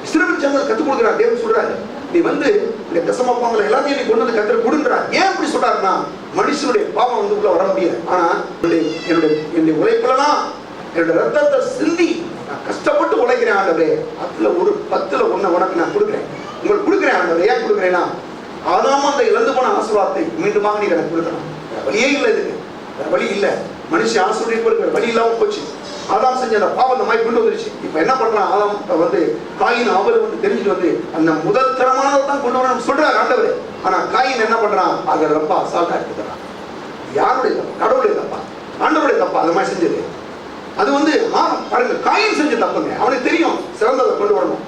இஸ்ரவேல் ஜனங்கள் கற்றுக் கொடுக்குறாரு. தேவன் சொல்றாரு, நீ வந்து இந்த தசமபாகங்களை எல்லாத்தையும் நீ கொண்டு வந்து கர்த்தர் கொடுன்றார். ஏன் அப்படி சொல்றாருன்னா, மனுஷனுடைய பாவம் வந்து உள்ள வர முடியாது. ஆனா என்னுடைய உழைப்புலலாம் என்னுடைய ரத்தத்தை சிந்தி நான் கஷ்டப்பட்டு உழைக்கிறேன் ஆண்டவரே, அதுல ஒரு 10ல் 1 உனக்கு நான் கொடுக்குறேன், உங்களுக்கு கொடுக்குறேன் ஆண்டவரே. ஏன் கொடுக்குறேன்னா, ஆதாம் அந்த இழந்து போன ஆசீர்வாதத்தை மீண்டுமாக நீ எனக்கு கொடுக்கணும். வழியே இல்லை, இதுக்கு வழி இல்லை. மனுஷன் ஆசீர்வதிப்பதற்கு வழி இல்லாம போச்சு. ஆதாம் செஞ்ச அந்த பாவம் இந்த மாதிரி கொண்டு வந்துருச்சு. இப்ப என்ன பண்றான் ஆதாம் வந்து, காயின் ஆபேல் வந்து தெரிஞ்சுட்டு வந்து அந்த முதல் தரமானதை தான் கொண்டு வரணும் சொல்றாரு ஆண்டவர். ஆனா காயின் என்ன பண்றான், அதை ரொம்ப அசால்ட்டா எடுத்துக்கிறான். யாருடைய தப்பா? கடவுளுடைய தப்பா? ஆண்டவருடைய தப்பா அது மாதிரி செஞ்சது? அது வந்து பாருங்க, காயின் செஞ்ச தப்புங்க. அவனுக்கு தெரியும் சிறந்ததை கொண்டு வரணும்,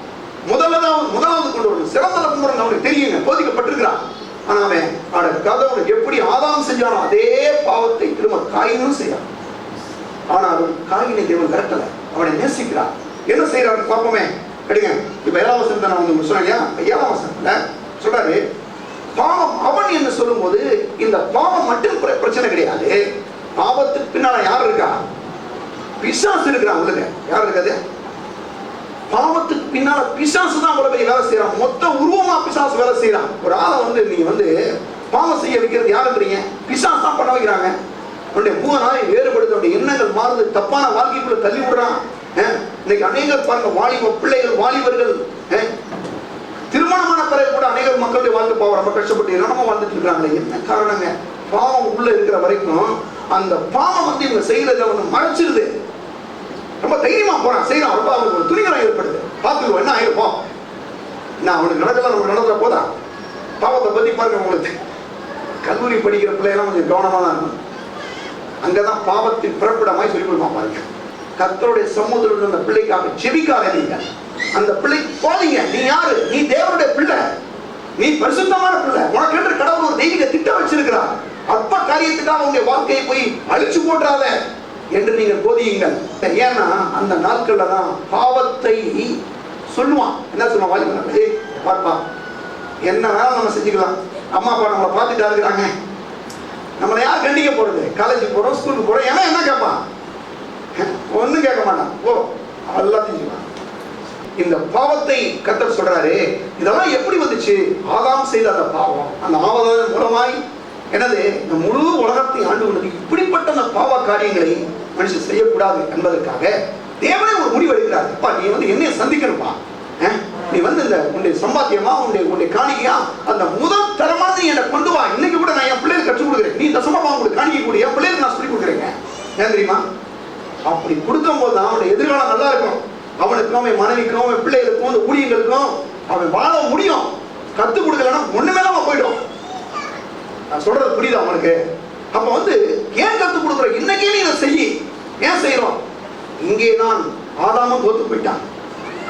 முதலாவது கொண்டு வரணும், சிறந்ததை கொண்டு வரணும் அவனுக்கு தெரியுங்க, போதிக்கப்பட்டிருக்கிறான். ஆனா அவன் கடவுள் எப்படி ஆதாம் செஞ்சானோ அதே பாவத்தை திரும்ப காயினும் செய்யறான். ஆனாலும் காயினை தேவன் விரட்டல, அவனை நேசிக்கிறார். என்ன செய்யறாரு பார்ப்போமே. எடுங்க, இப்ப 7ஆம் வசனத்தை நான் உங்களுக்கு சொன்னேன் இல்லையா? 7ஆம் வசனத்துல சொல்றாரு, பாவம் அவன் என்று சொல்லும் போது இந்த பாவம் மட்டும் பிரச்சனை கிடையாது. பாவத்துக்கு பின்னால யார் இருக்கா? பிசாசு இருக்கிறான். உள்ளங்க யார் இருக்காது? பாவத்துக்கு பின்னால பிசாசு தான் அவ்வளவு பெரிய வேலை செய்யறான். மொத்த உருவமா பிசாசு வேலை செய்யறான். ஒரு ஆளை வந்து நீங்க வந்து பாவம் செய்ய வைக்கிறது யாருன்றீங்க? பிசாசு தான் பண்ண வைக்கிறாங்க. அவனுடைய மூவனாய் வேறுபடுத்த, அவனுடைய எண்ணங்கள் மாறுது, தப்பான வாழ்க்கைக்குள்ள தள்ளி விடுறான். இன்னைக்கு அநேகர் பாருங்க, வாலிப பிள்ளைகள், வாலிபர்கள் திருமணமான பிறகு கூட அநேகர் மக்களுடைய வாழ்க்கை பாவம் ரொம்ப கஷ்டப்பட்டு இரணமா வாழ்ந்துட்டு இருக்காங்களே. என்ன காரணங்க? பாவம் உள்ள இருக்கிற வரைக்கும் அந்த பாவம் வந்து இவங்க செய்யறத வந்து மறைச்சிருது. ரொம்ப தைரியமா போறான், செய்யறான், ரொம்ப அவனுக்கு ஒரு துணிகரம் ஏற்படுது. பார்த்துக்குவோம் என்ன ஆயிருப்போம். நான் அவனுக்கு நடக்கலாம், நமக்கு நடந்துற போதா? பாவத்தை பத்தி பாருங்க, உங்களுக்கு கல்லூரி படிக்கிற பிள்ளைகள்லாம் கொஞ்சம் கவனமா தான் இருக்கணும். அங்கதான் பாவத்தின் பிறப்பிடமாய் சொல்லி கொடுப்பான் பாருங்க. கர்த்தருடைய சமூகத்தில் அந்த பிள்ளைக்காக ஜெபிக்காதீங்க. அந்த பிள்ளை போதீங்க. நீ யாரு? நீ தேவனுடைய பிள்ளை, நீ பரிசுத்தமான பிள்ளை. உனக்கு என்று கடவுள் ஒரு தெய்வீக திட்டம் வச்சிருக்கிறார். அற்ப காரியத்துக்காக உங்களுடைய வாழ்க்கையை போய் அழிச்சு போட்டுறாத என்று நீங்கள் போதியுங்கள். ஏன்னா அந்த நாட்கள்ல தான் பாவத்தை சொல்லுவான். என்ன சொல்லுவான்? வாலிபனே பார்ப்பா, என்ன வேணாலும் நம்ம செஞ்சுக்கலாம், அம்மா அப்பா நம்மளை பார்த்துட்டா இருக்கிறாங்க, நம்மளை யார் கண்டிக்க போறது? காலேஜுக்கு போறோம், ஸ்கூலுக்கு போறோம், ஏன்னா என்ன கேட்பான்? ஒன்னும் கேட்க மாட்டான். ஓ எல்லாத்தையும் செய்வான். இந்த பாவத்தை கர்த்தர் சொல்றாரு. இதெல்லாம் எப்படி வந்துச்சு? ஆதாம் செய்த அந்த பாவம், அந்த ஆதாம் மூலமாய் என்னது, இந்த முழு உலகத்தை ஆண்டு கொண்டது. இப்படிப்பட்ட அந்த பாவ காரியங்களை மனுஷன் செய்யக்கூடாது என்பதற்காக தேவனே ஒரு முடிவு எடுக்கிறார். அப்பா, நீ வந்து என்னைய சந்திக்கணும்பா, நீ வந்து இந்த உன்னுடைய சம்பாத்தியமா, உன்னுடைய காணிக்கையா அந்த முதல் தரமா நீ என்னை கொண்டு வா. இன்னைக்கு கூட நான் என் பிள்ளைகளுக்கு கற்றுக் கொடுக்குறேன். நீ தசமமா உங்களுக்கு காணிக்கை கூட என் பிள்ளைகளுக்கு நான் சொல்லி கொடுக்குறேங்க. ஏன் தெரியுமா? அப்படி கொடுக்கும் போது அவனுடைய எதிர்காலம் நல்லா இருக்கும். அவனுக்கும், அவன் மனைவிக்கும், அவன் பிள்ளைகளுக்கும், அந்த ஊழியர்களுக்கும் அவன் வாழ முடியும். கற்றுக் கொடுக்கலன்னா ஒண்ணுமே நம்ம போயிடும். நான் சொல்றது புரியுதா அவனுக்கு? அப்ப வந்து ஏன் கற்றுக் கொடுக்குற? இன்னைக்கே நீ இதை செய்ய. ஏன் செய்யறோம்? இங்கே தான் ஆதாமும் தோத்து போயிட்டான்,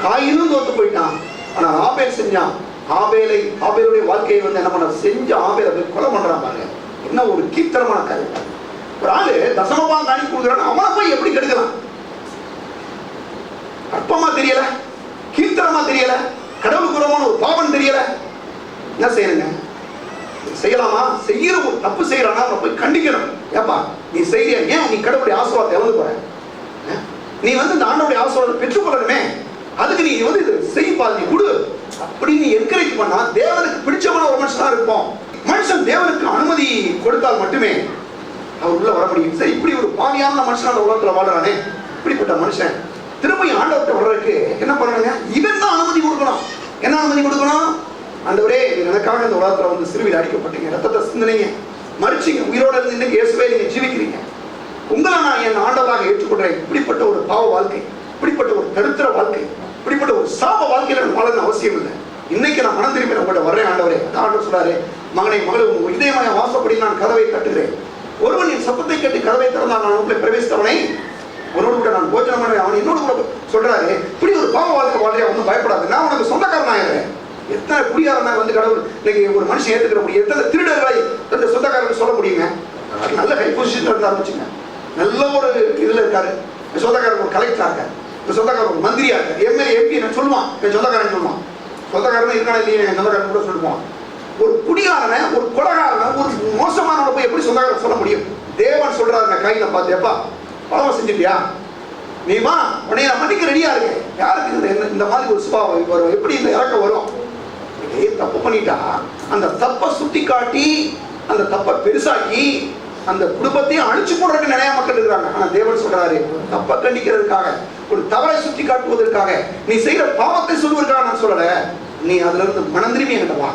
காயினும் தோத்து போயிட்டான். ஆனா ஆபேல் செஞ்சான். ஆபேலுடைய வாழ்க்கையை வந்து என்ன பண்ண செஞ்ச ஆபேலை போய் கொலை பண்றான் பாருங்க. என்ன ஒரு கீர்த்தனமான காரியம். ஒரு ஆளு தசமபாகம் காணி கொடுக்குறான்னு அவனை போய் எப்படி கெடுக்கலாம்? அற்பமா தெரியல, கீர்த்தனமா தெரியல, கடவுளுக்கு உரமான ஒரு பாவம் தெரியல. என்ன செய்யணுங்க? செய்யலாமா? செய்யற ஒரு தப்பு செய்யறானா அவனை போய் கண்டிக்கணும். ஏப்பா நீ செய்ய, ஏன் நீ கடவுளுடைய ஆசீர்வாதத்தை இழந்து போற? நீ வந்து இந்த ஆண்டவருடைய ஆசீர்வாதத்தை பெற்றுக்கொள்ளணுமே, அதுக்கு நீ வந்து இது செய்ப்பா, நீ கொடு அப்படின்னு என்கரேஜ் பண்ணா தேவனுக்கு பிடிச்சமான ஒரு மனுஷனா இருப்போம். மனுஷன் தேவனுக்கு அனுமதி கொடுத்தால் மட்டுமே அவர் உள்ள வர முடியும். சரி, இப்படி ஒரு பாவியான மனுஷனான உலகத்துல வாழ்றானே, இப்படிப்பட்ட மனுஷன் திரும்ப ஆண்டவர்கிட்ட வர்றதுக்கு என்ன பண்ணணுங்க? இவன் தான் அனுமதி கொடுக்கணும். என்ன அனுமதி கொடுக்கணும்? ஆண்டவரே, எனக்காக இந்த உலகத்துல வந்து சிலுவையில் அடிக்கப்பட்டீங்க, ரத்தத்தை சிந்தினீங்க, மறிச்சீங்க, உயிரோட இருந்து இன்னைக்கு இயேசுவே நீங்க ஜீவிக்கிறீங்க, உங்களை நான் என் ஆண்டவராக ஏற்றுக்கொள்றேன். இப்படிப்பட்ட ஒரு பாவ வாழ்க்கை, இப்படிப்பட்ட ஒரு தரித்திர வாழ்க்கை, இப்படிப்பட்ட ஒரு சாப வாழ்க்கையில வாழணும் அவசியம் இல்லை. இன்னைக்கு நான் மனம் திரும்பி உங்கள்கிட்ட வர்றேன் ஆண்டவரே. ஆண்டவர் சொல்றாரு, மகனை மகளே, உங்க இதயமாய வாசப்படி நான் கதவை தட்டுகிறேன். ஒருவன் என் சத்தத்தை கேட்டு கதவை திறந்தால் நான் உங்களை பிரவேசித்தவனை உன்னோடு கூட நான் போஜனம் பண்ணுவேன். அவன் என்னோடு கூட சொல்றாரு, இப்படி ஒரு பாவ வாழ்க்கை வாழ்க்கையா ஒன்றும் பயப்படாது, நான் உனக்கு சொந்தக்காரன் ஆயிடுறேன். எத்தனை குடியாரனா வந்து கடவுள் இன்னைக்கு ஒரு மனுஷன் ஏற்றுக்கிற முடியும்? எத்தனை திருடர்களை தந்த சொந்தக்காரர்கள் சொல்ல முடியுங்க? நல்ல ஹை பொசிஷன்ல இருந்தாரு வச்சுங்க, நல்ல ஒரு இதுல இருக்காரு, சொந்தக்காரர் ஒரு கலெக்டரா இருக்காரு, சொந்தக்காரர் ஒரு மந்திரியா இருக்காரு, எம்எல்ஏ எம்பி நான் சொல்லுவான், என் சொந்தக்காரன் சொல்லுவான். சொந்தக்காரன் இருக்கான இல்லையே, என் சொந்தக்காரன் கூட சொல்லுவான். ஒரு குடிகாரனை, ஒரு கொலகாரனை, ஒரு மோசமானவனை போய் எப்படி சொந்தக்காரன் சொல்ல முடியும்? தேவன் சொல்றாருங்க, கையில பார்த்தியப்பா பாவம் செஞ்சுட்டியா, நீமா உன்னை நான் மன்னிக்க ரெடியா இருக்கேன். யாருக்கு இந்த மாதிரி ஒரு சுபாவம் வரும்? எப்படி இந்த இறக்கம் வரும்? தப்பு பண்ணிட்டா அந்த தப்பை சுட்டி காட்டி அந்த தப்பை பெருசாக்கி அந்த குடும்பத்தையும் அழிச்சு போடுறதுக்கு நிறைய மக்கள் இருக்கிறாங்க. ஆனா தேவன் சொல்றாரு, தப்பை கண்டிக்கிறதுக்காக, ஒரு தவறை சுட்டி காட்டுவதற்காக, நீ செய்யற பாவத்தை சொல்வதற்காக நான் சொல்லல, நீ அதுல இருந்து மனம் திரும்பி என்கிட்ட வா.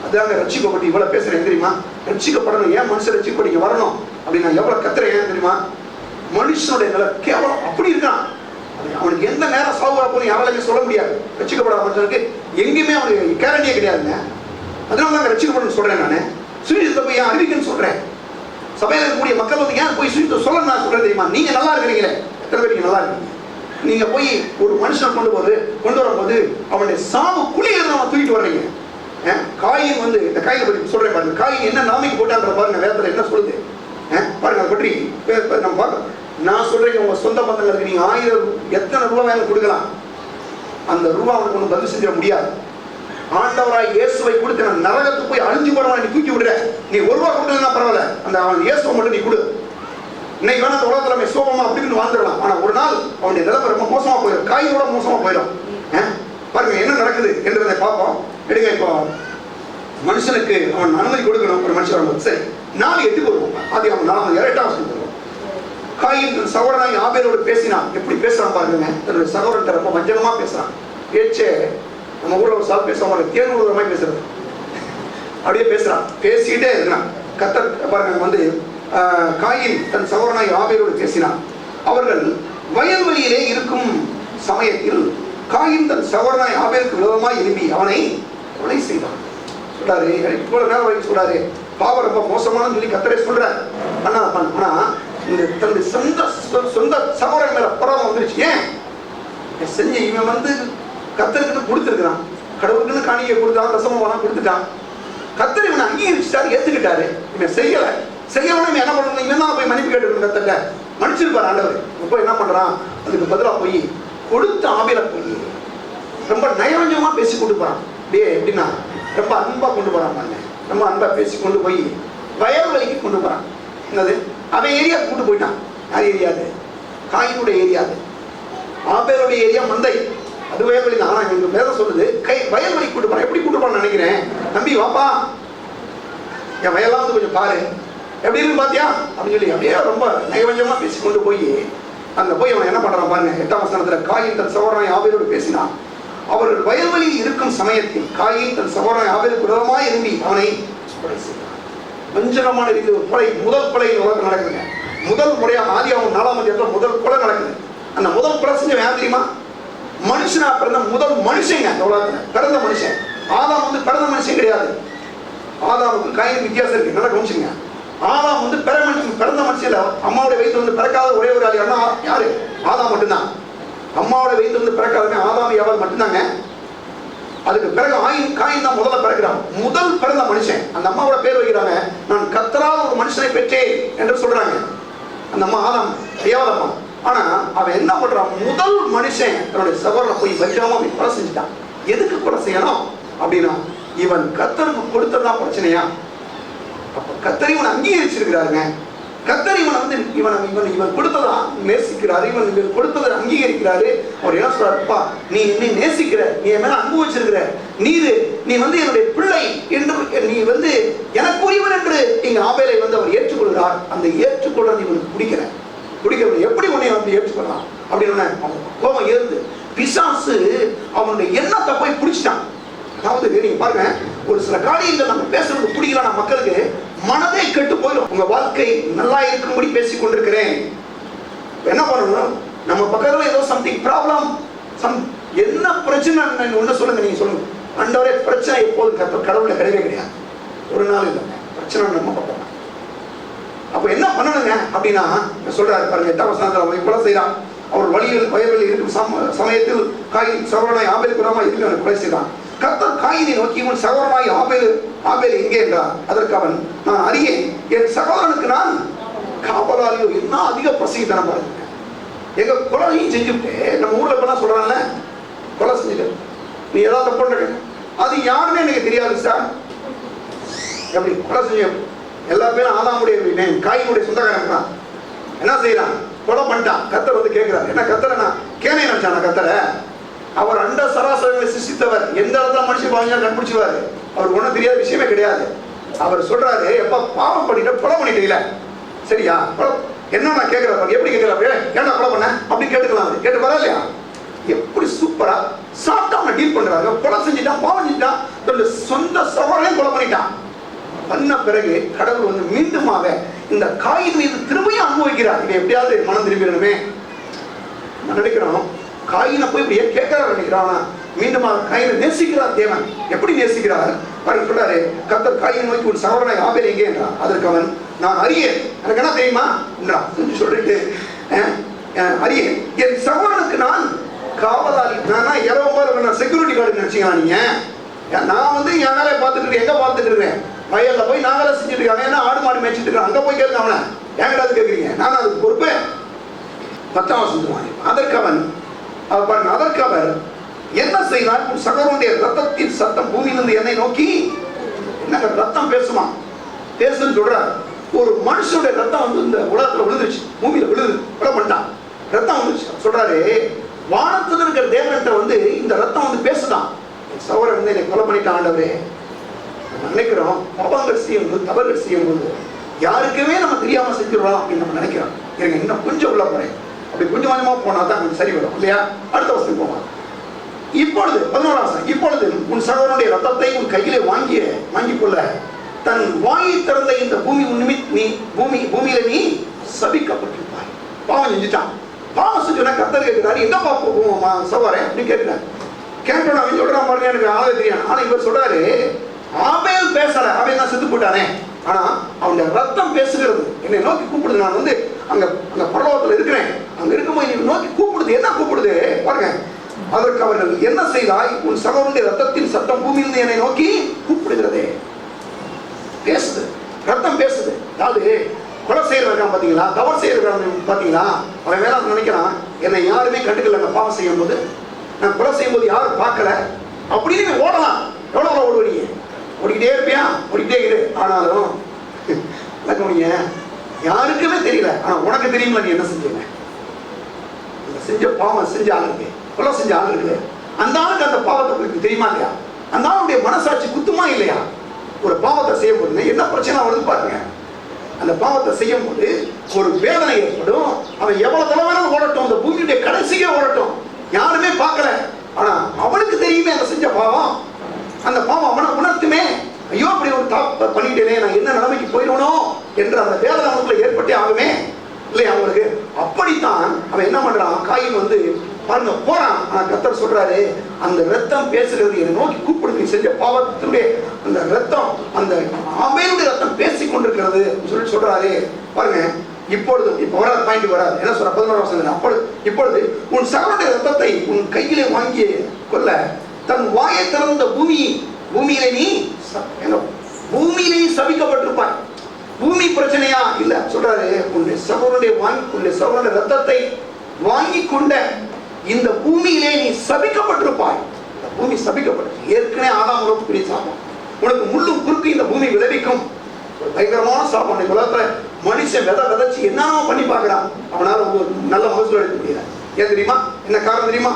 அதாங்க ரட்சிக்கப்பட்டு இவ்வளவு பேசுறேன் தெரியுமா? ரட்சிக்கப்படணும், ஏன் மனுஷன் ரட்சிக்கப்பட்டு வரணும் அப்படின்னு நான் எவ்வளவு கத்துறேன் ஏன் தெரியுமா? மனுஷனுடைய நிலை கேவலம் அப்படி இருக்கான். அவனுக்கு எந்த நேரம் சாவு வரப்போன்னு யாராலுமே சொல்ல முடியாது. ரட்சிக்கப்படாத மனுஷனுக்கு எங்கேயுமே அவனுக்கு கேரண்டியே கிடையாதுங்க. அதனால தாங்க ரட்சிக்கப்படணும்னு சொல்றேன். நான் சுவிசேஷத்தை போய் ஏன் அறிவிக்கன்னு சொல்றேன். சபையில் இருக்கக்கூடிய மக்கள் வந்து ஏன் போய் சுவிசேஷத்தை சொல்ல நான் சொல்றேன் தெரியுமா? நீங்க நல்லா இருக்கிறீங்களே, எத்தனை பேர் நீங்க நல்லா இருக்கீங்க? நீங்க போய் ஒரு மனுஷனை கொண்டு வரும்போது அவனுடைய சாவு குழியிலிருந்து அவன் தூக்கிட்டு வர்றீங்க. காயின் வந்து இந்த காயினை பற்றி சொல்றேன் பாருங்க. காயின் என்ன நாமைக்கு போட்டான்ற பாருங்க, வேதத்துல என்ன சொல்லுது பாருங்க. அதை பற்றி நம்ம பார்க்கலாம். நான் சொல்றேன், உங்க சொந்த பந்தங்களுக்கு நீங்க 1000 எத்தனை ரூபா வேணும் கொடுக்கலாம், அந்த ரூபா அவனுக்கு ஒன்றும் பதில் செஞ்சிட முடியாது. ஆண்டவராய் இயேசுவை கொடுத்து நான் நரகத்துக்கு போய் அழிஞ்சு போறவன் நீ தூக்கி விடுற, நீ 1 ரூபா கொடுத்தா பரவாயில்ல, அந்த அவன் இயேசுவை மட்டும் நீ கொடு. இன்னைக்கு வேணா அந்த உலகத்துல சோகமா அப்படின்னு வாழ்ந்துடலாம். ஆனா ஒரு நாள் அவனுடைய நிலைமை ரொம்ப மோசமா போயிடும், காயோட மோசமா போயிடும். பாருங்க என்ன நடக்குது என்றதை பார்ப்போம். எடுங்க. இப்போ மனுஷனுக்கு அவன் அனுமதி கொடுக்கணும். ஒரு மனுஷன் வரும்போது சரி 4:8 வருவோம். அது அவன் 8ஆம் வசனம். காயின் தன் சகோதரனாய் ஆபேலோடு பேசினான். எப்படி பேசுறான் பாருங்க. தன்னுடைய சகோதரன் ரொம்ப வஞ்சகமா பேசுறான். பேச்சே நம்ம ஊர்ல ஒரு சால் பேசுவாங்க, தேர்வுறமாய் பேசுறது, அப்படியே பேசுறான். பேசிட்டே இருக்கிறான். கர்த்தர் பாருங்க வந்து காயின் தன் சகோதரனாய் ஆபேலோடு பேசினான். அவர்கள் வயல்வெளியிலே இருக்கும் சமயத்தில் காயின் தன் சகோதரனாய் ஆபேலுக்கு விரோதமாய் எழுப்பி அவனை கொலை செய்தான். சொல்றாரு, இவ்வளவு நேரம் வரைக்கும் சொல்றாரு, பாவம் ரொம்ப மோசமானு சொல்லி கர்த்தரே சொல்றாரு. ஆனா இந்த தன்னுடைய சொந்த சகோதரன் மேல பொறாமை வந்துருச்சு. ஏன் செஞ்ச இவன் வந்து கர்த்தருக்கு கொடுத்துருக்கிறான், கடவுளுக்குன்னு காணிக்கை கொடுத்தான், ரசமம் கொடுத்துட்டான். கர்த்தர் இவனை அங்கீகரிச்சுட்டாரு, ஏத்துக்கிட்டாரு. இவன் செய்யலன்னு என்ன பண்ணணும்? இவன் தான் போய் மன்னிப்பு கேட்டு கர்த்தர்ட்ட மன்னிச்சிருப்பாரு ஆண்டவர். இப்போ என்ன பண்றான்? அதுக்கு பதிலா போய் கொடுத்த ஆபேலை போய் ரொம்ப நயவஞ்சமா பேசி கொண்டு போறான். எப்படின்னா ரொம்ப அன்பா கொண்டு போறான் பாருங்க. ரொம்ப அன்பா பேசி கொண்டு போய் வயல்வெளிக்கு கொண்டு போறான். என்னது அவன் ஏரியா கூட்டு போயிட்டான். யார் ஏரியாது? காயினுடைய ஏரியாது. ஆபேலுடைய ஏரியா மந்தை, அது வயல்வெளி தான். ஆனா எங்களுக்கு வேதம் சொல்லுது வயல்வெளி கூட்டு போறான். எப்படி கூட்டு போறான்னு நினைக்கிறேன்? தம்பி வாப்பா, என் வயலாம் வந்து கொஞ்சம் பாரு, எப்படி இருக்கு பாத்தியா அப்படின்னு சொல்லி அப்படியே ரொம்ப நயவஞ்சமா பேசி கொண்டு போய் அங்க போய் அவன் என்ன பண்றான் பாருங்க. 8ஆம் வசனத்துல காயின் தன் சகோதரனாய் ஆபேலோடு பேசினான். அவர்கள் வயல்வெளியில் இருக்கும் சமயத்தில் காயின் தன் சகோதரனாய் ஆபேலுக்கு விரோதமாய் எழும்பி அவனை கொலை செய்தான். வஞ்சகமான ரீதியில் ஒரு கொலை, முதல் கொலை உலகம் நடக்குதுங்க. முதல் முறையா ஆதியாகமம் 4ஆம் அதிகாரத்துல முதல் கொலை நடக்குது. அந்த முதல் கொலை செஞ்ச யார் தெரியுமா? மனுஷனா பிறந்த முதல் மனுஷங்க. அந்த உலகத்துல பிறந்த மனுஷன். ஆதாம் வந்து பிறந்த மனுஷன் கிடையாது. ஆதாமுக்கு காயின் வித்தியாசம் இருக்கு, நல்லா கவனிச்சுங்க. ஆதாம் வந்து பிறந்த மனுஷன், அம்மாவுடைய வயிற்று வந்து பிறக்காத ஒரே ஒரு ஆள் யாரு? ஆதாம் மட்டும்தான். அம்மாவோட வயிற்று வந்து பிறக்காதுங்க ஆதாம் எவர் மட்டும்தாங்க. அதுக்கு பிறகு காயின் தான் முதல்ல பிறக்கிறான். முதல் பிறந்த மனுஷன். அந்த அம்மாவோட பேர் வைக்கிறாங்க, நான் கர்த்தரால் ஒரு மனுஷனை பெற்றேன் என்று சொல்றாங்க. அந்த அம்மா ஆதாம் தேவதம்மா. ஆனா அவன் என்ன பண்றான்? முதல் மனுஷன் தன்னுடைய சகோதரனை போய் வஞ்சகமா கொலை செஞ்சுட்டான். எதுக்கு கொலை செய்யணும் அப்படின்னா, இவன் கர்த்தருக்கு கொடுத்ததுதான் பிரச்சனையா? அப்ப கர்த்தர் இவன் அங்கீகரிச்சிருக்கிறாருங்க. கர்த்தர் இவனை வந்து இவன் கொடுத்ததா நேசிக்கிறாரு, இவன் கொடுத்ததை அங்கீகரிக்கிறாரு. அவர் என்ன சொல்றாருப்பா, நீ என்னை நேசிக்கிற, நீ என் மேல அன்பு வச்சிருக்கிற, நீ வந்து என்னுடைய பிள்ளை என்று, நீ வந்து எனக்குரியவன் என்று இங்க ஆபேலை வந்து அவர் ஏற்றுக்கொள்கிறார். அந்த ஏற்றுக்கொள்றது இவனுக்கு பிடிக்கிறது. எப்படி உன்னை வந்து ஏற்றுக்கொள்ளலாம் அப்படின்னு கோபம் இருந்து பிசாசு அவனுடைய எண்ணத்தை போய் பிடிச்சிட்டான். அதாவது நீங்க பாருங்க, ஒரு சில காரியங்கள் நம்ம பேசுறது பிடிக்கலன்னா மக்களுக்கு மனதே கெட்டு போயிடும். உங்க வாழ்க்கை நல்லா இருக்கும்படி பேசிக் கொண்டிருக்கிறேன். என்ன பண்ணணும்? நம்ம பக்கத்துல ஏதோ சம்திங் ப்ராப்ளம், என்ன பிரச்சனை ஒண்ணு சொல்லுங்க. நீங்க சொல்லுங்க, ஆண்டவரே பிரச்சனை எப்போதும் கடவுளை கிடையவே கிடையாது. ஒரு நாள் இல்லை பிரச்சனை நம்ம பக்கம். அப்ப என்ன பண்ணணுங்க அப்படின்னா சொல்றாரு பாருங்க. 8ஆம் வசனத்துல அவன் கொலை செய்யறான். அவர் வயல்வெளியில் இருக்கும் சமயத்தில் காயின் சகோதரனாய் ஆபேலுக்கு விரோதமாய் எழும்பி அவனை கொலை செய்தான். கர்த்தர் காயினை நோக்கி, உன் சகோதரனாய் ஆபேல் எங்கே என்றார். அதற்கு அவன், நான் அறியேன், என் சகோதரனுக்கு நான் காவலாளியோ. என்ன அதிக பசி தரம் பாருங்க. எங்க கொலையும் செஞ்சுட்டு நம்ம ஊர்ல இப்பெல்லாம் சொல்றாங்கல்ல, கொலை செஞ்சுட்டு நீ ஏதாவது தப்பு பண்ற, அது யாருன்னு எனக்கு தெரியாது சார். எப்படி கொலை செஞ்ச எல்லா பேரும் ஆதாமுடைய காயினுடைய சொந்தக்காரன் தான். என்ன செய்யறான்? கொலை பண்ணிட்டான். கர்த்தர் வந்து கேட்கிறார், என்ன கர்த்தரை நான் கேனே நினைச்சானா? கர்த்தரை அவர் அண்ட சராசரங்களை சிருஷ்டித்தவர். எந்த இடத்துல மனுஷன் பாவம் கண்டுபிடிச்சுவாரு. அவர் ஒன்றும் தெரியாத விஷயமே கிடையாது. அவர் சொல்றாரு, எப்ப பாவம் பண்ணிட்டு கொலை பண்ணிட்டீங்கள, சரியா? என்ன நான் கேட்கிறேன், எப்படி கேட்கிறேன், ஏன்னா கொலை பண்ண அப்படின்னு கேட்டுக்கலாம். கேட்டு வரா இல்லையா? எப்படி சூப்பரா சாப்பிட்டா அவனை டீல் பண்றாங்க. கொலை செஞ்சுட்டான், பாவம் செஞ்சுட்டான், தன்னுடைய சொந்த சகோதரனையும் கொலை பண்ணிட்டான். பண்ண பிறகு கடவுள் வந்து மீண்டுமாக இந்த காயின் மீது திரும்பியும் அனுபவிக்கிறார். இதை எப்படியாவது மனம் திரும்பிடணுமே நினைக்கிறோம். காயினை போய் இப்படியே கேட்கிறார் நினைக்கிறான். மீண்டும் காயினை நேசிக்கிறார் தேவன். எப்படி நேசிக்கிறார் பாருங்க. சொல்றாரு, கர்த்தர் காயினை நோக்கி உன் சகோதரனை ஆபேல் எங்கே என்றார். அதற்கு அவன், நான் அறியேன், எனக்கு என்ன தெரியுமா என்றான். சொல்லிட்டு அறியேன், என் சகோதரனுக்கு நான் காவலாளி, நான் இரவு செக்யூரிட்டி கார்டு நினைச்சீங்களா நீங்க? நான் வந்து என் வேலையை பார்த்துட்டு இருக்கேன். எங்க பார்த்துட்டு இருக்கேன்? வயல்ல போய் நான் வேலை செஞ்சுட்டு இருக்காங்க. ஏன்னா ஆடு மாடு மேய்ச்சிட்டு இருக்காங்க. அங்க போய் கேட்க அவனை என்கிட்ட கேட்குறீங்க? நான் அதுக்கு பொறுப்பு. 10ஆம் வசனம். அதற்கு அவர் என்ன செய்தார்? உன் சகோதரனுடைய ரத்தத்தின் சத்தம் பூமியிலிருந்து என்னை நோக்கி, என்னங்க ரத்தம் பேசுமா? பேசுன்னு சொல்றாரு. ஒரு மனுஷனுடைய ரத்தம் வந்து இந்த உலகத்துல விழுந்துருச்சு, பூமியில விழுது, கொலை பண்ணிட்டான், ரத்தம் வந்துருச்சு. சொல்றாரு, வானத்துல இருக்கிற தேவன்கிட்ட வந்து இந்த ரத்தம் வந்து பேசுதான். சகோதரன் வந்து என்னை கொலை பண்ணிட்டான் ஆண்டவரே. நினைக்கிறோம் பாவங்கள் செய்யும்போது, தவறுகள் செய்யும்போது யாருக்குமே நம்ம தெரியாம செஞ்சிடலாம் அப்படின்னு நம்ம நினைக்கிறோம். எனக்கு இன்னும் கொஞ்சம் உள்ள போறேன், அப்படி கொஞ்சம் கொஞ்சமா போனா தான் கொஞ்சம் சரி வரும் இல்லையா? அடுத்த வருஷம் போவாங்க. இப்பொழுது 11ஆம் வசனம், இப்பொழுது உன் சகோதரனுடைய ரத்தத்தை உன் கையிலே வாங்கிக் கொள்ள தன் வாயை திறந்த இந்த பூமி பூமியில நீ சபிக்கப்பட்டிருப்பாய். பாவம் செஞ்சுட்டான். பாவம் செஞ்சோன்னா கர்த்தர் கேட்கிறாரு, எங்க பாப்போமா சகோதரன் அப்படின்னு கேட்கிறார். கேட்டோம் அவன் சொல்றான் பாருங்க, எனக்கு ஆளவே தெரியும். ஆனா இவர் சொல்றாரு, ஆபேல் பேசல, ஆபேல் தான் செத்து போட்டானே, ஆனா அவனுடைய ரத்தம் பேசுகிறது, என்னை நோக்கி கூப்பிடுது. நான் வந்து அங்க பரலோகத்துல இருக்கிறேன், அங்க இருக்கும்போது என்னை நோக்கி கூப்பிடுது. என்ன கூப்பிடுது பாருங்க. அதற்கு அவர்கள், என்ன செய்தாய்? உன் சகோதரனுடைய ரத்தத்தின் சத்தம் பூமியிலிருந்து என்னை நோக்கி கூப்பிடுகிறதே. பேசுது, ரத்தம் பேசுது. அதாவது கொலை செய்யறவன் பாத்தீங்களா, தவறு செய்யறவன் பாத்தீங்களா, அவன் வேற நினைக்கிறான், என்னை யாருமே கண்டுக்கல பாவம் செய்யும் போது, நான் கொலை செய்யும் போது யாரும் பார்க்கல அப்படின்னு ஓடலாம். எவ்வளவு ஓடுவீங்க? ஓடிக்கிட்டே இருப்பியா? ஓடிக்கிட்டே இரு. ஆனாலும் யாருக்குமே தெரியல. ஆனா உனக்கு தெரியுமா நீ என்ன செஞ்சீங்க? செஞ்ச பாவம் செஞ்ச ஆள் இருக்கு, கொலை செஞ்ச ஆள் இருக்கு. அந்த ஆளுக்கு அந்த பாவத்தை குறித்து தெரியுமா இல்லையா? அந்த ஆளுடைய மனசாட்சி குத்துமா இல்லையா? ஒரு பாவத்தை செய்யும் போது என்ன பிரச்சனை வருது பாருங்க. அந்த பாவத்தை செய்யும் போது ஒரு வேதனை ஏற்படும். அவன் எவ்வளவு தலைவரும் ஓடட்டும், அந்த பூமியுடைய கடைசியே ஓடட்டும், யாருமே பார்க்கல. ஆனா அவனுக்கு தெரியுமே அந்த செஞ்ச பாவம். அந்த பாவம் அவனை உணர்த்துமே. ஐயோ அப்படி ஒரு தப்பு பண்ணிட்டேனே, நான் என்ன நிலைமைக்கு போயிடணும் என்ற அந்த வேதனை அவனுக்குள்ள ஏற்பட்டே ஆகுமே இல்லையா அவங்களுக்கு? அப்படித்தான் அவன் என்ன பண்றான், காயின் வந்து பாருங்க போறான். ஆனா கர்த்தர் சொல்றாரு, அந்த ரத்தம் பேசுகிறது, என்னை நோக்கி கூப்பிடுது, செஞ்ச பாவத்தினுடைய அந்த ரத்தம், அந்த ஆபேலுடைய ரத்தம் பேசிக் கொண்டிருக்கிறது சொல்லி சொல்றாரு பாருங்க. இப்பொழுது வராது, பாயிண்ட் வராது. என்ன சொல்ற 11ஆம் வசனம், இப்பொழுது உன் சகோதரனுடைய ரத்தத்தை உன் கையிலே வாங்கி கொள்ள தன் வாயை திறந்த பூமியிலே நீ சபிக்கப்பட்டிருப்பாய். பூமி பிரச்சனையா இல்ல, சொல்றாரு, உன்னுடைய சகோதரனுடைய ரத்தத்தை வாங்கி கொண்ட இந்த பூமியிலே நீ சபிக்கப்பட்டிருப்பாய். பூமி சபிக்கப்பட்டு ஏற்கனவே ஆதாம் ரொம்ப பெரிய சாபம். உனக்கு முள்ளும் குறுக்கு இந்த பூமி விளைவிக்கும். பயங்கரமான சாபம். உலகத்துல மனுஷன் விதைச்சு என்னென்ன பண்ணி பார்க்கிறான், அவனால நல்ல மகசூல் எடுக்க முடியல. ஏன் தெரியுமா? என்ன காரணம் தெரியுமா?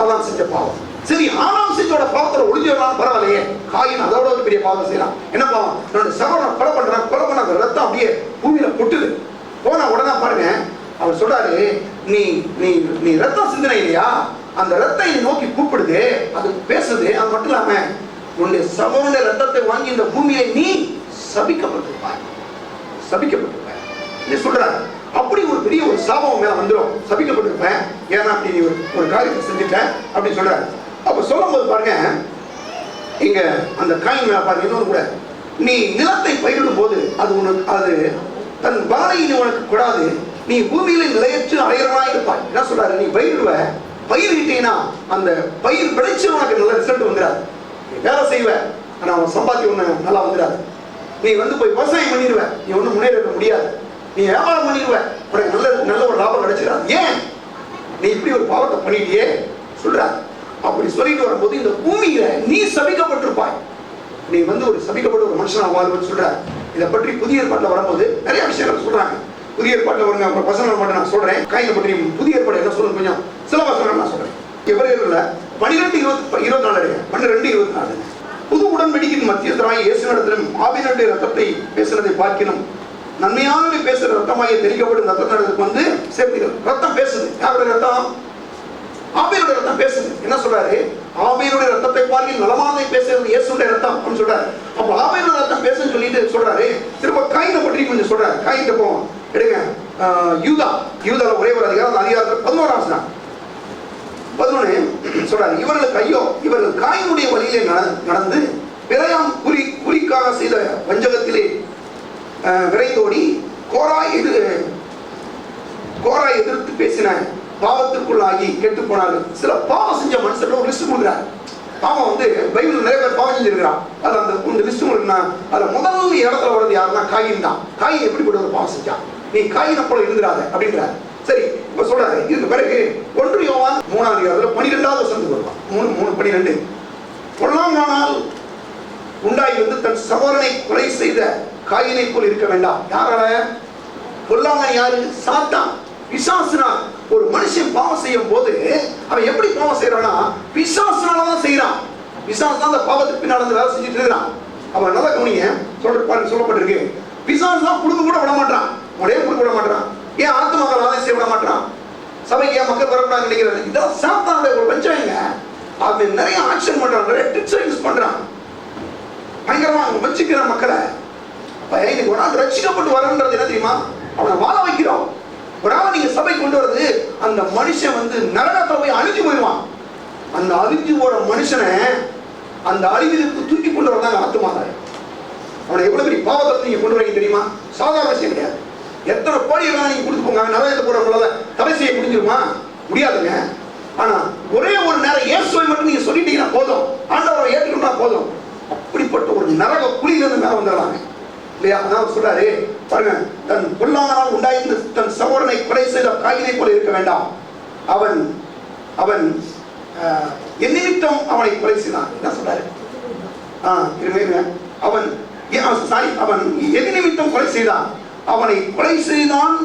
ஆதாம் செஞ்ச பாவம். சரி, ஆதாம் செஞ்சோட பாவத்துல ஒளிஞ்சிடலாம் பரவாயில்லையே, காயின் அதோட ஒரு பெரிய பாவம் செய்யலாம். என்ன பாவம்? என்னோட சகோதரன் கொலை பண்ண அந்த ரத்தம் அப்படியே பூமியில பொட்டுது. போன உடனே பாருங்க, அவர் சொல்றாரு, நீ நீ நீ ரத்தம் சிந்தனை இல்லையா, அந்த ரத்தம் என்னை நோக்கி கூப்பிடுது, அது பேசுது. அது மட்டும் இல்லாம உன்னுடைய சகோதரனுடைய ரத்தத்தை வாங்கி இந்த பூமியை நீ சபிக்கப்பட்டிருப்பாய் சொல்றாரு. அப்படி ஒரு பெரிய ஒரு சாபம் மேல வந்துடும், சபிக்கப்பட்டிருப்பேன், ஏன்னா அப்படி நீ ஒரு காரியத்தை செஞ்சுட்ட அப்படின்னு சொல்றாரு. அப்ப சொல்லும் போது பாருங்க, இங்க அந்த காயின் மேல பாருங்க, இன்னொரு கூட, நீ நிலத்தை பயிரிடும் போது அது தன் பலனை உனக்கு கூடாது, நீ பூமியில நிலையற்று அடையறவனாய் இருப்பாய். என்ன சொல்றாரு? நீ பயிரிட்டீங்கன்னா அந்த பயிர் விளைச்சு உனக்கு நல்ல ரிசல்ட் வந்துடாது. நீ வேலை செய்வ, ஆனா அவன் சம்பாத்தி ஒண்ணு நல்லா வந்துடாது. நீ வந்து போய் விவசாயம் பண்ணிடுவ, நீ ஒன்றும் முன்னேற முடியாது. நீ வியாபாரம் பண்ணிடுவ, உனக்கு நல்ல ஒரு லாபம் கிடைச்சிடாது. ஏன்? நீ இப்படி ஒரு பாவத்தை பண்ணிட்டியே சொல்றாரு. அப்படி சொல்லிட்டு வரும்போது இந்த பூமியில நீ சபிக்கப்பட்டிருப்பாய். நீ வந்து ஒரு சபிக்கப்பட்ட ஒரு மனுஷனா வாழ்வுன்னு சொல்றாரு. இதை பற்றி புதிய ஏற்பாட்டில் வரும்போது நிறைய விஷயங்கள் சொல்றாங்க. புதிய ஏற்பாட்டில் வருங்க, அப்புறம் வசனங்கள் மட்டும் நான் சொல்றேன். காயினை பற்றி புதிய ஏற்பாடு என்ன சொல்லணும், கொஞ்சம் சில வசனங்கள் நான் சொல்றேன். எபிரேயர்ல 12:24 புது உடன்படிக்கையின் மத்தியஸ்தராகிய இயேசுவினிடத்திலும் ஆபேலுடைய ரத்தத்தை பேசுனதை பார்க்கிலும் நன்மையானவை பேசுற ரத்தமாகிய தெளிக்கப்படும் ரத்தத்தினருக்கு வந்து சேர்த்தீர்கள். ரத்தம் பேசுது. யாருடைய ரத்தம்? ஆபேலுடைய ரத்தம் பேசுது. என்ன சொல்றாரு? ஆபேலுடைய ரத்தத்தை பார்க்கில் நலமானதை பேசுறது இயேசுடைய ரத்தம் அப்படின்னு சொல்றாரு. அப்ப ஆபேலுடைய ரத்தம் பேசுன்னு சொல்லிட்டு சொல்றாரு. திரும்ப காயினை பற்றி கொஞ்சம் சொல்றாரு. காயின்ட்டு போவோம். எடுங்க. யூதால ஒரே ஒரு அதிகாரம் 11 சொல்றாரு. இவர்களுக்கு ஐயோ, இவர்கள் காயினுடைய வழியிலே நடந்து பிறையாம் குறிக்காக செய்த வஞ்சகத்திலே விரைந்தோடி கோரா எதிர்த்து பேசின பாவத்திற்குள்ளாகி கெட்டு போனார்கள். சில பாவம் செஞ்ச மனுஷர்கள் ஒரு லிஸ்ட் கொடுக்குறாரு. பாவம் வந்து பைபிள் நிறைய பேர் பாவம் செஞ்சிருக்கிறான். அது அந்த லிஸ்ட் இருக்குன்னா அதுல முதல் இடத்துல வர்றது யாருன்னா காயின் தான். காயின் எப்படிப்பட்ட ஒரு பாவம் செஞ்சான்? நீ காயினை போல இருந்துடாத அப்படின்றாரு. சரி, இப்ப சொல்றாரு. இதுக்கு பிறகு 1 யோவான் 3ஆம் அதிகாரத்துல 12வது வசனத்துக்கு வருவான். 3:12 பொல்லாங் நாள் உண்டாய் வந்து தன் சகோதரனை கொலை செய்த காயினை போல் இருக்க வேண்டாம். யாரால? பொல்லாங்கன் யாரு? சாத்தான், பிசாசுனால. ஒரு மனுஷன் பாவம் செய்யும் போது அவன் எப்படி பாவம் செய்யறானா? பிசாசுனாலதான் செய்யறான். பிசாசு தான் அந்த பாவத்துக்கு பின்னாடி வேலை செஞ்சுட்டு இருக்கிறான். அவன் நல்ல கவனிங்க, சொல்லப்பட்டிருக்கு. பிசாசு தான் குடும்ப கூட விட மாட்டான். ஒரே குடும்ப விட மாட்டான். ஏன் ஆத்துமக்கள் ஆதாயம் செய்ய விட மாட்டான்? சபைக்கு ஏன் மக்கள் வரக்கூடாது நினைக்கிறது? இதான் சாத்தானுடைய ஒரு வஞ்சகங்க. அவன் நிறைய ஆக்ஷன் பண்றான், நிறைய ட்ரிக்ஸ் யூஸ் பண்றான். பயங்கரமா வச்சுக்கிறான் மக்களை. இன்னைக்கு ஒரு நாள் ரட்சிக்கப்பட்டு வரன்றது என்ன தெரியுமா? அவனை வாழ வைக்கிறோம். ஒரு நாள் நீங்க சபை கொண்டு வருது, அந்த மனுஷன் வந்து நரகத்துல போய் அழிஞ்சு போயிடுவான். அந்த அழிஞ்சு போற மனுஷனை அந்த அழிவிற்கு தூக்கி கொண்டு வரதாங்க ஆத்துமாதாய். அவனை எவ்வளவு பெரிய பாவத்தை நீங்க கொண்டு வரீங்க தெரியுமா? சாதாரண விஷயம் கிடையாது. எத்தனை கோடி எல்லாம் நீங்க கொடுத்து போங்க, நரகத்தை போறவங்கள தடை செய்ய முடிஞ்சிருமா? முடியாதுங்க. ஆனா ஒரே ஒரு நேரம் இயேசுவை மட்டும் நீங்க சொல்லிட்டீங்கன்னா போதும், ஆண்டவரை ஏற்றுக்கிட்டா போதும். அப்படிப்பட்ட ஒரு நரக குழியிலிருந்து மேல வந்துடலாங்க இல்லையா? அதான் சொல்றாரு பாருங்க. தன் பொல்லாங்கனால் உண்டாய்ந்து தன் சகோதரனை கொலை செய்த காயினை போல இருக்க வேண்டாம். அவன் அவன் என் நிமித்தம் அவனை கொலை செய்தான். என்ன சொல்றாரு? அவன் என் நிமித்தம் கொலை செய்தான். அவனை கொலை செய்தான்.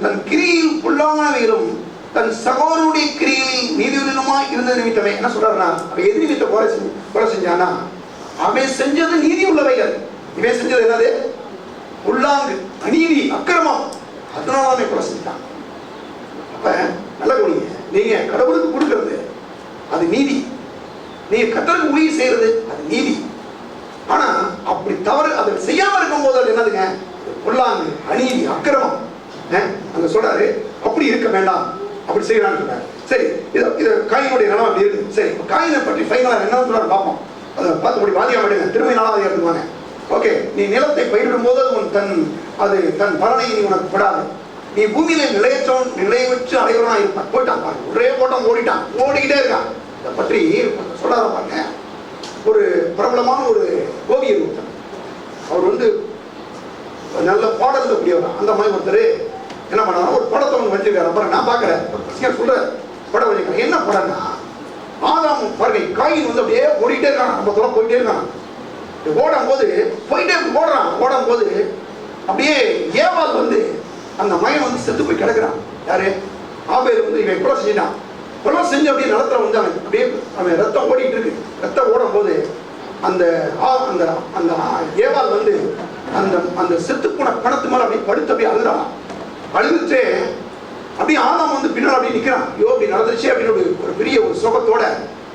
தன் கிரியில் பொல்லாங்கனவைகளும் தன் சகோதரனுடைய கிரியில் நீதியுள்ளமாய் இருந்த நிமித்தமே. என்ன சொல்றாருன்னா, அவன் எது நிமித்தம் கொலை செஞ்சானா? அவன் செஞ்சது நீதி உள்ளவைகள், இவன் செஞ்சது என்னது? பொல்லாங்கு, அநீதி, அக்கிரமம். அதனால அவன் கொலை செஞ்சான். அப்ப நல்ல கவனிங்க, நீங்க கடவுளுக்கு கொடுக்கிறது அது நீதி, நீங்க கர்த்தருக்கு ஊழியம் செய்யறது அது நீதி. ஆனா அப்படி தவறு அதை செய்யாம இருக்கும் போது அது என்னதுங்க? பொல்லாங்கு, அநீதி, அக்கிரமம். அங்க சொல்றாரு அப்படி இருக்க வேண்டாம், அப்படி செய்யலாம்னு சொல்றாரு. சரி, இது காயினுடைய நிலம் அப்படி இருக்கு. சரி, காயினை பற்றி ஃபைனலா என்ன சொல்றாரு பார்ப்போம். அதை பார்த்து முடி வாதியா மாட்டேங்க. திரும்ப 4வது எடுத்துவாங்க. ஓகே, நீ நிலத்தை பயிரிடும் போது அது தன் பலனை நீ உனக்கு படாது. நீ பூமியில நிலையற்று அடைவனா இருப்பான். போயிட்டான் பாருங்க, ஒரே ஓட்டம் ஓடிக்கிட்டே இருக்கான். இதை பற்றி சொல்லாத பாருங்க. ஒரு பிரபலமான ஒரு ஓவியர் ஒருத்தர், அவர் வந்து நல்ல பாடல் கூடியவர். அந்த மாதிரி ஒருத்தர் என்ன பண்ணாரு, ஒரு படத்தை ஒன்று வச்சிருக்காரு. அப்புறம் நான் பார்க்குறேன், சொல்ற படம் வச்சிருக்காரு. என்ன படம்னா, ஆதாம் பாருங்க, காயின் வந்து அப்படியே ஓடிக்கிட்டே இருக்கான். நம்ம தூரம் போயிட்டே இருக்கான். ஓடும் போது ஓடும் போது அப்படியே ஏவாள் வந்து அந்த மகன் வந்து செத்து போய் கிடக்குறான். யாரு? ஆபேல் வந்து இவன் கொலை செஞ்சிட்டான். கொலை செஞ்சு அப்படியே நிலத்துல வந்து அவன் ரத்தம் ஓடிட்டு இருக்கு. ரத்தம் ஓடும் போது அந்த ஏவாள் வந்து அந்த செத்து போன பணத்து மேல அப்படியே படுத்து அப்படியே அழுகிறான். அழுதுட்டு அப்படியே ஆதாம் வந்து பின்னால் அப்படியே நிற்கிறான். ஐயோ, அப்படி நடந்துச்சு அப்படின்னு ஒரு பெரிய ஒரு சோகத்தோட,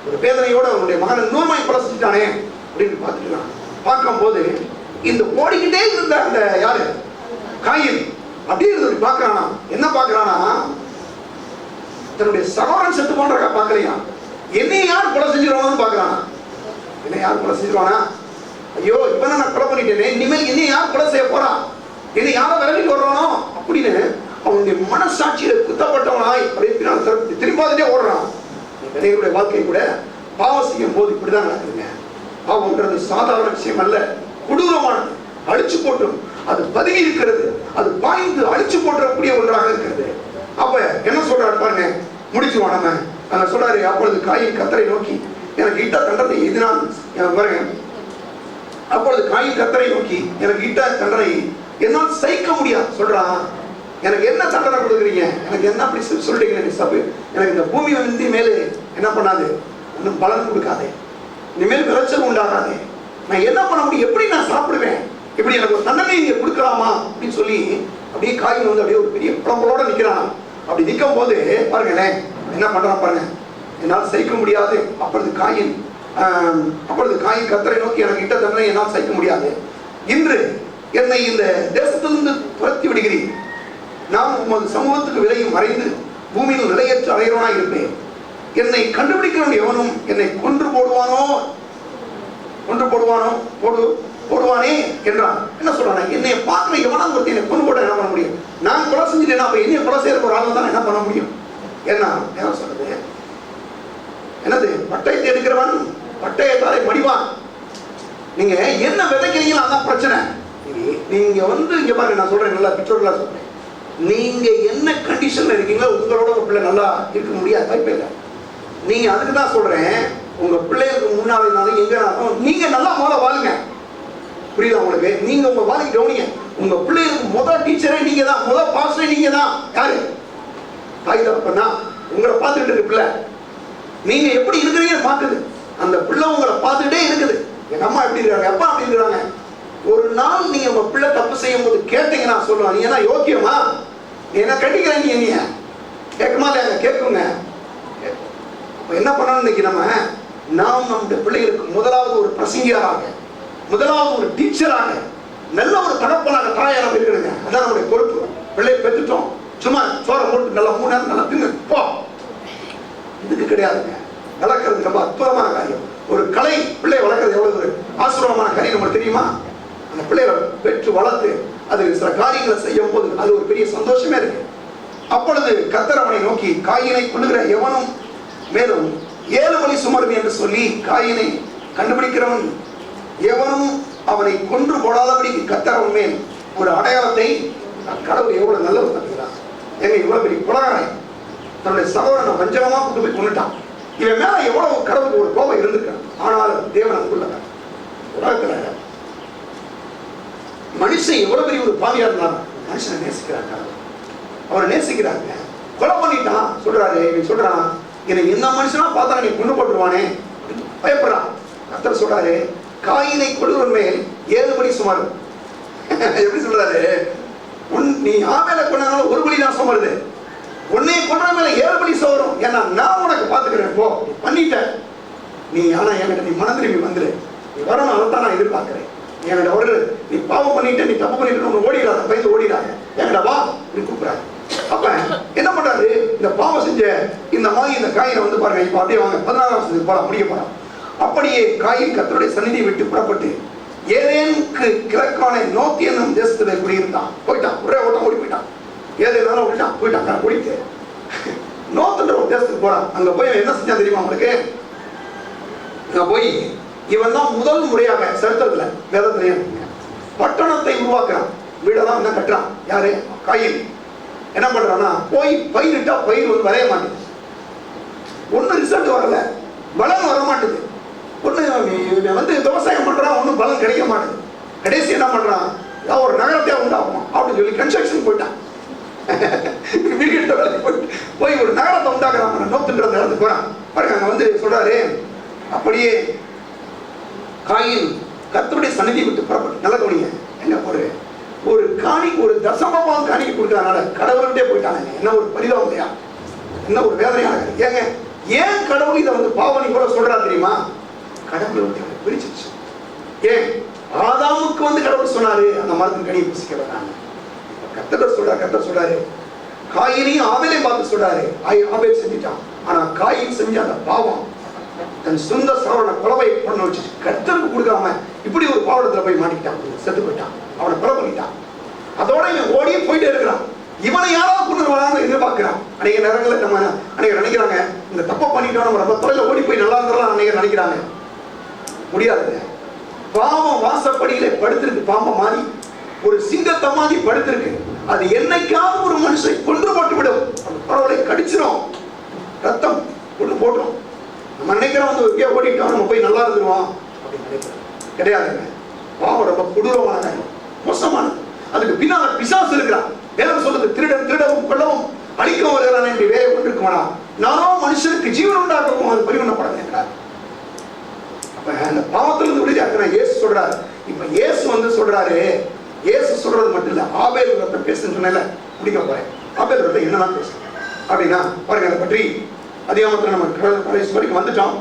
ஒரு வேதனையோட அவனுடைய மகனை நூறுமாய் கொலை செஞ்சுட்டானே அப்படின்னு பார்த்துட்டு பார்க்கும் போது இந்த ஓடிக்கிட்டே இருந்த அந்த யாரு காயின் அப்படியே இருந்து பார்க்கறானா. என்ன பார்க்கறானா, தன்னுடைய சகோதரன் செத்து போன்றக்கா பார்க்கலையா, என்னை யார் கொலை செஞ்சிருவானு பார்க்கறானா. என்னை யார் கொலை செஞ்சிருவானா? ஐயோ, இவனை நான் கொலை பண்ணிட்டேனே, இனிமேல் என்னை யார் கொலை செய்ய போறா, என்னை யாரை விரலிட்டு வர்றானோ அப்படின்னு அவனுடைய மனசாட்சியில குத்தப்பட்டவனாய் அப்படியே திரும்பாதே ஓடுறான். என்னுடைய வாழ்க்கை கூட பாவம் செய்யும் போது இப்படிதான் நடக்குதுங்க. பாவம்ன்றது சாதாரண விஷயம் அல்ல, கொடூரமானது, அழிச்சு போட்டும், அது பதுங்கி இருக்கிறது, அது பாய்ந்து அழிச்சு போட்டக்கூடிய ஒன்றாக இருக்கிறது. அப்ப என்ன சொல்றாரு பாருங்க, முடிச்சுவான் நம்ம. சொல்றாரு, அப்பொழுது காயின் கர்த்தரை நோக்கி, எனக்கு இட்ட தண்டனை எதிரான் பாருங்க. அப்பொழுது காயின் கர்த்தரை நோக்கி, எனக்கு இட்ட தண்டனை என்னால் சகிக்க முடியாது சொல்றான். எனக்கு என்ன தண்டனை கொடுக்குறீங்க, எனக்கு என்ன அப்படி சொல்லிட்டீங்க சபை, எனக்கு இந்த பூமி வந்து மேலே என்ன பண்ணாது, ஒன்றும் பலன் கொடுக்காது, இனிமேல் விளைச்சல் உண்டாகாது, நான் என்ன பண்ண முடியும், எப்படி நான் சாப்பிடுவேன், இப்படி எனக்கு ஒரு தண்டனை நீங்க கொடுக்கலாமா அப்படின்னு சொல்லி அப்படியே காயின் வந்து அப்படியே ஒரு பெரிய புலம்பலோட நிற்கிறான். அப்படி நிற்கும் போது பாருங்களேன் என்ன பண்றான் பாருங்க, என்னால் சகிக்க முடியாது. அப்பொழுது காயின் கர்த்தரை நோக்கி, எனக்கு இட்ட தண்டனை என்னால் சகிக்க முடியாது, இன்று என்னை இந்த தேசத்திலிருந்து துரத்தி விடுகிறேன், நான் உமது சமூகத்துக்கு விலையும் மறைந்து பூமியில் நிலையற்ற அடையவனாக இருப்பேன், என்னை கண்டுபிடிக்கிறவன் எவனும் என்னை கொன்று போடுவானே என்றான். என்ன சொல்றான், என்னை பார்க்கிற எவனா ஒருத்தர் என்னை கொண்டு போட என்ன பண்ண முடியும், நான் கொலை செஞ்சுட்டேன், அப்ப என்னைய கொலை செய்யற ஒரு ஆள் தான் என்ன பண்ண முடியும். என்ன சொல்றது, என்னது, பட்டயத்தை எடுக்கிறவன் பட்டயத்தாலே மடிவான். நீங்க என்ன விதைக்கிறீங்களோ அதான் பிரச்சனை. நீங்க வந்து இங்க பாருங்க, நான் சொல்றேன் நல்லா பிச்சோர்களா சொல்றேன், நீங்க என்ன கண்டிஷன்ல இருக்கீங்களோ உங்களோட ஒரு பிள்ளை நல்லா இருக்க முடியாது, வாய்ப்பே இல்லை. நீங்க அதுக்கு தான் சொல்றேன், உங்க பிள்ளைகளுக்கு முன்னாலும் எங்கனாலும் நீங்க நல்லா முதல்ல வாழுங்க. புரியுதா உங்களுக்கு? நீங்க உங்க வாழ்க்கை கவனிங்க. உங்க பிள்ளைகளுக்கு முதல் டீச்சரே நீங்க தான், முதல் பாஸ்டரே நீங்க தான். யாரு? தாய் தகப்பனா உங்களை பார்த்துக்கிட்டு இருக்கு பிள்ளை. நீங்க எப்படி இருக்கிறீங்கன்னு பார்க்குது அந்த பிள்ளை, உங்களை பார்த்துக்கிட்டே இருக்குது. எங்க அம்மா எப்படி இருக்காங்க, அப்பா எப்படி இருக்கிறாங்க. ஒரு நாள் நீங்க உங்க பிள்ளை தப்பு செய்யும் போது கேட்டீங்கன்னா சொல்லுவாங்க, நீ என்ன யோக்கியமா, நீ என்ன கட்டிக்கிறேன், நீ என்ன கேட்குமா இல்லையாங்க? கேட்குங்க. என்ன பண்ணணும் இன்னைக்கு நாம் நம்முடைய பிள்ளைகளுக்கு முதலாவது ஒரு பிரசங்கியாராக, முதலாவது ஒரு டீச்சராக, நல்ல ஒரு தகப்பனாக தாயாராக இருக்கிறதுங்க. அதான் நம்முடைய பொறுப்பு. பிள்ளையை பெற்றுட்டோம், சும்மா சோற போட்டு நல்லா 3 நேரம் நல்லா தின்னு போ, இதுக்கு கிடையாதுங்க. வளர்க்கறது ரொம்ப அற்புதமான காரியம். ஒரு கலை பிள்ளை வளர்க்கறது எவ்வளவு ஆசீர்வாதமான காரியம் நம்மளுக்கு தெரியுமா? அந்த பிள்ளைகளை பெற்று வளர்த்து அது சில காரியங்களை செய்யும் போது அது ஒரு பெரிய சந்தோஷமே இருக்கு. அப்பொழுது கர்த்தர் அவனை நோக்கி, காயினை கொள்ளுகிற எவனும் மேலும் 7 பலி சுமரும் என்று சொல்லி, காயினை கண்டுபிடிக்கிறவன் எவனும் அவனை கொன்று போடாதபடி கர்த்தர் அவன் மேல் ஒரு அடையாளத்தை, கடவுள் எவ்வளவு நல்லவர் பண்ணுகிறான். எங்க இவ்வளவு பெரிய குலகாரன் தன்னுடைய சகோதரனை வஞ்சகமா கொண்டு போய் கொண்டுட்டான். இவன் மேல எவ்வளவு கடவுளுக்கு ஒரு கோபம் இருந்திருக்கான். ஆனாலும் தேவன் அங்குள்ள உலகத்துல மனுஷன் எவ்வளவு பெரிய ஒரு பாவியா இருந்தாலும் மனுஷனை நேசிக்கிறாங்க, அவரை நேசிக்கிறாங்க. கொலை பண்ணிட்டான் சொல்றாரு, சொல்றான், எனக்கு என்ன மனுஷனா பார்த்தா நீ கொண்டு போட்டுருவானே பயப்படுறான். கர்த்தர் சொல்றாரு, காயினை கொள்ளுவன் மேல் 7 பலி சுமரும். எப்படி சொல்றாரு, நீ ஆமேல கொண்டாலும் 1 பலி தான் சுமருது, உன்னை கொண்ட மேல 7 பலி சுமரும். ஏன்னா நான் உனக்கு பாத்துக்கிறேன், போ பண்ணிட்டேன் நீ. ஆனா என்கிட்ட நீ மன திரும்பி வந்துரு, நீ வரணும், அதைத்தான் நான் எதிர்பார்க்கிறேன். என்கிட்ட ஒரு நீ பாவம் பண்ணிட்டு நீ தப்பு பண்ணிட்டு ஓடிடாத, பயந்து ஓடிடாத, என்கிட்ட வா நீ கூப்பிடாரு. அப்ப என்ன பண்றாரு, இந்த பாவம் செஞ்ச இந்த மாதிரி இந்த காயினை வந்து பாருங்க, இப்ப அப்படியே வாங்க 16ஆம் வருஷத்துக்கு போலாம், முடிய போலாம். அப்படியே காயின் கர்த்தருடைய சந்நிதியை விட்டு புறப்பட்டு ஏதேனுக்கு கிழக்கான நோக்கி என்னும் தேசத்துல குடியிருந்தான். போயிட்டான், ஒரே ஓட்டம் ஓடி போயிட்டான். ஏதேனாலும் போயிட்டான் குடித்து நோத்துன்ற ஒரு தேசத்துக்கு போறான். அங்க போய் என்ன செஞ்சா தெரியுமா உங்களுக்கு? அங்க போய் இவன் தான் முதல் முறையாக சரித்திரத்துல வேதத்திலேயே பட்டணத்தை உருவாக்குறான், வீடெல்லாம் என்ன கட்டுறான். யாரு? காயின். என்ன பண்றான்னா, போய் பயிரிட்டா பயிர் வந்து வரைய மாட்டேது, ஒன்னும் ரிசல்ட் வரல, பலன் வர மாட்டேது. ஒண்ணு வந்து விவசாயம் பண்றான், ஒன்னும் பலன் கிடைக்க மாட்டேது. கடைசி என்ன பண்றான், ஏதாவது ஒரு நகரத்தையே உண்டாகும் அப்படின்னு சொல்லி கன்ஸ்ட்ரக்ஷன் போயிட்டான். வீடு போய் ஒரு நகரத்தை உண்டாக்குறான், நோத்துன்ற இடத்துக்கு போறான். பாருங்க அங்க வந்து சொல்றாரு, அப்படியே காயின் கர்த்தருடைய சந்நிதியை விட்டு புறப்பட்டு, நல்ல கவனிங்க, என்ன ஒரு காணி, ஒரு தசமபாகம் காணிக்கு கொடுக்கறதுனால கடவுள்கிட்டே போயிட்டாங்க. என்ன ஒரு பரிதாபம் இல்லையா, என்ன ஒரு வேதனையான. ஏங்க ஏன் கடவுள் இதை வந்து பாவனி கூட சொல்றா தெரியுமா? கடவுளை வந்து பிரிச்சிருச்சு. ஏன் ஆதாமுக்கு வந்து கடவுள் சொன்னாரு அந்த மரத்தின் கனியை புசிக்க வேண்டாம், கர்த்தர் சொல்றாரு காயினையும் ஆபேலையும் பார்த்து சொல்றாரு, ஆபேல் செஞ்சுட்டான். ஆனா காயின் செஞ்ச அந்த பாவம் தன் சொந்த சகோதரனை கொலை பண்ண வச்சு கர்த்தருக்கு கொடுக்காம இப்படி ஒரு பாவத்துல போய் மாட்டிக்கிட்டான், செத்து போயிட்டான், அவனை கொலை பண்ணிட்டான். அதோட இவன் ஓடியே போயிட்டே இருக்கிறான். இவனை யாராவது கொண்டு வரான்னு எதிர்பார்க்கிறான். அநேக நேரங்களில் நம்ம அநேகர் நினைக்கிறாங்க, இந்த தப்பை பண்ணிட்டோம் நம்ம ரொம்ப தொலைல ஓடி போய் நல்லா இருந்தலாம் அநேகர் நினைக்கிறாங்க. முடியாதுங்க. பாவம் வாசப்படியில படுத்திருக்கு, பாம்பம் மாதிரி ஒரு சிங்கத்தை மாதிரி படுத்திருக்கு. அது என்னைக்காவது ஒரு மனுஷனை கொன்று போட்டு விடும், அந்த பறவலை கடிச்சிடும், ரத்தம் கொண்டு போட்டுரும். நம்ம நினைக்கிறோம் வந்து எங்கேயோ ஓடிட்டோம் நம்ம போய் நல்லா இருந்துருவோம் அப்படின்னு நினைக்கிறோம். கிடையாதுங்க. பாவம் ரொம்ப கொடூரமான காரியம், மோசமானது. அதுக்கு பின்னால பிசாசு இருக்கிறான். வேதம் சொல்லுது, திருடன் திருடவும் கொல்லவும் அழிக்கவும் வருகிறான் என்று வேலை கொண்டிருக்குமானா, நானோ மனுஷனுக்கு ஜீவன் உண்டாக்கவும் அது பரிமாணப்படாது என்றார். அப்ப அந்த பாவத்திலிருந்து விடுதலை இயேசு சொல்றாரு. இப்ப இயேசு வந்து சொல்றாரு, இயேசு சொல்றது மட்டும் இல்ல, ஆபேல் ரத்தம் பேசுன்னு சொன்னேன்ல, முடிக்க போறேன். ஆபேல் ரத்தம் என்னதான் பேசுறேன் அப்படின்னா பாருங்க. அதை பற்றி அதிகாரத்தில் நம்ம கடைசி வரைக்கும் வந்துட்டோம்.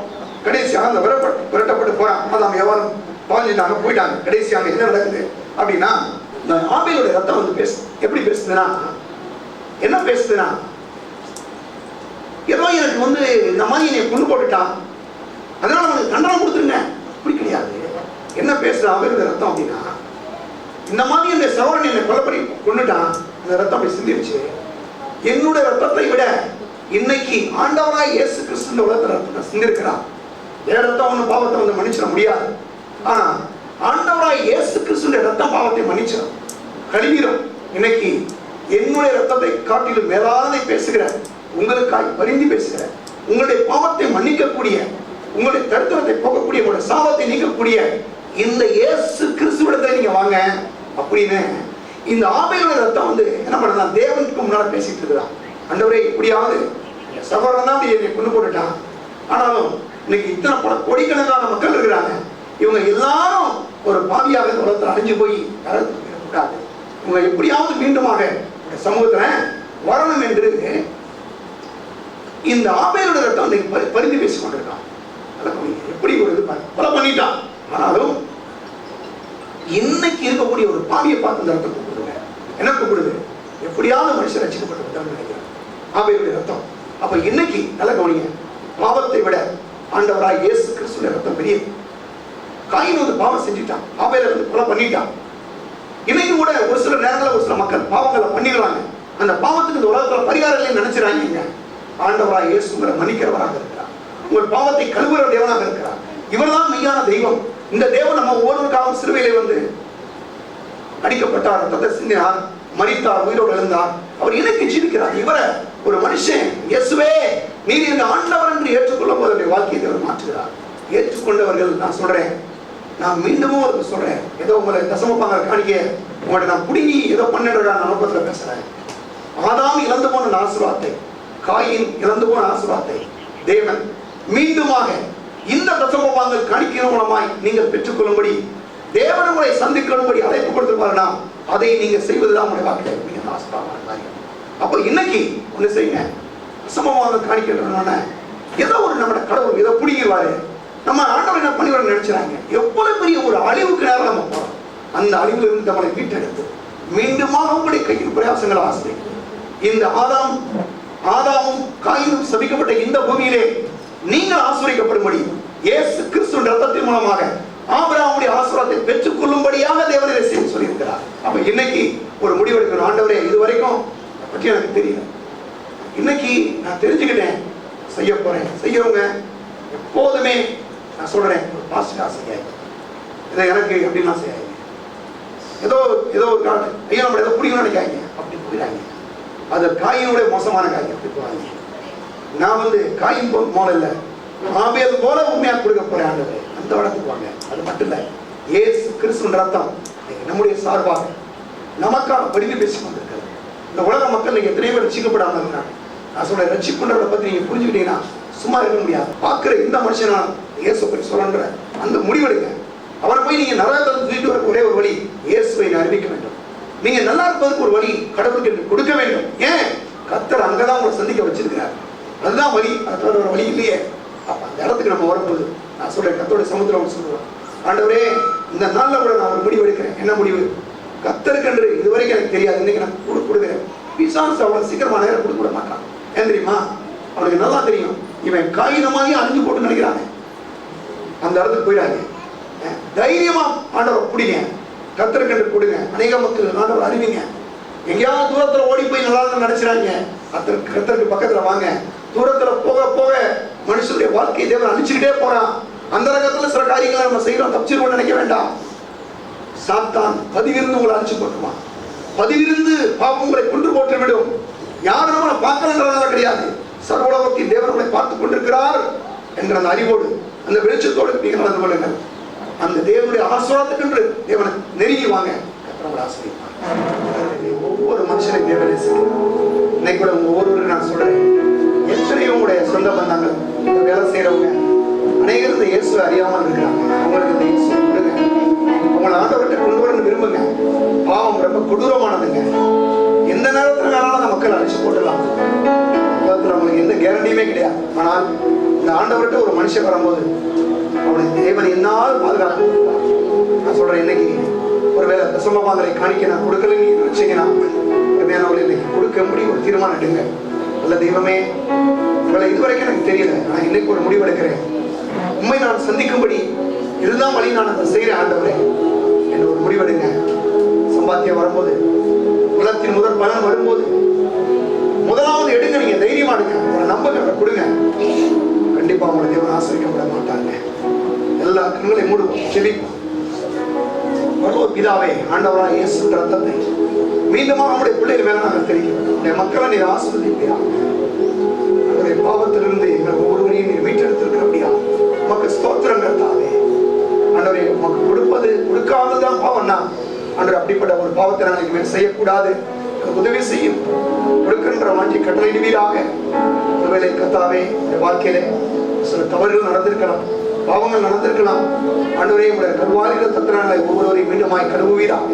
கடைசியாக அந்த விரட்டப்பட்டு போறான். அதான் வியாபாரம் பாஞ்சிட்டாங்க, போயிட்டாங்க. கடைசியாக என்ன நடக்குது அப்படின்னா, இந்த ஆபேலுடைய ரத்தம் வந்து பேசு. எப்படி பேசுதுன்னா, என்ன பேசுதுன்னா, ஏதோ எனக்கு வந்து இந்த மாதிரி என்னை கொண்டு போட்டுட்டான், அதனால அவனுக்கு தண்டனை கொடுத்துருங்க, அப்படி கிடையாது. என்ன பேசுற ஆபேலுடைய ரத்தம் அப்படின்னா, இந்த மாதிரி இந்த சகோதரன் என்னை கொலைப்படி கொண்டுட்டான், அந்த ரத்தம் அப்படி சிந்திருச்சு. என்னுடைய ரத்தத்தை விட இன்னைக்கு ஆண்டவராய் இயேசு கிறிஸ்து இந்த உலகத்துல ரத்தத்தை சிந்திருக்கிறார். வேற ரத்தம் ஒண்ணு பாவத்தை வந்து மன்னிச்சிட முடியாது. ஆனா ஆண்டவராய் இயேசு கிறிஸ்துடைய ரத்தம் பாவத்தை மன்னிச்சிடும், கழுவிடும். இன்னைக்கு என்னுடைய ரத்தத்தை காட்டிலும் மேலானதை பேசுகிற, உங்களுக்காய் பரிந்து பேசுகிற, உங்களுடைய பாவத்தை மன்னிக்கக்கூடிய, உங்களுடைய தரித்திரத்தை போக்கக்கூடிய, உங்களுடைய சாபத்தை நீக்கக்கூடிய இந்த இயேசு கிறிஸ்துவிடத்தை நீங்க வாங்க அப்படின்னு இந்த ஆபேலுடைய ரத்தம் வந்து என்ன பண்ணலாம், தேவனுக்கு முன்னால பேசிட்டு இருக்கிறான். ஆண்டவரே, எப்படியாவது சகோதரன் தான் என்னை கொண்டு போட்டுட்டான், ஆனாலும் இன்னைக்கு இத்தனை பல கோடிக்கணக்கான மக்கள் இருக்கிறாங்க, இவங்க எல்லாரும் ஒரு பாவியாக உலகத்தில் அழிஞ்சு போய் கூடாது, இவங்க எப்படியாவது மீண்டுமாக சமூகத்துல வரணும் என்று இந்த ஆபேலுடைய ரத்தம் பரிந்து பேசிக் கொண்டிருக்கான். எப்படி ஒரு இது கொலை பண்ணிட்டான், ஆனாலும் இன்னைக்கு இருக்கக்கூடிய ஒரு பாவியை பார்த்து இந்த ரத்தம் கூப்பிடுங்க. என்ன கூப்பிடுது, எப்படியாவது மனுஷன் ரட்சிக்கப்பட்டு விட்டான்னு நினைக்கிறேன். ஆபேலுடைய ரத்தம். அப்ப இன்னைக்கு நல்ல கவனிங்க, பாவத்தை விட ஆண்டவராய் இயேசு கிறிஸ்துவின் ரத்தம் பெரியது. காயின் வந்து பாவம் செஞ்சுட்டான், ஆபேலை வந்து கொலை பண்ணிட்டான். இன்னைக்கு கூட ஒரு சில நேரங்களில் ஒரு சில மக்கள் பாவங்களை பண்ணிடுறாங்க. அந்த பாவத்துக்கு இந்த உலகத்துல பரிகாரம் இல்லைன்னு நினைச்சிடாங்க. ஆண்டவராய் இயேசு உங்களை மன்னிக்கிறவராக இருக்கிறார், உங்கள் பாவத்தை கழுவுற தேவனாக இருக்கிறார். இவர்தான் மெய்யான தெய்வம். இந்த தேவன் நம்ம ஒவ்வொருவருக்காகவும் சிலுவையிலே வந்து அடிக்கப்பட்டார், ரத்தத்தை சிந்தினார், மரித்தார், உயிரோடு எழுந்தார். அவர் இன்னைக்கு ஜீவிக்கிறார். இவரை ஒரு மனுஷன் இயேசுவே நீர் இந்த ஆண்டவர் என்று ஏற்றுக்கொள்ளும் போது அவருடைய வாழ்க்கையை அவர் மாற்றுகிறார். ஏற்றுக்கொண்டவர்கள், நான் சொல்றேன், நான் மீண்டும் அவருக்கு சொல்றேன், ஏதோ உங்களை தசமப்பாங்க காணிக்க உங்களை நான் புடுங்கி ஏதோ பன்னெண்டு நோக்கத்தில் பேசுறேன். ஆதாம் இழந்து போன ஆசீர்வாதத்தை, காயின் இழந்து போன ஆசீர்வாதத்தை தேவன் மீண்டுமாக இந்த தசமபாகங்கள் காணிக்கையின் மூலமாய் நீங்கள் பெற்றுக்கொள்ளும்படி, தேவன் உங்களை சந்திக்கொள்ளும்படி அழைப்பு கொடுத்திருப்பாருன்னா அதை நீங்க செய்வதுதான் உங்களுடைய வாழ்க்கையில் மிக ஆசீர்வாதமான காரியம். அப்ப இன்னைக்கு ஒண்ணு செய்யுங்க, தசமபாகம் காணிக்கணும்னா ஏதோ ஒரு நம்ம கடவுள் ஏதோ பிடிக்கிறாரு, நம்ம ஆண்டவர் என்ன பண்ணிவிட நினைச்சாங்க. எவ்வளவு பெரிய ஒரு அழிவுக்கு நேரம் நம்ம போறோம். அந்த அழிவுல இருந்து நம்மளை மீட்டெடுத்து மீண்டுமாக உங்களுடைய கையில் பிரயாசங்கள் ஆசை. இந்த ஆதாமும் காயினும் சபிக்கப்பட்ட இந்த பூமியிலே நீங்கள் ஆசீர்வதிக்கப்படும்படி இயேசு கிறிஸ்துவின் ரத்தத்தின் மூலமாக ஆபிரகாமுடைய ஆசீர்வாதத்தை பெற்றுக் கொள்ளும்படியாக தேவன் இதை செய்ய சொல்லியிருக்கிறார். அப்ப இன்னைக்கு ஒரு முடிவெடுக்கணும். ஆண்டவரே, இதுவரைக்கும் பற்றி எனக்கு தெரியல, இன்னைக்கு நான் தெரிஞ்சுக்கிட்டேன், செய்ய போறேன். செய்யறவங்க எப்போதுமே நான் சொல்றேன், ஒரு பாசிட்டிவா செய்ய, இதை எனக்கு எப்படின்னா செய்ய, ஏதோ ஒரு காலத்து ஐயோ நம்ம ஏதோ பிடிக்கணும்னு நினைக்காங்க, அப்படி புரியுறாங்க. அது காயினுடைய மோசமான காரியம். அப்படி போறாங்க. நான் வந்து காயின் போல இல்லை, ஆபேல் போல உண்மையா கொடுக்க போறேன் ஆண்டவரே, அந்த இடத்துக்கு வாங்க. அது மட்டும் இல்ல, இயேசு கிறிஸ்துவின் ரத்தம் நம்முடைய சார்பாக நமக்காக பரிந்து பேசிக் கொண்டிருக்கிறது. இந்த உலக மக்கள் நீங்க எத்தனை பேர் ரட்சிக்கப்படாம இருக்காங்க. நான் சொல்றேன், ரட்சிப்புன்றதை பத்தி நீங்க புரிஞ்சுக்கிட்டீங்கன்னா சும்மா இருக்க முடியாது. பார்க்கிற இந்த மனுஷனா இயேசு பற்றி சொல்ற அந்த முடிவெடுங்க. அவரை போய் நீங்க நரகத்தை தூக்கிட்டு வர ஒரே ஒரு வழி, இயேசுவை அறிவிக்க வேண்டும். நீங்க நல்லா இருப்பதற்கு ஒரு வழி கடவுளுக்கு கொடுக்க வேண்டும். ஏன்? கர்த்தர் அங்கதான் உங்களை சந்திக்க வச்சிருக்கிறார். அதுதான் வழி, அது ஒரு வழி இல்லையே. அப்ப அந்த இடத்துக்கு நம்ம வரும்போது நான் சொல்றேன், கர்த்தருடைய சமுத்திரம் சொல்லுவேன், ஆண்டவரே இந்த நாள்ல கூட நான் ஒரு முடிவு எடுக்கிறேன். என்ன முடிவு? கர்த்தருக்கு என்று இதுவரைக்கும் எனக்கு தெரியாது, இன்னைக்கு நான் கொடுக்குறேன். பிசாசு அவ்வளவு சீக்கிரமா நேரம் கொடுக்க மாட்டான். ஏன் தெரியுமா? அவனுக்கு நல்லா தெரியும், இவன் காகிதமாகி அழிஞ்சு போட்டு நினைக்கிறாங்க. அந்த இடத்துக்கு போயிடாங்க. தைரியமா ஆண்டவர் பிடிங்க, கர்த்தருக்கு என்று கொடுங்க. அநேக மக்கள் ஆண்டவர் அறிவிங்க. எங்கேயாவது தூரத்துல ஓடி போய் நல்லா நினைச்சுறாங்க. கர்த்தருக்கு பக்கத்துல வாங்க. தூரத்துல போக போக மனுஷனுடைய வாழ்க்கையை தேவன் அழிச்சுக்கிட்டே போறான். அந்த ரகத்துல சில காரியங்களை நம்ம செய்யறோம், தப்பிச்சிருக்கோம் நினைக்க வேண்டாம். சாத்தான் பதிவிருந்து உங்களை அழிச்சு போட்டுருவான். பதிவிருந்து பாவம் உங்களை கொண்டு போட்டு விடும். யாரும் நம்மளை பார்க்கலங்கிறதால கிடையாது, சர்வலோகத்தில் தேவன் உங்களை பார்த்துக் கொண்டிருக்கிறார் என்ற அந்த அறிவோடு, அந்த வெளிச்சத்தோடு நீங்கள் நடந்து கொள்ளுங்கள். அந்த தேவனுடைய ஆசீர்வாதத்துக்கு தேவனை நெருங்கி வாங்க. ஒவ்வொரு மனுஷனை தேவன் நேசிக்கிறார். இன்னைக்கு கூட உங்க ஒவ்வொருவருக்கு நான் சொல்றேன், எத்தனையோ உங்களுடைய சொந்த பந்தங்கள், வேலை செய்யறவங்க அநேகர் இந்த இயேசுவை அறியாமல் இருக்கிறாங்க. அவங்களுக்கு இந்த இயேசு கொடுங்க. உங்களை ஆண்டவர்கிட்ட கொண்டு வரணும் விரும்புங்க. பாவம் ரொம்ப கொடூரமானதுங்க. எந்த நேரத்துல வேணாலும் அந்த மக்கள் அழிச்சு போட்டுடலாம். அவங்களுக்கு எந்த கேரண்டியுமே கிடையாது. ஆனால் இந்த ஆண்டவர்கிட்ட ஒரு மனுஷன் வரும்போது அவனை தேவன் என்னால் பாதுகாத்து. நான் சொல்றேன், இன்னைக்கு ஒருவேளை தசமபாகங்களை காணிக்க நான் கொடுக்கல நீங்க வச்சீங்கன்னா இன்னைக்கு கொடுக்க முடியும் ஒரு தீர்மானம் எடுங்க. அல்ல தெய்வமே, உங்களை இதுவரைக்கும் எனக்கு தெரியல, நான் இன்னைக்கு ஒரு முடிவு எடுக்கிறேன். உண்மை நான் சந்திக்கும்படி இதுதான் வழி, நான் அதை செய்கிறேன் ஆண்டவரே என்று ஒரு முடிவெடுங்க. சம்பாத்தியம் வரும்போது, உலகத்தின் முதல் பலன் வரும்போது முதலாவது எடுங்க. நீங்க தைரியமா எடுங்க, ஒரு நம்பகத்தை கொடுங்க. கண்டிப்பா உங்களை தேவன் ஆசிரியப்பட மாட்டாங்க. எல்லா கண்களையும் மூடுவோம், செபிப்போம். பரலோக பிதாவே, ஆண்டவராக இயேசு ரத்தத்தை மீண்டும் நம்முடைய பிள்ளைகள் மேல நாங்கள் தெரிவிக்கிறோம். உடைய மக்களை நீர் ஆசீர்வதிப்பீரா. அவருடைய பாவத்திலிருந்து எங்கள் ஒவ்வொருவரையும் நீர் மீட்டெடுத்திருக்கிறபடியா உமக்கு ஸ்தோத்திரம் கர்த்தாவே. ஆண்டவரே, உமக்கு கொடுப்பது கொடுக்காததான் பாவம்னா ஆண்டவர் அப்படிப்பட்ட ஒரு பாவத்தை நாங்கள் இனிமேல் செய்யக்கூடாது. உதவி செய்யும். கொடுக்கின்ற வாங்கி கட்டளையிடுவீராக. ஒருவேளை கர்த்தாவே, வாழ்க்கையிலே சில தவறுகள் நடந்திருக்கலாம், பாவங்கள் நடந்திருக்கலாம். ஆண்டவரே, உடைய கருவாரி ரத்தத்தினாலே ஒவ்வொருவரையும் மீண்டுமாய் கழுவுவீராக.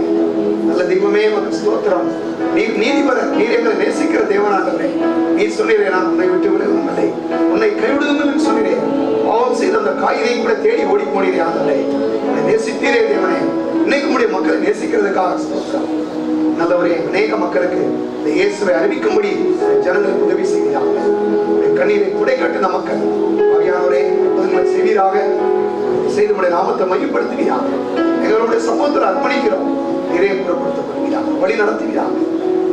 நல்ல தெய்வமே, உமக்கு ஸ்தோத்திரம். நீர் நீதிபரர், நீர் எங்களை நேசிக்கிற தேவனாண்டவரே. நீ சொன்னீரே, நான் உன்னை விட்டு விடுவதில்லை, உன்னை கைவிடுவதில்லை என்று சொன்னீரே. பாவம் செய்த அந்த காயினை கூட தேடி ஓடி போனீரே ஆண்டவரே. உன்னை நேசித்தீரே தேவனே. இன்னைக்கு உடைய மக்களை நேசிக்கிறதுக்காக ஸ்தோத்திரம். நல்லவரே, அநேக மக்களுக்கு இந்த இயேசுவை அறிவிக்கும்படி ஜனங்களுக்கு உதவி செய்கிறார்கள். கண்ணீரை துடை கட்டின மக்கள் ஆவியானவரே அற்புதங்களை செய்வீராக. செய்து உடைய நாமத்தை மையப்படுத்துவீராக. எங்களுடைய சமூகத்தில் அர்ப்பணிக்கிறோம். நிறைய புறப்படுத்தப்படுவீராக, வழி நடத்துவீராக.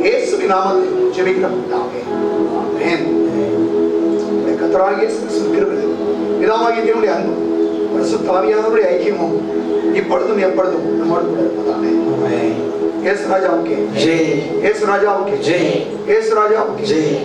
இயேசுவின் நாமத்தில் ஜெபிக்கிறோம் பிதாவே. ஆமென். கர்த்தராகிய இயேசு கிறிஸ்துவின் கிருபை, பிதாவாகிய தேவனுடைய அன்பு, பரிசுத்த ஆவியானவருடைய ஐக்கியமும் இப்பொழுதும் எப்பொழுதும் நம்மோடு கூட இருப்பதாக. ஆமென். இயேசு ராஜாவுக்கு ஜெய். இயேசு ராஜாவுக்கு ஜெய். இயேசு ராஜாவுக்கு ஜெய்.